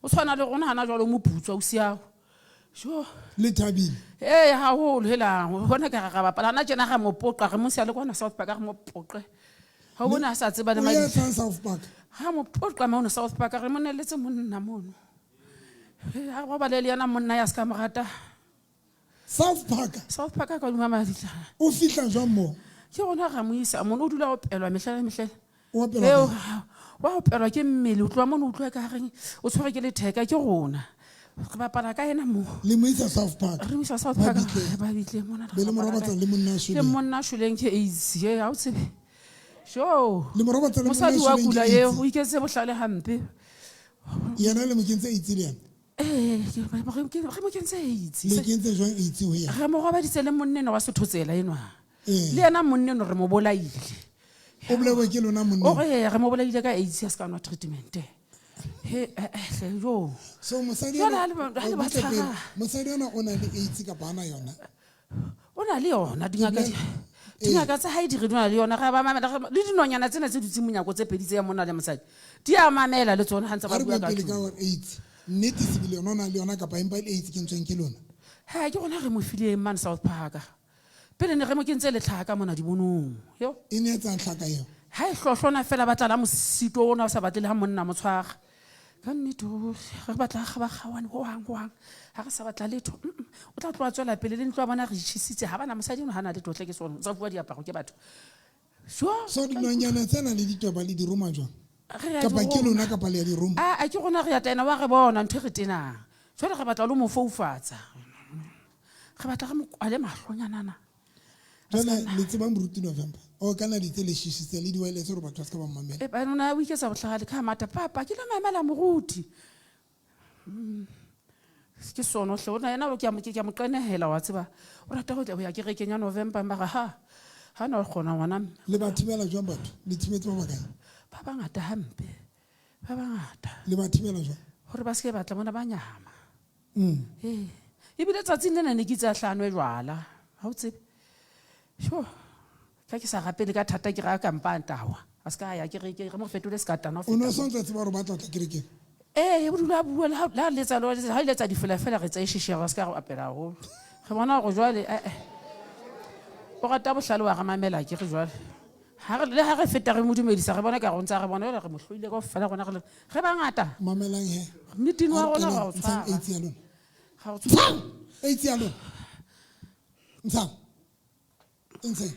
o tshwana le rona hana jwalo mo putswa o siao jo le Thabile ha ho hela bona ka ga bapala na tjena ga mo poqa re mo sia le kwana South Park ga mo poqe ha o bona sa tseba le o ya South Park ha mo poqa mo na South Park re mo neletse monna mono ha go ba le yena monna ya ska mogata South Park ka duma maditla o fitla jwang mo ke gona ga mo isa mo o dula o pelwa mehla o pelwa wa o pelwa ke mmele o tloa mo o tloa ka reng o tshwere ke le theka ke gona re bapala ka ena mo le mo isa South Park re mo isa South Park ba bitle mona be le mo robatsa le monna le monna shuleng ke easy ha o tsebe jo le mo robatsa le monna mosadi wa kula ye o iketse bohlale hampe yena le mo kentse itse le yena re mo kentse itse le kentse jwang itse ho ya re mo robaditse le monneno wa sethotsela enwa le yena monneno re mo bolaile o bolewe ke lona monna o re mo bolaile ka AIDS ya ska nwa treatment jo so mosadi ona o na le AIDS ka bana yona o na le yona dingaka tsa hae di re dona le yona ga ba mamela le dinonyana tsena tse dutse monyako tse pedi tse ya mona le mosadi di a mamela le tsona hantse ba bua ka AIDS nnete se bile yona le yona ka pa empa le AIDS ke ntsweng ke lona ha ke gona re mo file man South Park pele ne re mo kentse le tlhaka mona di bonong yo e ne tsa tlhaka yo ha e hlohlona fela batla la mosito ona o sa batle le ha monna mo tshwaga ka nnete re batla ga ba gawane ho hang ha re sa batla letho o tla tloa tswela pele le ntlo bona re itšhisitse ha bana mosadi no hana le totle ke sona tsa bua diaparo ke batho so dinonyana tsena le ditoba le diroma jwang kapa ke lona kapa le ya diroma a ke gona re ya tena wa re bona ntho re tenang jwale re batla lo mo foufatsa re batla ga mo kwale mahlonyanana jana le tsebang moruti November o kana di tele shisitse le di wireless re batho ska ba mamela ba nona o iketsa bohlagale ka mata papa ke lo mamela moruti ke sono hle ona yena o ke mo qenehela wa tseba o rata go ya ke rekenya November mara ha no gona ngwana le bathibela jwang batho le thimetse ba bakae ba bangata hampe ba bangata le bathibela jwang hore ba se batla mona ba nyama ebile tsatsing lena ne ke tsa hlano e jwala ha o tsebe sho ka ke sa gapele ka thata ke ga kampantawa a ska ya ke re mo fetole skatana o no sontse tseba re batla ke re e bodula bua la letsa lo ha letsa di fela re tsa ishishe ga ska go apela go re bona go jwale o rata bohlale wa ga mamela ke re jwale ha re feta re modumedisa re bona ka go ntsa re bona re mo hloile go fela gona re ba ngata mamelang he mitino wa gona ga o tshwara ga o tshwara lona ntsa ntse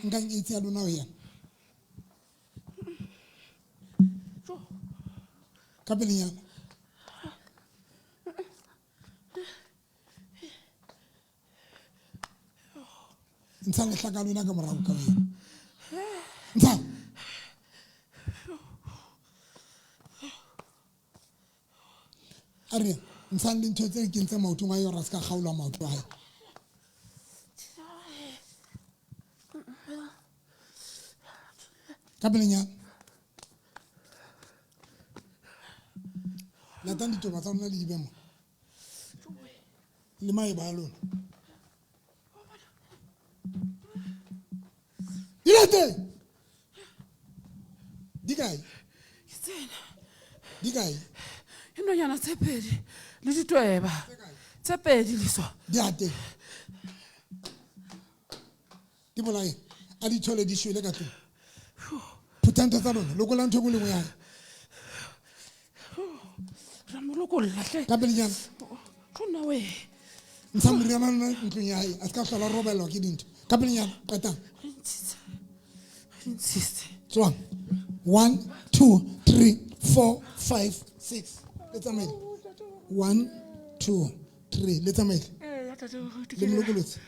nkang itse lona o ya kapelinyana ntsa le hlaka lona ka morago ka wena ntsa are ntsa le ntho tse ke ntse maotong a yora ska gaula maoto a hae kapelinyana latang ditoba tsa lona le di bemo le mae ba lona dilate di kae inonyana tse pedi le ditweba tse pedi leso di ate di bolae a di thole di shwele ka tlong phutanta tsa lona lokola ntho go lengwe yae kapelinyana ntsha moriana lona ntlong ya hae a se ka hlola robelwa ke dintho kapelinyana qetang tswang 1 2 3 4 5 6 le tsamaile 1 2 3 le tsamaile le molokolotse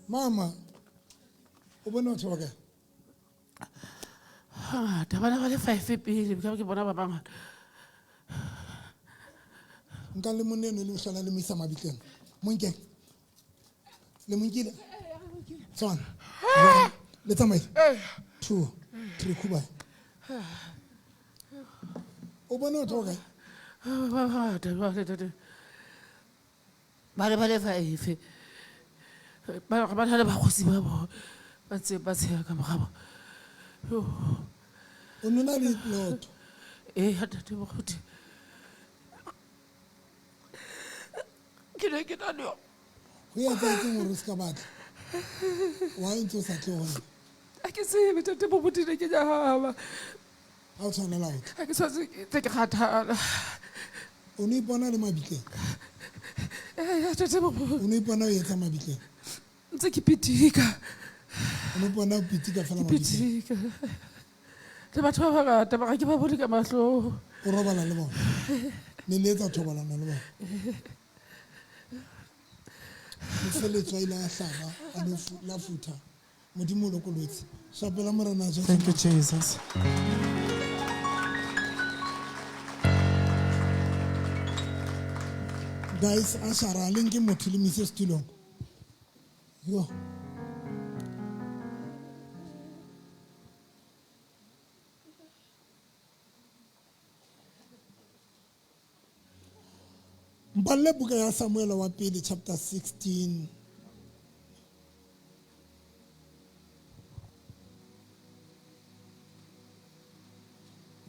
mama o bona batho ba kae bana ba le 5 pele ka ke bona ba bangata nka le moneno le hlola le misa mabitleng monke le monkile tswana le tsamaile 2 3 kuba o bona batho ba kae ba le 5 ba na le bakgosi ba bona ba tsheya ka morabo o nona le lotho ntate moruti ke ne ke na le go ya tsetseng gore o se ka batla wa ntse o sa tle gone a ke tsebe ntate moruti ne ke nyahama ga o tshwanela go a ke tshwanetse tse ke kgathala o ne ipona le mabitleng ntate moruti o ne ipona o etsa mabitleng ntse ke pitika o ne ipona o pitika fela mabitleng pitika le batho ba bangata ba ga ke ba bone ka matlho o robala le bona ne le etsa thobalano le bona mofeletswa ile a hlaba a la futha modimo o lokolotse shapela morena Jesu. Thank you, Jesus. Guys, ashara lenke motho le mise setulong yo Mballe buka ya Samuel wa pele chapter 16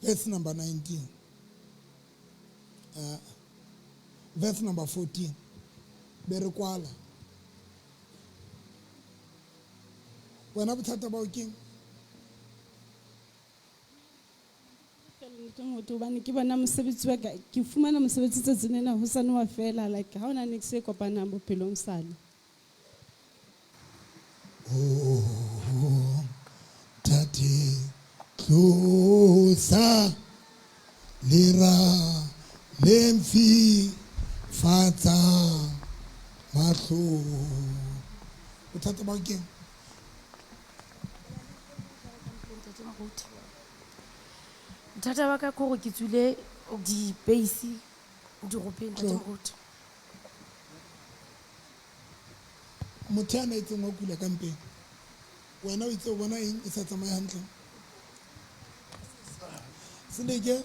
verse number 19 verse number 14 bere kwala wena bothata ba o keng motho hobane ke bona mosebetsi wa ka ke fumana mosebetsi tsatsing lena ho sane wa fela like ha ona niks e kopanang bophelong sane tate tlosa lera lemfi fatsa mahlo bothata ba o keng Bothata ba ka ke gore ke tswile di-base diropeng ntate moruti motho ya naetseng wa kula ka mpeng wena o itse o bona eng e sa tsamaye hantle seleke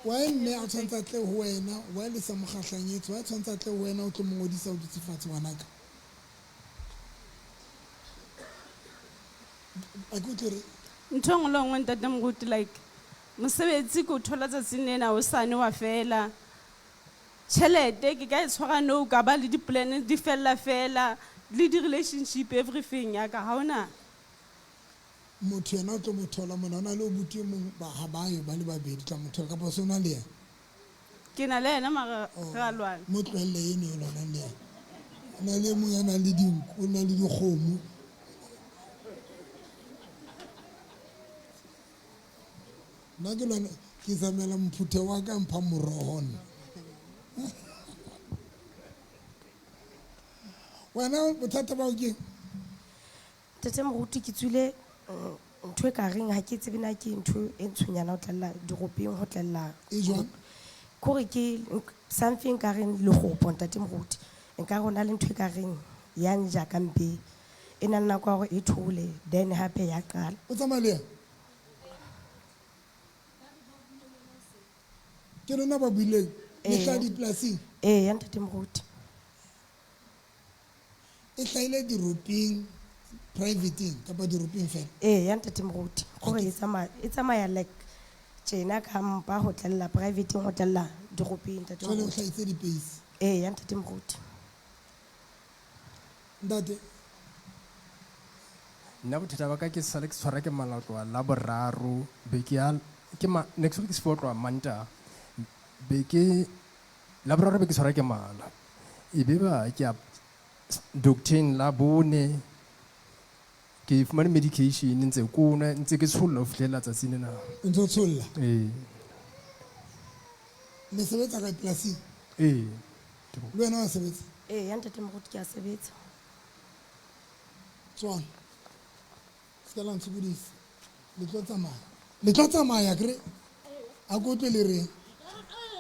wa mme a tshwantse a tle ho wena wa le sa mogahlanyeetse wa tshwantse a tle ho wena o tlo mo ngodisa o dutse fatshe ngwanaka a ke utlwe re ntho engwe le ngwe ntate moruti like mosebetsi ke o thola tsatsing lena o sane wa fela tšhelete ke ka e tshwara no ka ba le di-plan di fella fela le di-relationship everything ya ka ga ona motho yena o tlo mo thola mona o na le o buti mong ga bayo ba le babedi tla mo thola kapa se o na le yena ke na le ena mara ga lwana mo tlohelle ene o lwanang le yena o na le mong ya nang le dinku o na le dikgomo nna ke lwana ke zamela mphuthe wa ka mpha moroho nna wena bothata ba o keng ntate moruti ke tswile ntho e ka reng ga ke tsebe na ke ntho e ntshonyana go tlelela diropeng go tlelela kore ke something ka reng legopo ntate moruti nka gona le ntho e ka reng yang jaaka mpe e na le nako ya gore e thole then gape ya qala o tsamaya le ke lona ba buileng le tla dipolasing ya ntate moruti e tlhaile diropeng privateng kapa diropeng fela ya ntate moruti gore e tsamaya like tjena ka mpa go tlelela privateng go tlelela diropeng ntate jwale o tlhaitse dipeisi ya ntate moruti ntate nna bothata ba ka ke sale ke tshwara ke malatwa la boraro next week ke se tloa manta be ke la boraro be ke tshwara ke mala e be ba ke a doctor la bone ke fumane medication ntse kuna ntse ke tsholla ho fihlela tsatsing lena ntse o tsholla le sebetsa ka polasing le wena wa sebetsa ya ntate moruti ke a sebetsa tswana se ka la ntshobodisa le tlo tsamaya kere a ko tle le reng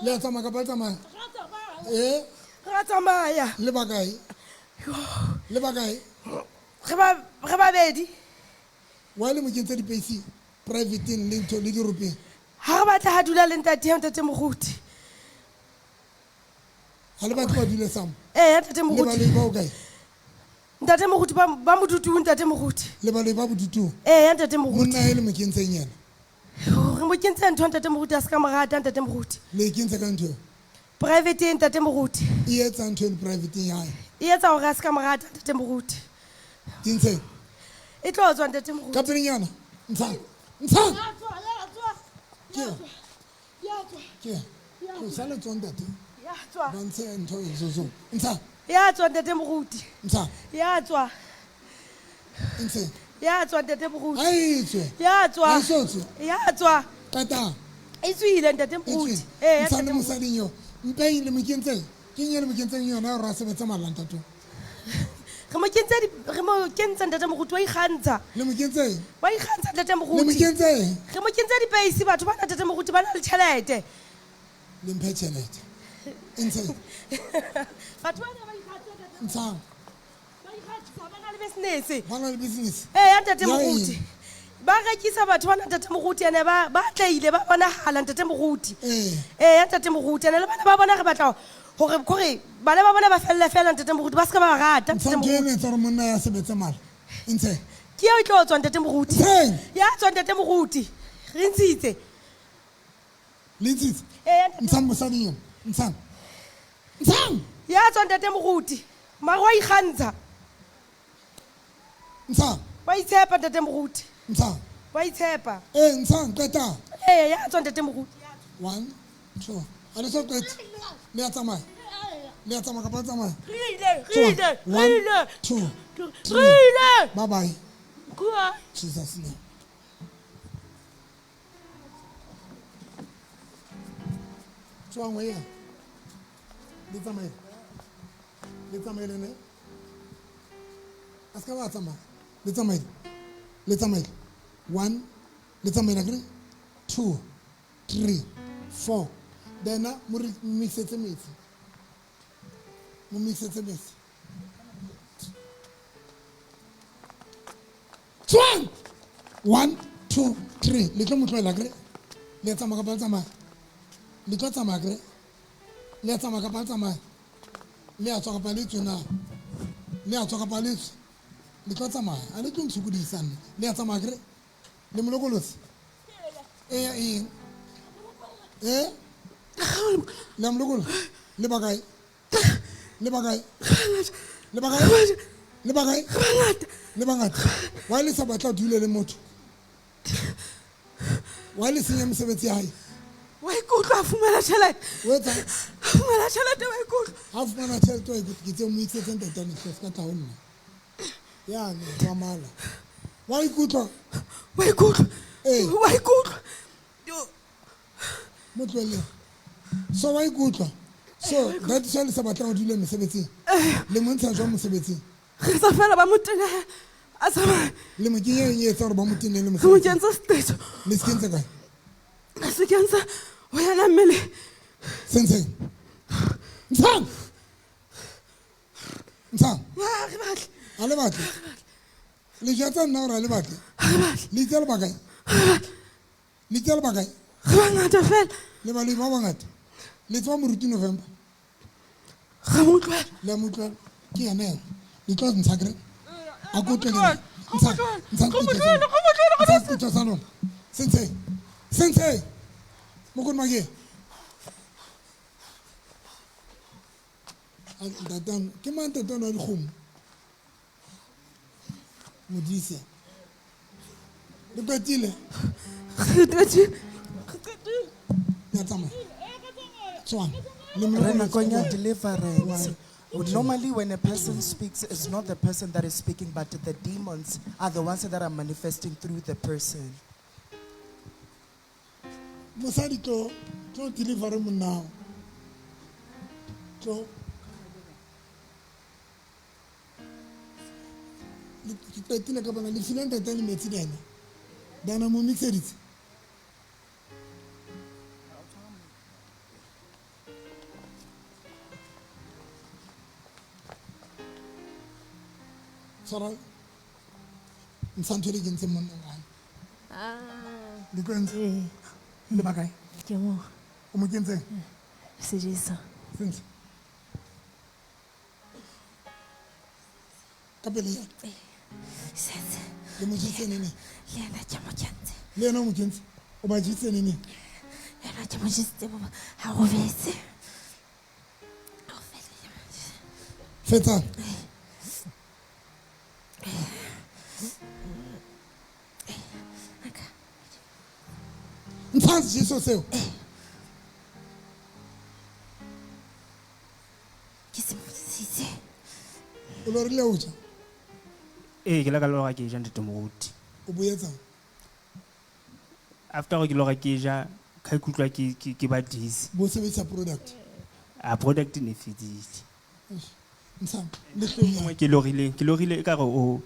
le a tsamaya kapa le tsamaya ra tsamaya le bakae re babedi wa le mo kentse dipeisi privateng le diropeng ga re batla ga dula le ntate moruti Ha le batho ba dule samo. ntate Le moruti baloi ba o kae? ntate moruti ba modutung ntate moruti Le baloi ba bodutong. ntate moruti Monna e le mo kentseng yena. re mo kentse ntho ntate moruti a se ka morata ntate moruti Le e kentse ka ntho. private ntate moruti E etsa ntho e private ya hae. e etsa hore a se ka morata ntate moruti Kentseng. e tlo tswa ntate moruti Ka pelenyana. Ntshang. Ntshang. Ke. Ke sala tsong ntate. ya tswa Ba ntshe ntho e zozo. Ntshang. ya tswa ntate moruti Ntshang. ya tswa Ntshang. ya tswa ntate moruti Ai tswe. ya tswa Ai sotswe. ya tswa Qeta. e tswile ntate moruti Ntshang le mosading yo. Mpeng le mo kentseng. Ke nyele mo kentseng yona ra sebetsa malanta to. re mo kentse ntate moruti wa ikgantsha Le mo kentseng. wa ikgantsha ntate Le mo moruti kentseng. re mo kentse dipeisi batho ba ntate moruti ba na le tjhelete Le mphe tjhelete. Ntshang. batho bana ba ikgantsha ntate Ntshang. ba ikgantsha ba na le business Ba na le business. ntate Ya moruti ba rekisa batho ba ntate moruti ene ba tleile ba bonahala ntate moruti ntate moruti ene le bana ba bona re batla hore bana ba bona ba fela ntate moruti ba se ka ba rata ntate Ntshang ke moruti ene tsa re monna ya sebetsa mala. Ntshang. ke eo e tlo tswa ntate moruti ya tswa ntate moruti re ntshitse Le ntshitse. Ntshang mosading yo. Ntshang. Ntshang. ya tswa ntate moruti mara wa ikgantsha Ntshang. wa itshepa ntate moruti Ntshang. wa itshepa Ntshang qeta. ya tswa ntate moruti 1 2. Ale so qeta. Le a tsamaya. Le a tsamaya ka ba tsamaya. re ile 1 2 re Bye bye. ile Jesus name. Tswang we ya. Le tsamaya. Le tsamaya le ne. Aska ba tsamaya. Le tsamaya. Le tsamaya. 1 le tsamaya kre 2 3 4 then mo mixetse metsi. Mo mixetse metsi. Tswang 1 2 3 le tlo motloela kre le tsamaya ka ba tsamaya le tlo tsamaya kre le tsamaya ka ba tsamaya le a tswa ka ba le tsona le a tswa ka ba le le tlo tsamaya a le tlo ntshukudisa nne le a tsamaya kre le molokolosi ya eng le a molokolo le bakae le bakae le bakae le bakae le bangata wa le sa batla dule le motho wa le senya mosebetsi ya hae wa ikutlwa a fumana tjhelete o etsa a fumana tjhelete wa ikutlwa ha fumana tjhelete wa ikutlwa ke tseo mo itsetse ntatane tlhof ka tla ho nna yane wa mala wa ikutlwa wa ikutlwa wa ikutlwa mo tlwele so wa ikutlwa so that's why le sa batla ho dule mosebetsing le montsha jwa mosebetsing re sa fela ba motena a tsamaya le mo kenya eng e etsa gore ba mo tenele re mo mosebetsing kentse stage le se kentse kae a se kentse ho yana mmele senseng ntshang ntshang re batle a le batle le jatsa nna gore a le batle le itse le bakae le itse le bakae re bangata fela le baloi ba bangata le tseba moruti November ga mo utlwela le a mo utlwela ke yena ena le tlo ntsha kere a ko utlwele ntsha setso sa lona sensei mo konma ke ntatano ke mang ntatano wa dikgomo modise le qetile ya tsamaya tswana Re nakong ya deliverance. Normally, when a person speaks, it's not the person that is speaking, but the demons are the ones that are manifesting through the person. mosadi tlo deliver monna tlo ke qetile ka bana le file ntate le metsi dena dana mo mixeditse Sorry. Ntsanto le kentse monna ngane. Le kwentse. Le bakae? Ke mo. O mo kentse? Sejisa. Sense. ka pele ya Setse. le mo jitse nene Le ena ke mo kentse. le yena o mo kentse o ba jitse nene Ena ke mo jisitse bo ha robetse. fetsa ntshang jesu seo Ke se motsitse. o lo rile o ja ke la ka loga ke ja ntate moruti o boetsang after go ke loga ke ja ka ikutlwa ke ba disi bo sebedisa product a product ne fedile ntshang le hlong mo ke logile e ka re o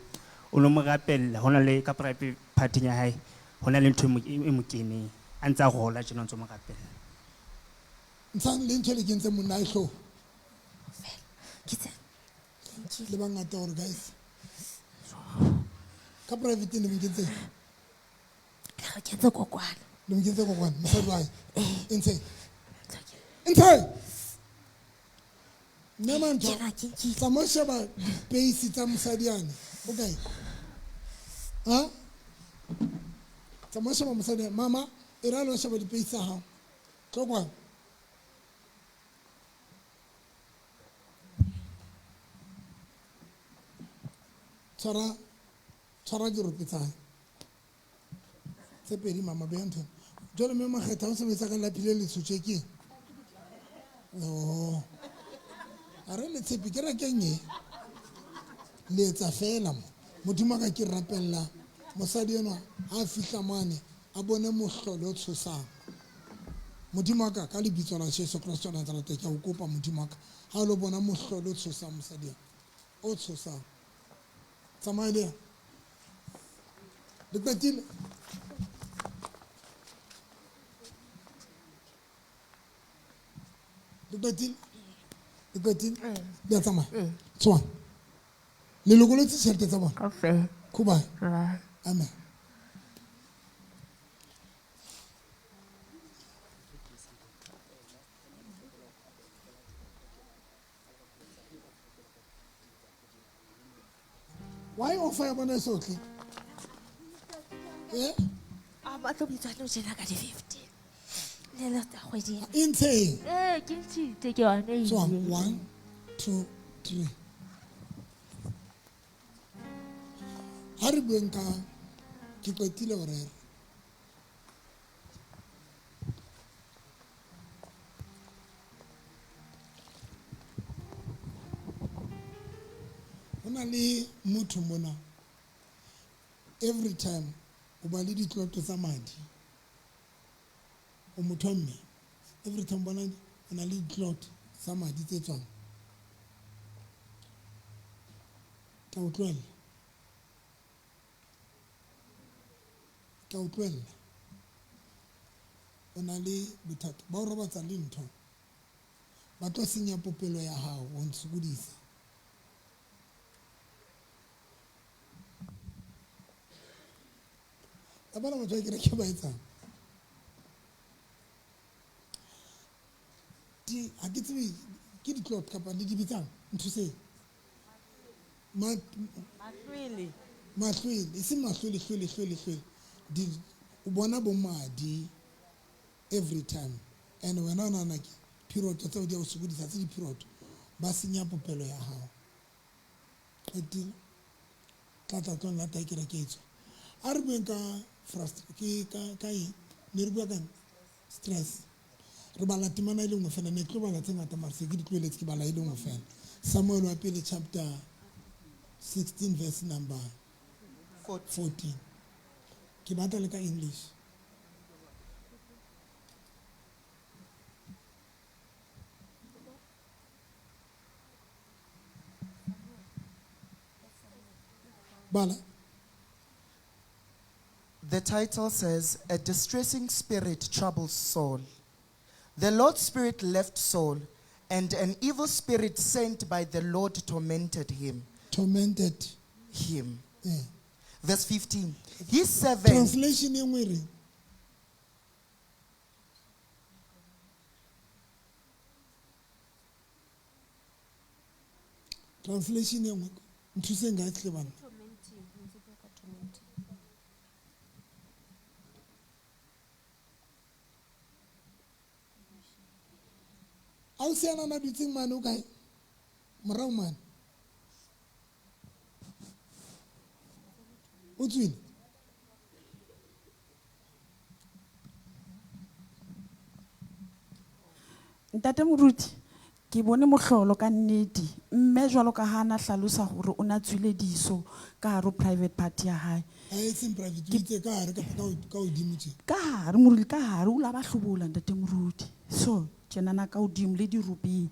lo mo rapella hona le ka private party ya hae hona le ntho e mo keneng a ntse a gola tjena ntse mo rapella ntshang le ntho le kentse monna e hlo Ke tse. le bangata hore guys ka private ne mo kentse Le kentse kokwana. le mo kentse kokwana mosadi wa hae ntse nna ntho tsa mo sheba base tsa mosadi yane okay ha tsa mo sheba mosadi mama e ra lo sheba di base tsa hao tlokwa tshwara dirope tsa hae tse pedi mama beya ntho jalo mme makgetha o sebetsa ka lapile le tshotse ke a re le tshepi ke rekeng e le etsa fela mo modimo ka ke rapella mosadi enwa a fihla mane a bone mohlolo o tshosang modimo ka ka lebitso la Jesu Kristo wa Nazarete ke a o kopa modimo ka ha o lo bona mohlolo o tshosang mosadi o tshosang tsamaya le qetile le qetile di a tsamaya tswa le lokolotse tšhelete tsa bona khuba amen why offer ya bona e sotle Ba tlo bitswa no jena ka di 15. Le le tsa kgwedi. Inteng. Ke ntshitse ke yona e. So 1 2 3 ha re bueng ka ke qetile ho rera hona le motho mona every time o ba le ditloto tsa madi o motho wa mme every time bona o na le ditloto tsa madi tse tswang ka o tlohella o na le bothata ba o robatsa le ntho ba tlo senya popelo ya hao o ntshokodisa a bana batho ba kere ke ba etsang ha ke tsebe ke ditlot kapa le di bitsang nthuseng mahlwele e se mahlwele hlwele o bona bo madi every time and wena o nana ke period tseo di a o sokodisa tse di-period ba senya popelo ya hao qetile tlatla tlong la tae kere ke etswa a re bueng ka ka eng ne re bua ka stress re bala temana e le nngwe fela ne ke tlo bala tse ngata mare se ke di tlohelletse ke bala e le nngwe fela Samuel wa pele chapter 16 verse number 14 ke batla le ka English bala. The title says, A Distressing Spirit Troubles Saul. The Lord's Spirit left Saul, and an evil spirit sent by the Lord tormented him. Tormented him. Yeah. Verse 15. His servant. Translation in Wiri. Translation in Wiri. nthuseng ka tle bana a o sianana dutseng mane o kae morao mane o tswile Ntate Moruti ke bone mohlolo ka nnete mme jwalo ka ha na hlalosa hore o na tswile diso ka hare ho private party ya hae a etseng private o itse ka hare ka hodimo tje ka hare Moruti ka hare o la ba hlobola Ntate Moruti so tjenana ka hodimo le diruping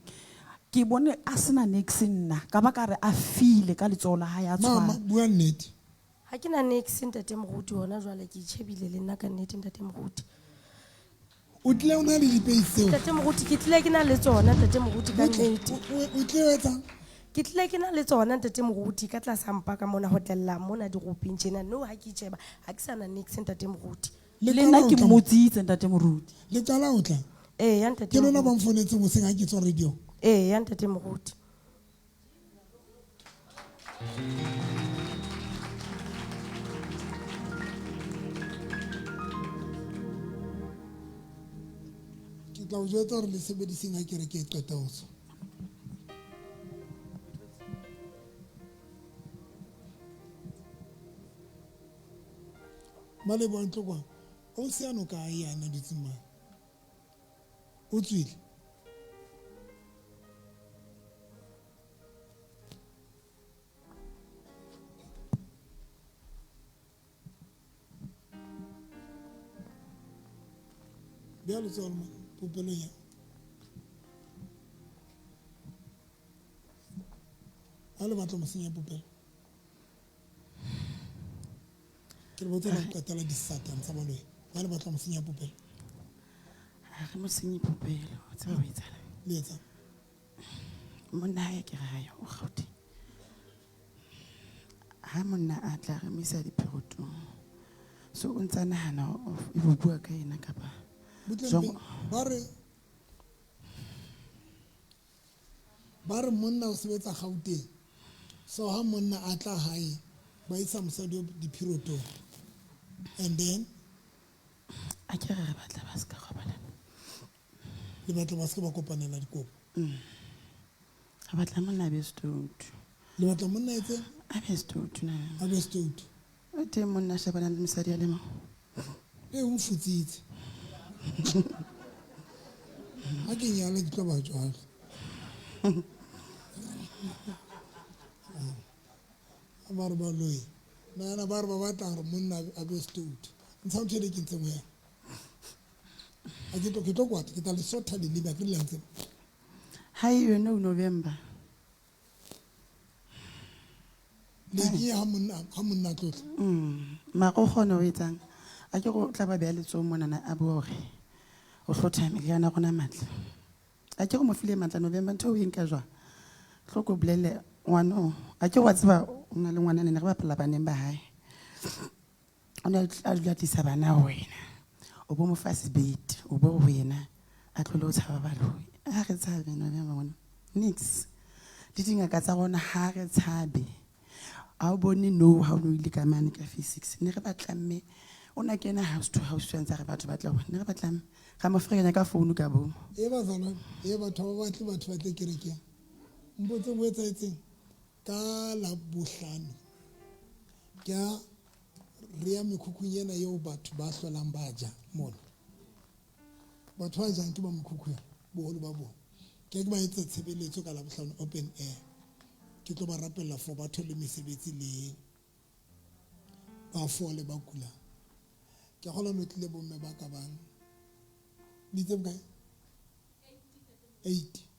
ke bone a sena nex nna ka ba ka re a file ka letsoho la hae a mama tshwana bua nnete ha ke na nex Ntate Moruti hona jwale ke itjhebile le nna ka nnete Ntate Moruti o tle o na le dipei tseo Ntate Moruti ke tlile ke na le tsona Ntate Moruti ka nnete o tle o etsang ke tlile ke na le tsona Ntate Moruti ka tlasa mpa ka mona ho tlella mona diroping tjena no ha ke itjheba ha ke sana nex Ntate Moruti le nna ke mmotsitse Ntate Moruti le qala o tla ya Ntate ke lona ba mfonetse go senga ke tswa radio ya Ntate Moruti ke tla o jwetsa gore le sebediseng a kere ke e qeta ho tswa maleboa ntlo kwa o siano ka e yana dutseng mane o tswile bea letsogo le mane popelong ya a le batla mo senya popelo ke re botsa la qetela disatane tsa baloe ba le batla mo senya popelo ha re mo senye popelo o tseba ho etsala le etsa monna hae ke raya o Gauteng ha monna a tla re mo isa dipherotong so o ntsa nahana e bo bua ka ena kapa ba re monna o sebetsa Gauteng so ha monna a tla hae ba isa mosadi diphirotong and then a ke re batla ba ska robalana le batla ba ska ba kopanela dikopo a batla monna be stout le batla monna etse a be stout na a be stout o te monna shebana le mosadi a le mo e o mfutsitse ha ke nyala ke tlo ba jwalo ba re ba loe nana ba re ba batlang gore monna a be stout ntsha ntho e ke ntseng ya a ke tlo kwata ke tla le sotha le leba ke le ntse ha e no November le ke ha monna tlotla ma go gone o etsang a ke go tla ba bea letso mona na a bore o hlotha meliana gona matla a ke go mo file matla November ntho o eng ka jwa hloko blele ngwana a ke wa tseba o na le ngwana ne re ba phela baneng ba hae o ne a dula tlisa bana wena o bo mo fa sebete o bo wena a tlole o tshaba baloi a re tshabe November mona nix di dingaka tsa rona ha re tshabe a o bone no ha o no ile ka mane ka physics ne re batlamme ona kena house to house tsantsa re batho ba tla bona ne re batlamme ga mo frekanya ka phone ka bo e ba zona e batho ba batho ba tle kereke mbotse bo etsaetseng ka la bohlano ka re ya mekhukhung eo batho ba hlolang ba ja mona batho ba jang ke ba mokhukhu boholo ba bona ke ba etsa tshebeletso ka la bohlano open air ke tlo ba rapella for batho le mesebetsi le ba fole ba kula ke gola no tlile bomme ba ka bang ditse bokae 80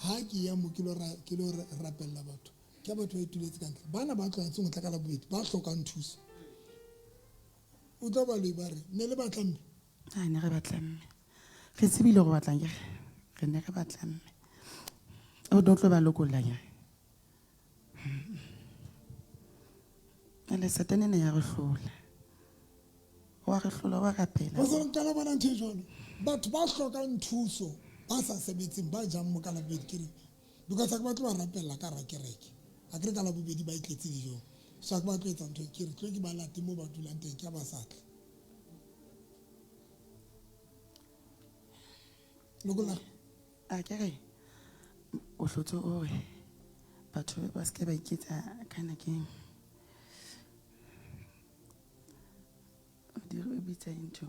ha ke ya mo ke lo rapella batho ke batho ba ituletse kantle bana ba tloetse go tla ka la bobedi ba hlokang thuso o tlo ba le bare ne le batlamme a ne re batlamme re tsebile go batlang ke re ne re batlamme o do tlo ba lokolla ke le satane ne ya re hlola wa re hlola wa rapela ba se nka la bona ntho jona batho ba hlokang thuso ba sa sebetseng ba jang mo ka la bobedi kere because ka batlo ba rapella ka ra kereke a kere ka la bobedi ba itletse dijong so a ke ba tlo etsa ntho ke re tlo ke ba late mo ba dulang teng ke a ba satle lokola a ke re o hlotse o re batho ba se ke ba iketsa kana keng di re bitsa into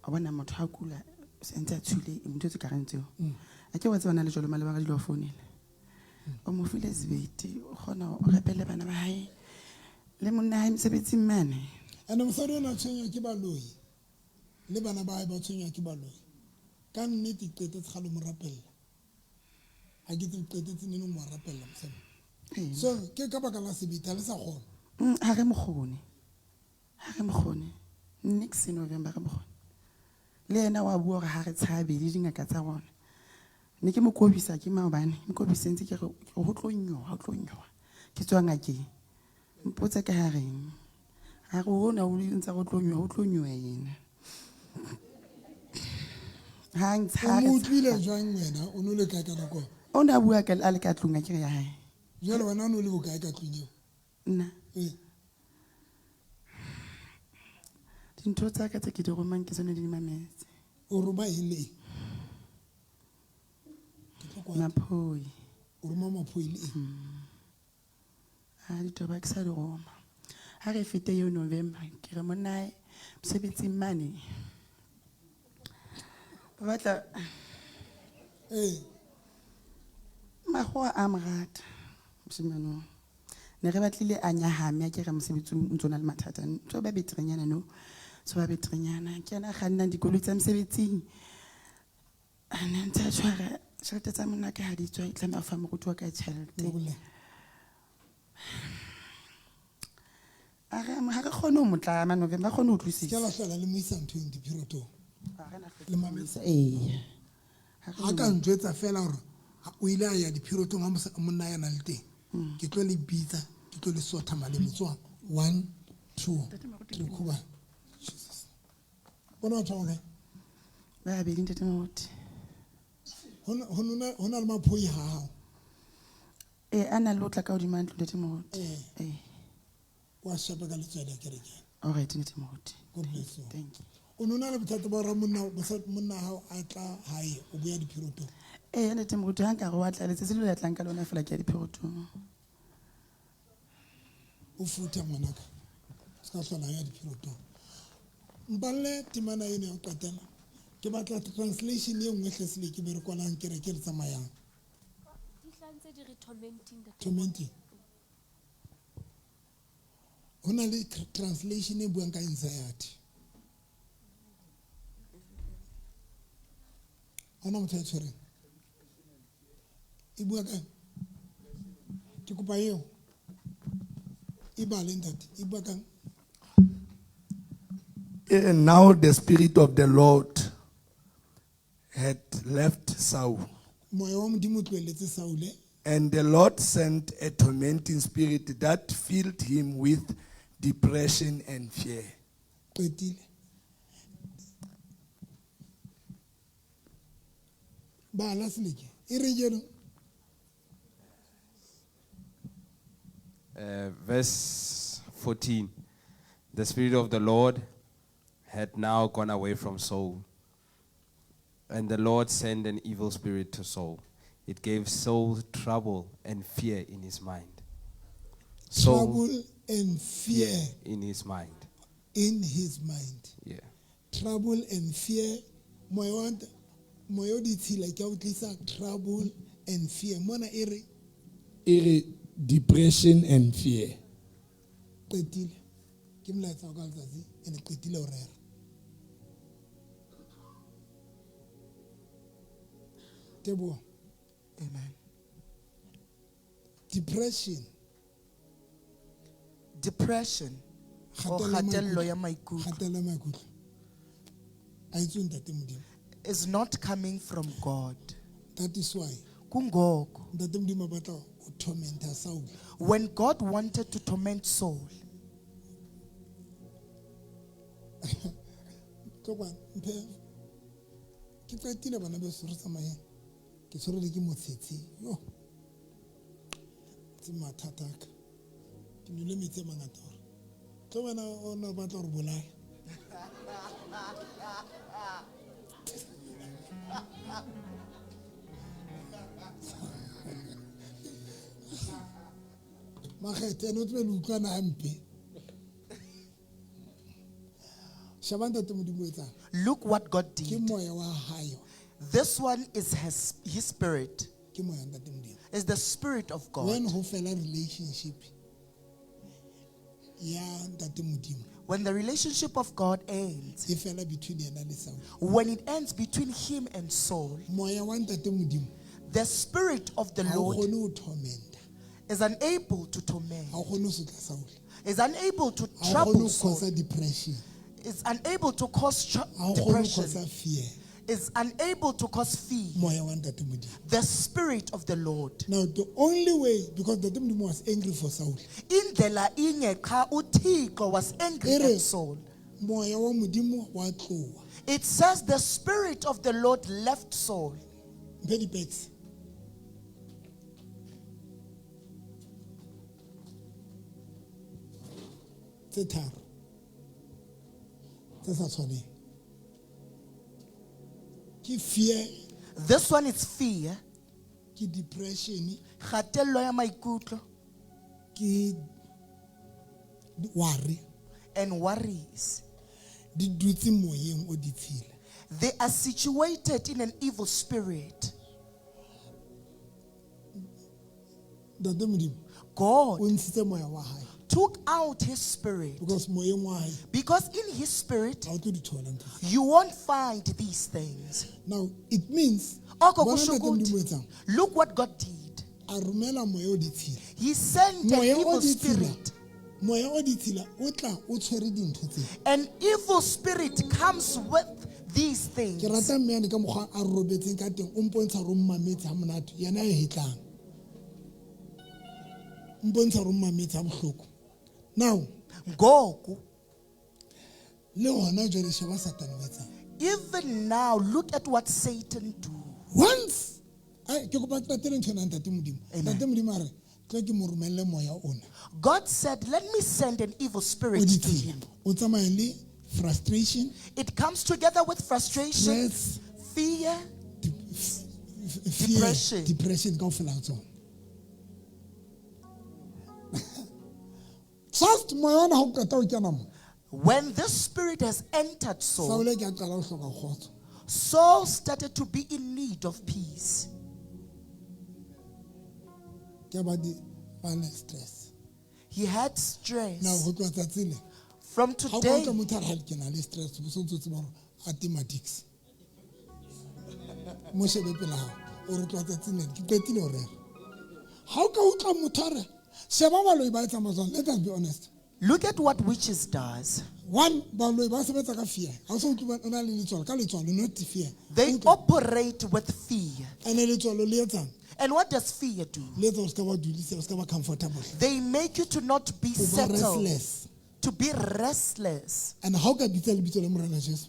a bona motho ha kula sentse a tshwile ntho tse ka reng tseo a ke wa tsena le jolo maleba ga di lo founela o mo file zibeti o gona o repele bana ba hae le monna hae msebetsing mane ene mosadi o na tshwenywa ke baloi le bana ba hae ba tshwenywa ke baloi ka nnete qetetse ga le mo rapella ha ke tse qetetse ne mo rapella mosadi so ke ka baka la sebita le sa kgona ha re mogone next November re mogone le ena wa bua gore ha re tshabe le dingaka tsa rona ne ke mo kobisa ke maobane mo kobisentse ke go tlo nyoa ke tswa ngakeng mpotse ka hareng ha go ona o ntse go tlo nyoa yena ha ntshare o tlile jwang wena o no le ka ka nako o na bua ka a le ka tlunga ke ya hae jalo wena o no le bokae ka tlung eo nna dintho tsa ka tse ke di romang ke tsone di mametse o roma ile maphoi o roma maphoi le ha di toba ke sa di roma ha re fete yo November ke re monna mosebetsing mane ba batla magoa a morata mosimano ne re batlile a nyahame a ke re mosebetsi o ntse o na le mathata ntho ba betrenyana no so ba betrenyana ke yana ganna dikoloi tsa mosebetsing a ne ntse a tshwara tšhelete tsa monna ke ha di tswa itlame a fa moruti wa ka tšhelete a re ha re kgone ho motlama November kgone ho ke tlwisisa la hlola le mo isa nthong dipirotong le mametsa ha ka ntjwetsa fela hore o ile a ya dipirotong a monna yana le teng ke tlo le bitsa ke tlo le sotha malemo tswa 1 2 3 kuba Jesus bona tsona ba be dinte temoti hona le maphoi ha hao ana lo tla ka hodima ntlo dinte temoti wa shapa ka letswele kereke all right dinte temoti God bless you thank you o nona le bothata ba ra monna hao a tla hae o buya dipirotong ene temoti ha nka go wa tla letse se lo ya tlang ka lona fela ke ya dipirotong o futa ngwanaka ska hlola ya dipirotong mballe timana ene o qetela ke batla translation ye nngwe hlesile ke bere kwana ke re ke re tsamayang di hlantse di re tormenting hona le translation e buang ka anxiety ana motho a tshwereng e bua ka ke kopa eo e bale ntate e bua ka And now the Spirit of the Lord had left Saul. And the Lord sent a tormenting spirit that filled him with depression and fear. Verse 14. The Spirit of the Lord had now gone away from Saul. And the Lord sent an evil spirit to Saul. It gave Saul trouble and fear in his mind. Trouble and fear in his mind. In his mind. Yeah. Trouble and fear. Moyo di tshila ke o tlisa trouble and fear. Mona ere Depression and fear. Qetile. Ke mlaetsa ka letsatsi ene qetile o rera. Amen. Depression or kgatello ya maikutlo is not coming from God. That is why Kungoko. When God wanted to torment Saul, se mathata a ka ke nole metsi a mangata gore tlo wena o ne o batla gore bolaya makgethe ene o tse le utlwana hampe shaba ntate modimo etsang Look what God ke did. moya wa hayo This one is his spirit. ke moya ntate modimo Is the spirit of God. when ho fela relationship ya ntate modimo When the relationship of God ends, e fela between yena le Saul when it ends between him and Saul, moya wa ntate modimo the spirit of the ha o Lord kgone ho tormenta is unable to torment, ha o kgone ho sotla Saul is unable to ha o kgone trouble ho Saul, causa depression is unable to cause ha o kgone ho depression, causa fear is unable to cause fear. moya wa ntate modimo The spirit of the Lord. now the only way because ntate modimo was angry for Saul Indlela inye cha uThixo was angry Ere- at Saul. moya wa modimo wa tloa It says the spirit of the Lord left Saul. mphe dipeks tse tharo tse sa tshwaneng ke fear This one is fear, ke depression kgatello ya maikutlo, ke worry and worries. di dutse moyeng o ditshila They are situated in an evil spirit. ntate modimo God o ntshitse moya wa hae took out his spirit because moyeng wa hae because in his spirit ha o tlo di thola ntho tse. you won't find these things. now it means Oko bona kusho ntate ukuthi, modimo etsang look what God did. a romela moya o ditshila He sent an moya o evil ditshila spirit. moya o ditshila o tla o tshwere dintho tse An evil spirit comes with these things. ke rata mme yane ka mokgwa a re robetseng ka teng o mpontsha ro mmametse ha monate yena e hetlang mpontsha ro mmametse ha bohloko now Ngoku, le hona jwale sheba satane o etsang even now, look at what Satan do. once ke kopa tatele ntho ena ntate modimo ntate modimo a re tlo ke mo romelle moya ona God said, let me send an evil o spirit to ditshila him. o tsamaya le frustration It comes together with frustration, stress fear, fear Depression. depression ka ofela ha tsona just moya ona ha o qeta o kena mo when this spirit has entered Saul, Saul ke a qala ho hloka kgotso Saul started to be in need of peace. ke ba di ba le stress He had now stress. go tloa tsatsi le From ha o ka today, utlwa motho a re ha ke na le stress bo so ntse o tseba hore a tematics mo shebe pela hao o re tloa tsatsi le ke qetile ho rera ha o ka utlwa motho a re sheba baloi ba etsa mazwana let us be honest look at what witches does. one baloi ba sebetsa ka fear ha o so utlwa o na le letswalo ka letswalo not fear They operate with fear. ene letswalo le etsang And what does fear do? le etsa o ska ba dulisa o ska ba comfortable They make you to not be o ba settled, restless to be restless. and ha o ka bitsa lebitso la morena Jesu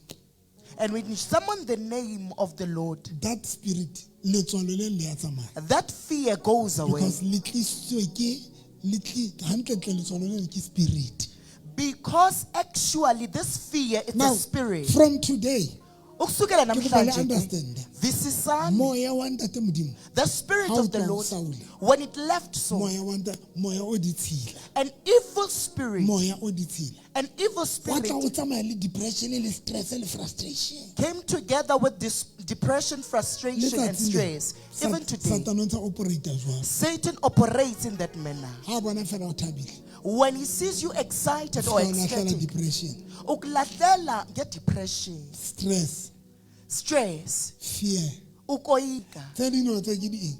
And when you summon the name of the Lord, that spirit letswalo le le a tsamaya that fear goes away. because le tlisitswe ke hantlentle letswalo le ke spirit Because actually this fear is now a spirit. from today Ukusukela ke kopa le namhlanje, understand this is son, moya wa ntate modimo the spirit ha o of the tloha ho Lord. Saul When it left Saul, moya wa moya o ditshila an evil spirit, moya o ditshila an evil wa spirit tla o tsamaya le depression le stress le frustration came together with this depression, frustration, and stress. Even today, satane o ntse operator jwang Satan operates in that manner. ha o bona fela o thabile When he sees you excited or o lahlela ecstatic, depression ukulahlela get depression, stress stress, fear ukoyika. tse dingwe tse ke di eng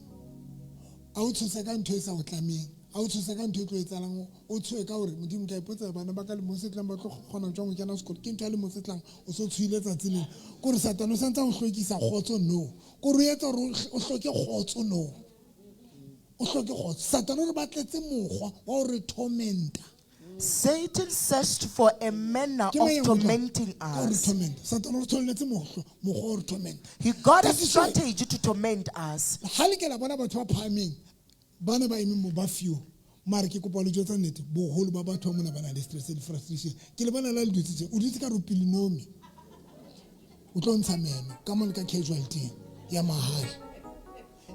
a o tshose ka ntho e sa o tlameng a o tshose ka ntho e tlo etsalang o tshoe ka gore modimo ka ipotsa bana ba ka le mo se tlang ba tlo kgona jwang go kena sekolo ke ntho ya le mo se tlang o se tshwile tsatsi leng kore satane o santse o hlwekisa kgotso no kore o etsa gore o hloke kgotso no o hloke kgotso satane o re batletse mokgwa wa gore tormenta Satan searched for a manner Ke of mang ya tormenting ka gore us. tormenta satane o re tholeletse mokgwa wa gore tormenta He got a That is why- strategy to torment us. ha le ke la bona batho ba phahameng bana ba eme mo ba few mara ke kopa le jotsa nnete boholo ba batho ba mona ba na le stress le frustration ke le bana la le dutse o dutse ka ropile nomi o tlo ntsha meno ka mona ka casualty ya mahala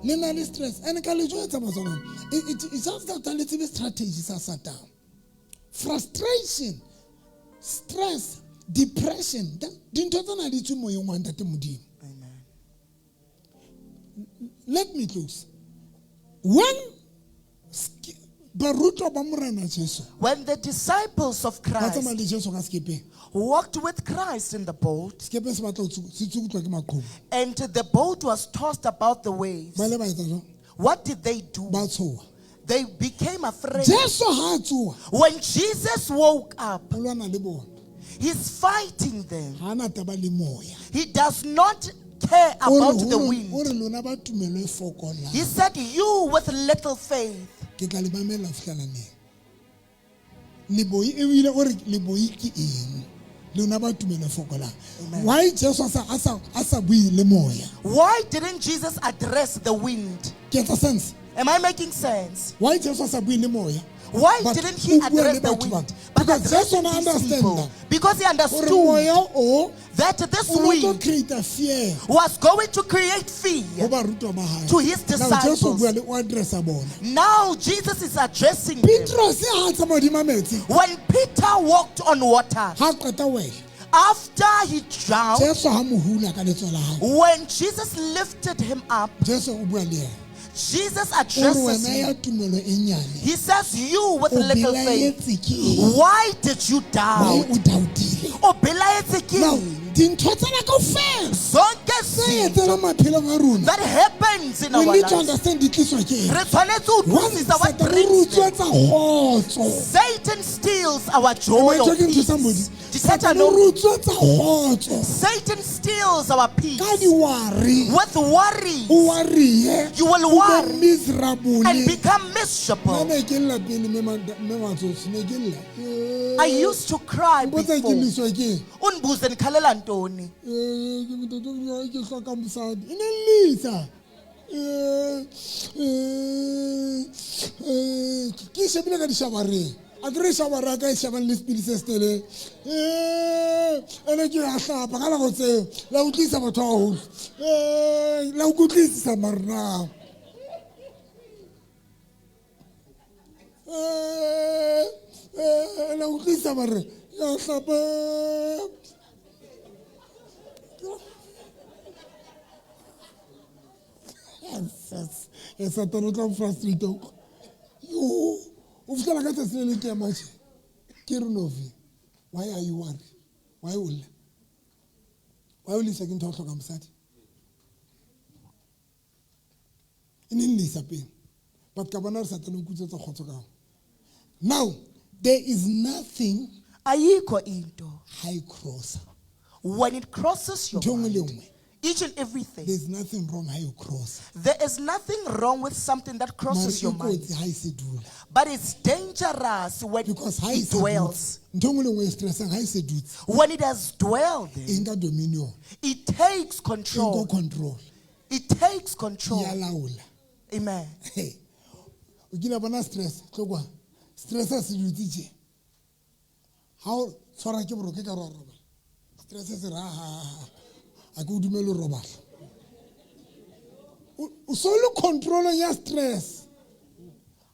le na le stress and ka le jotsa bazona it sounds like a little strategy sa Satan frustration stress depression dintho tsena di tswe moyeng wa ntate modimo. Let me close. When the disciples of Christ walked with Christ in the boat, and the boat was tossed about the waves, what did they do? They became afraid. When Jesus woke up, he's fighting them. He does not care about the wind. He said, you with little faith. Why didn't Jesus address the wind? Am I making sense? Why didn't he address the wind? But addressing these people? Because he understood that this wind was going to create fear to his disciples. Now Jesus is addressing them. When Peter walked on water, after he drowned, when Jesus lifted him up, Jesus addresses him. He says, you with little faith, why did you doubt? That happens in our lives. Satan steals our joy of peace. Satan steals our peace. With worry, you will worry and become miserable. I used to cry before. Unbuze nikhalela ntoni? Agresha waraka ishaban lispili sestele ene ke a hlapa ka la go tseo la utlisa batho a ho la utlisa marna la utlisa marre ya hlapa yes Satan tla frustrate you. Why are you worried? Why will you second talk I'm sad? In but now there is nothing high cross. When it crosses your mind, each and everything, there's nothing wrong how you cross. There is nothing wrong with something that crosses your mind. But it's dangerous when it dwells. When it has dwelled, it takes control. It takes control. Amen. Stress is how stress is I could do melo robal. Solo controlling your stress.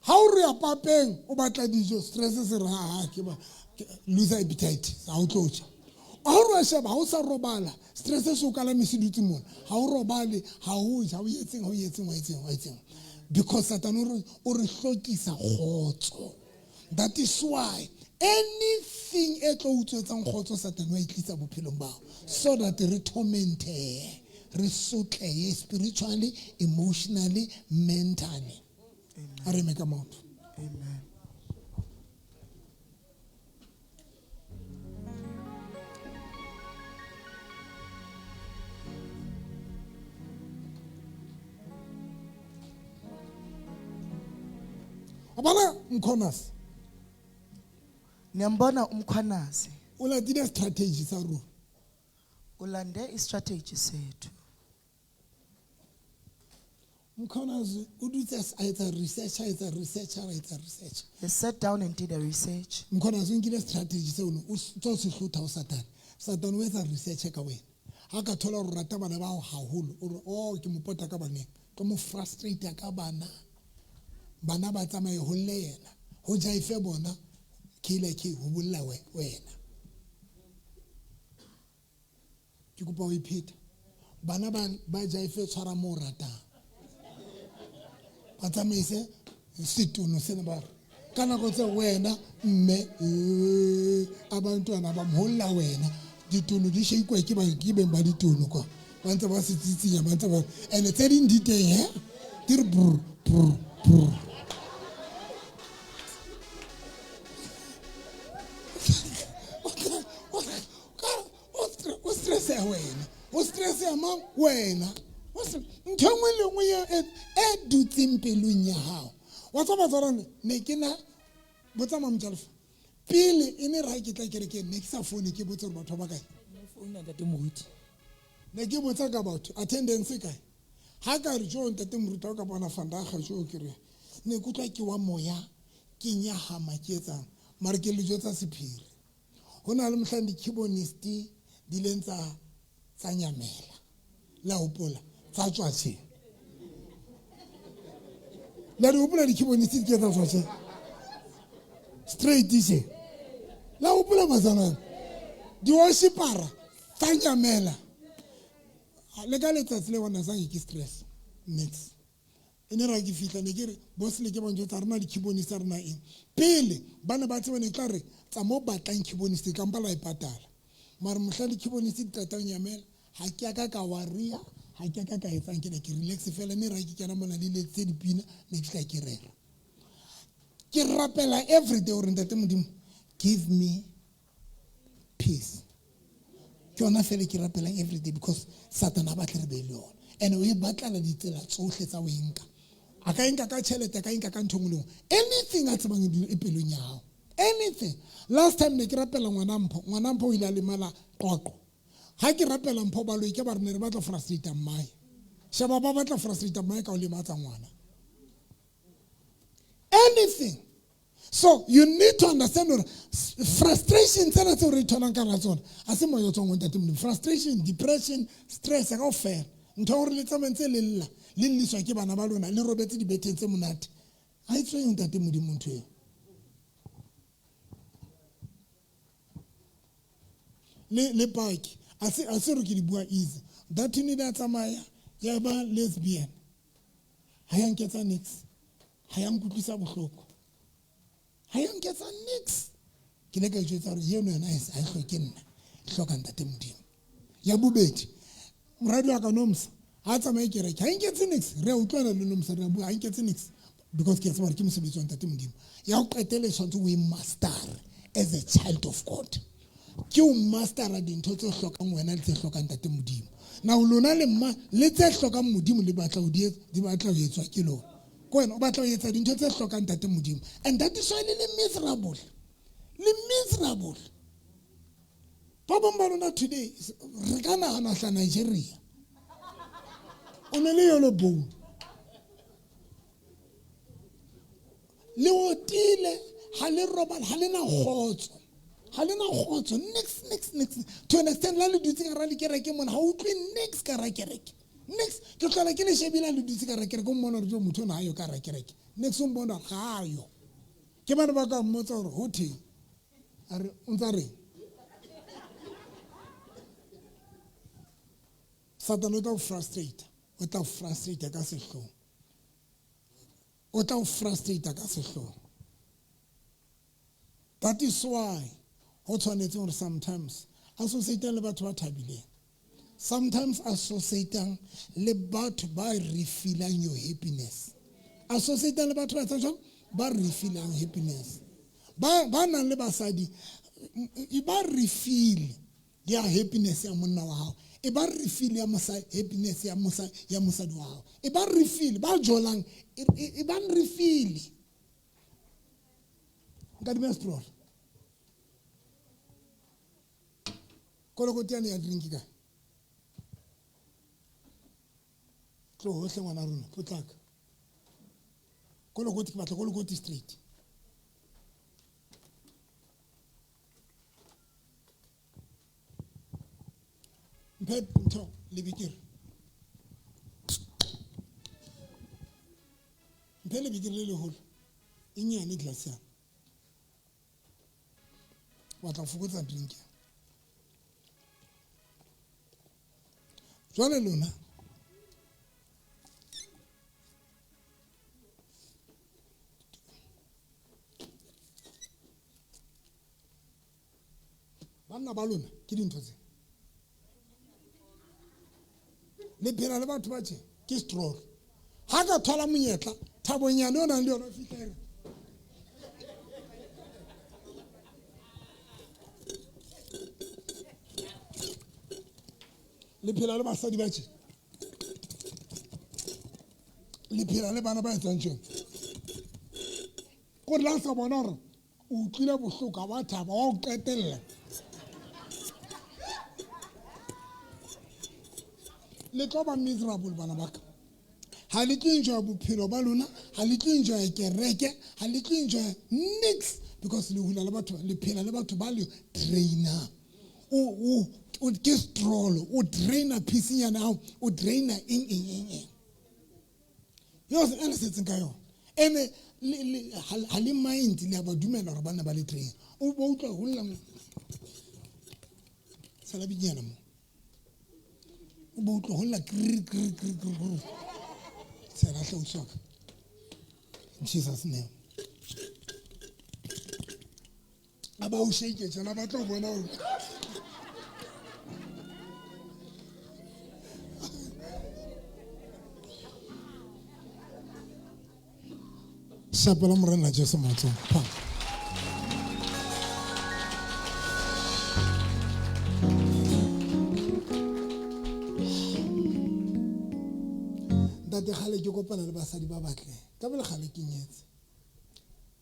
How re a papeng obatla dijo stress is lose appetite. How coach. How re sheba how sa robala stress is o kala mesiduti mona. How robale how yetseng. Because Satan o re hlokisa khotso. That is why anything e tlo utswetsang khotso Satan wa itlisa bophelong bao so that re tormente re sotle spiritually, emotionally, mentally. Amen. Make a mouth. Amen. Abana mkhonas. Nyambona umkhwanazi. Ulandile strategy saru. Ulande strategy sethu. Mkhonazi o dutse a etsa research. He sat down and did a research. Mkhonazi o nkile strategy se ono o tlo se hlotha o Satan. Satan o etsa research ka wena. Ha ka thola hore rata bana ba ho haholo o re oh ke mopota ka baneng ke mo frustrate ka bana ba tsamaye ho le yena ho jaife bona ke ile ke ho bolla wena ke kopa o ipheta bana ba jaife tshwara mo rata ba tsamaise situno sena ba kana go tse wena mme abantwana ba mholla wena dituno di sheikwa ke beng ba dituno kwa ba ntse ba se tsitsinya ba ntse ba ene tse ding di teng di re brr o stress ya wena o stress ya mang wena ntho engwe le engwe e dutseng pelong ya hao wa tsaba tsarane ne ke na botsa mamjalfa pele e ne ra ke tla kereke ne ke sa phone ke botsa batho ba kae phone ya ntate moruti ne ke botsa ka batho attendance kae ha ka re jo ntate moruti ka bona fanda ga jo ke re ne ke tla ke wa moya ke nya hama ke etsang mara ke le jo tsa sephiri hona le mhlandi keyboardist di lenza tsa nyamela la hopola tsa tswatshe la hopola di keyboardist ke tsa tswatshe straight dice la hopola mazana di worshipara tsa nyamela le ka letsatsi le bona sa ke stress next ene ra ke fitla ne ke re boss le ke bonjo tsa rena di keyboardist rena eng pele bana ba tsebone tla re tsa mo batlang keyboardist ka mpala ipatala mara mohladi keyboardist tata nyamela ha ke ka waria ha ke ka etsang ke ne ke relax fela ne ra ke kana mona le letse dipina ne ke tla ke rera ke rapela every day ore ntate modimo give me peace ke ona fela ke rapela every day because Satan a batla re be le yona and we batlana ditsela tsohle tsa o enka a ka enka ka tšhelete ka enka ka nthongolong anything a tsebang e pelong ya hao anything last time ne ke rapela ngwana mpho o ile a lemala qoqo ha ke rapela mpho ba loike ba re ne re batla frustrate mmae sheba ba batla frustrate mmae ka o lematsa ngwana anything. So you need to understand frustration tsena tse re tholang ka ratsona a se moyo tsong ntate modimo frustration depression stress ka ofela ntho gore le tsametse le lla le lliswa ke bana ba lona le robetse di beteng tse monate a itswe ntate modimo ntho eo le paki a se re ke di bua easy that you need a tsamaya ya ba lesbian ha ya nketsa nix ha ya nkutlwisa bohloko ha ya nketsa nix ke le ka jwetsa re yeno yena a e hloke nna hloka ntate modimo ya bobedi moradi wa ka nomsa ha tsamaye kereke ha nketse nix re utlwana le nomsa re bua ha nketse nix because ke tsaba ke mosebetsi wa ntate modimo ya go qetele tshwantse we master as a child of God ke o master dintho tse hlokang wena le tse hlokang ntate modimo na o lona le mma le tse hlokang modimo le batla di batla ho etswa ke lona ko wena o batla ho etsa dintho tse hlokang ntate modimo and that is why le miserable ba bang ba lona today re ka nagana hla Nigeria o ne le yolo bone le otile ha le robala ha le na khotso next to an extent la le dutse ka ra le kereke mona ha o tlwe next ka ra kereke next ke tlola ke le shebile le dutse ka ra kereke o mmona re jo motho na ayo ka ra kereke next o mbona ga ayo ke bana ba ka mmotsa hore ho theng a re o ntsa re Satan o tla frustrate ka sehlong o tla frustrate ka sehlong. That is why ho tshwanetse hore sometimes associate le batho ba thabileng, sometimes associating le batho ba refilang your happiness, associate le batho ba tsang ba refilang happiness, ba nang le basadi e ba refill ya happiness ya monna wa hao, e ba refill ya happiness ya mosadi wa hao, e ba refill ba jolang e ba refill nka di explore kolo ko tiane ya drink ka tlo hohle ngwana rona potlaka kolokoti ke batla kolokoti straight mphe ntho lebikiri mphe lebikiri le leholo e nyane glass yana batla fokotsa drink jwale lona banna ba lona ke dintho tse le phela le batho ba tje ke stroll ha ka thola monyetla thabonyane o nang le yona fitlhere le phela le basadi ba tje le phela le bana ba etsang tjena go la sa bona hore o utlwile bohloko ba thaba wa o qetella le tlo ba miserable bana ba ka ha le tlo enjoy bophelo ba lona ha le tlo enjoy kereke ha le tlo enjoy nix because le hula le batho le phela le batho ba le trainer o ke stroll o draina piece ya now o draina eng yo se ene setseng ka yo ene ha le mind le ba dumela hore bana ba le train o bo utlwa ho lla sala binyana mo o bo utlwa ho lla sala hlo usoka in Jesus name aba o shake tsana ba tlo bona o Shapela morena Jesu matsong pa date gale ke kopana le basadi ba batle ka bele gale ke nyetse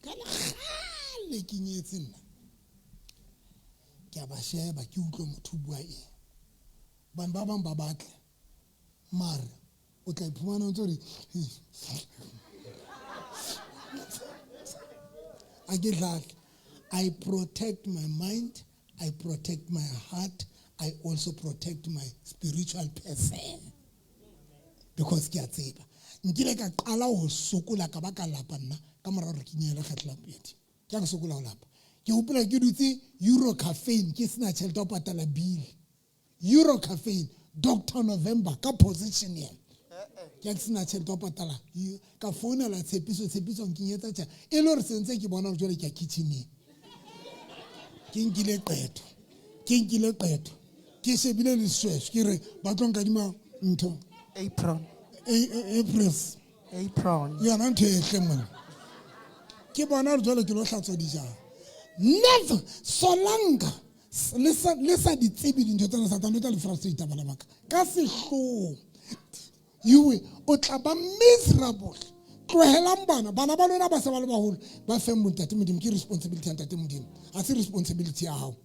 ka le gale ke nyetse nna ke ba sheba ke utlwe motho bua eng bana ba bang ba batle mara o tla iphumana ntse re I protect my mind, I protect my heart, I also protect my spiritual person. Because ke a tseba nkile ka qala ho sokola ka ba ka lapa nna ka moraro ke nyela khatla pedi ke a sokola ho lapa ke hopola ke dutse Euro Caffeine ke sena tšhelete o patala bill Euro Caffeine Dr November ka position ya ke sena tšhelete o patala ka founela tshepiso ke nyetsa tša e le hore sentse ke bona jwale ke kitcheneng ke nkile qeto ke shebile le sweswe ke re ba tlo nka dima ntho apron yona ntho e tle mona ke bona jwale ke lo hlatswa dijana never solanga le sa di tsebi dintho tsena sa tano tsa le frustrate bana baka ka sehloho you o tla ba miserable tlohelang bana ba lona ba se ba le baholo ba feng montate modimo ke responsibility ya ntate modimo a se responsibility ya hao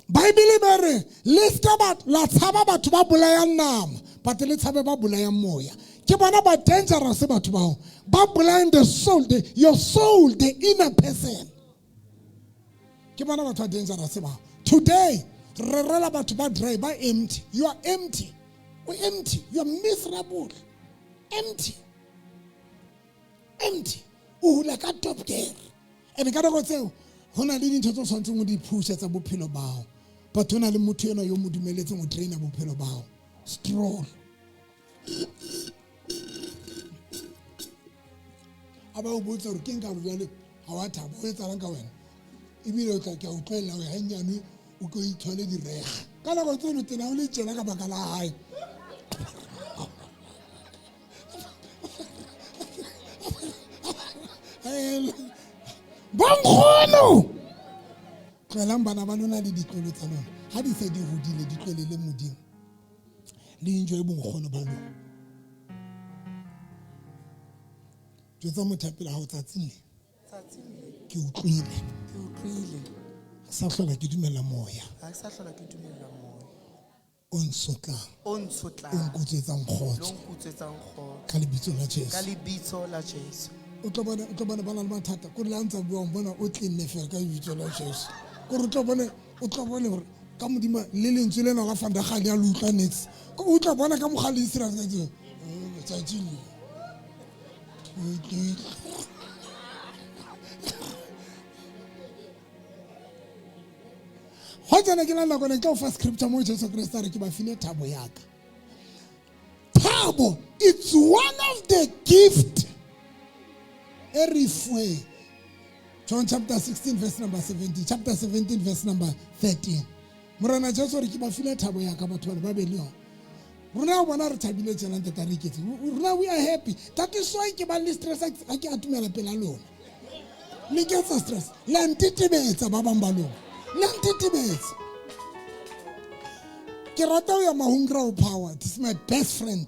Bible bere le ska ba la tshaba batho ba bolayang nama but le tshabe ba bolayang moya ke bona ba dangerous batho bao ba bolayang the soul your soul the inner person ke bona batho ba dangerous bao today rerela batho ba dry ba empty you are empty you are miserable empty o hula ka top gear ene ka go tseo hona le dintho tso tshwantseng o di phusha tsa bophelo bao but hona le motho ena yo mo dumeletseng o trainer bophelo bao stroll aba o botsa re ke nka bjale ha wa thaba o etsa ka wena ebile o tla ke o tlwela o hanyane o go ithole di rega ka la go tseno tena o le tjena ka baka la hae Bongkgono tloelang bana ba lona le ditlolo tsa lona ha di se di hodile di tlwelele modimo le enjoy bongkgono ba lona jwetsa mothapela ha o tsatsile ke utlwile sa hlola ke dumela moya o nsotlang o ntshotlang o nkutsetsang lo kgotso nkutsetsang kgotso ka lebitso la ka Jesu. lebitso la Jesu. O tlo bona ba na le mathata ko le a ntse a buang bona o tlenne fela ka lebitso la Jesu kore o tlo bone gore ka modimo le lentswe lena la fanda ga le a le utlwanetse o tlo bona ka mogale Israel ka tsela letsatsi le go tsena ke la nako ne ke o fa scripture mo Jesu Kriste re ke ba file thabo yaka. Thabo, it's one of the gift erifwe. John chapter 16 verse number 17, chapter 17 verse number 13. Morana Jesu re ke ba file thabo yaka batho ba be le yona. Rona bona re thabile tsena ntata re ketse. Rona we are happy. That is why ke ba le stress a ke atumela pela lona. Le ke sa stress. La ntitibetsa ba bang ba lona. La ntitibetsa. Ke rata ho ya mahungra ho power. This is my best friend.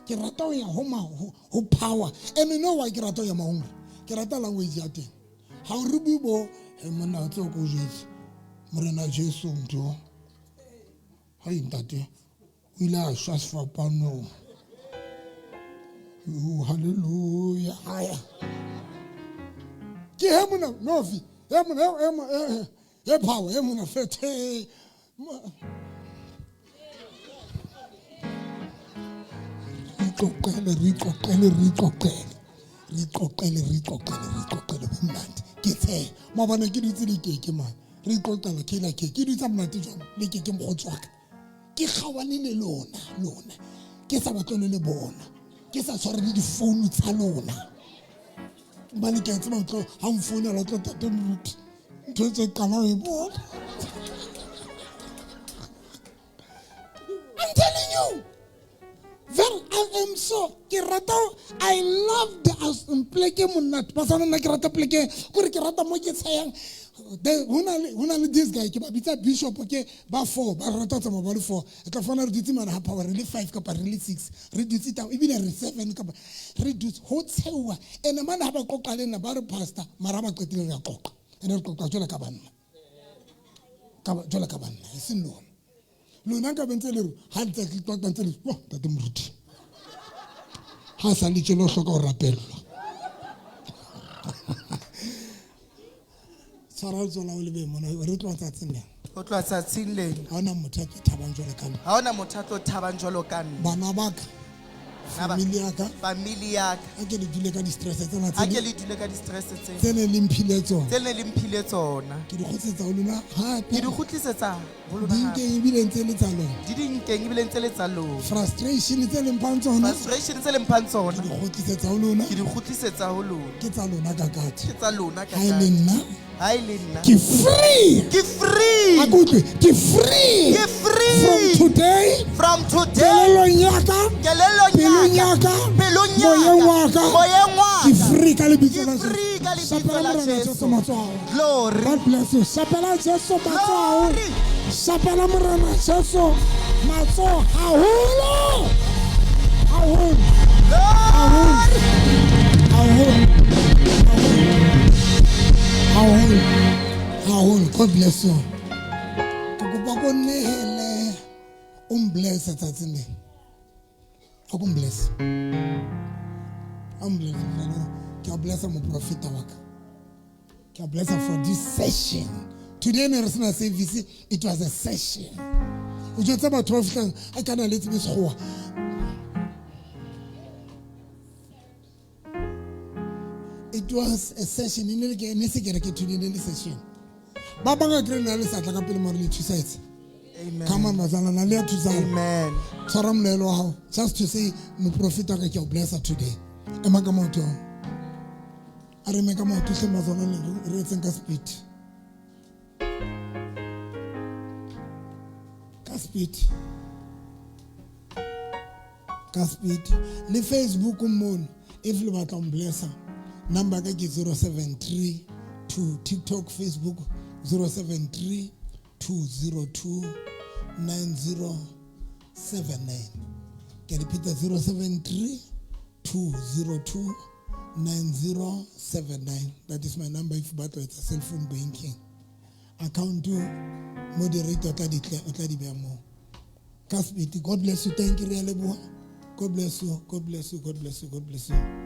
Ke rata ho ya ho power. And you know why ke rata ho ya mahungra? Ke rata language ya teng. Ha o re bubo mona o tlo go jetse. Morena Jesu mtho. Ha intate. Ila shas for pano. Hallelujah. Haya. Ke he mona novi. He mona he power. He mona fete. Riqoqele bomnandi ke tse ma bona ke ditse le keke man re iqoqela ke la ke ditsa mnati jona le keke mogotsoaka ke kgawane le lona ke sa batlole le bona ke sa tshware le di phone tsa lona ba le ke tsama tlo ha mfona la tlo tate mruti ntse kana e bona. I'm telling you. I am so I love the as pleke monat pasana na ke rata pleke gore ke rata mo ke tsayang hona le this guy ke ba bitsa bishop ke ba 4 ba rata tsama ba le 4 e tla fana re ditse mana ha power re le 5 ka pa re le 6 re ditse ta ebile re 7 ka re ditse ho tsewa ene mana ha ba qoqa na ba re pastor mara ba qetile re qoqa ene re qoqa jola ka banna e seng lona lona ka bentse le ha ntse ke qoqa ntse le tate moruti ha sa le tshelo hloka ho rapellwa tsara tsola o le be mona re tlo tsatsing le o tlo tsatsing le ha ona motho a thabang jwalo ka nna ha ona motho a tlo thabang jwalo ka nna bana baka family yaka a ke le dile ka di stress tsena tsene le mphile tsona ke di khotsetsa ho lona hape ke di khutlisetsa ho lona hape di nkeng ntse le tsa lona di nkeng ntse le tsa lona frustration tse le mphang tsona ke di khotlisetsa ho lona ke tsa lona ka ha ile nna ke free akutwe ke free from today pelong yaka moyeng waka ke free ka lebitso la Jesu sapela morena Jesu matsoho God bless you sapela Jesu matsoho sapela morena Jesu matsoho haholo God bless you ke kopa go nehele bless tsatsing le I'm bless ke bless mo profita waka ke bless for this session today in the service it was a session o jotsa batho ba fitlang a kana le tsebe segoa it was a session in le ke ne se ke re ke today in the session ba banga ke na le satla ka pele mo re thusaitse. Amen. Come on, Mazalana, let us amen. Saram lelo just to say, my prophet ka bless her today. Emagamoto. Aremeka mo to say Mazalana retsenga speed. Ka speed. Le Facebook mon if you want to bless her. Number ka ke 073 to TikTok, Facebook 073 202 9079. Can you repeat that? 073 202 9079. That is my number if but it's a cell phone banking. Account to moderator Kasbiti, God bless you. Thank you, Realebua. God bless you. God bless you. God bless you. God bless you.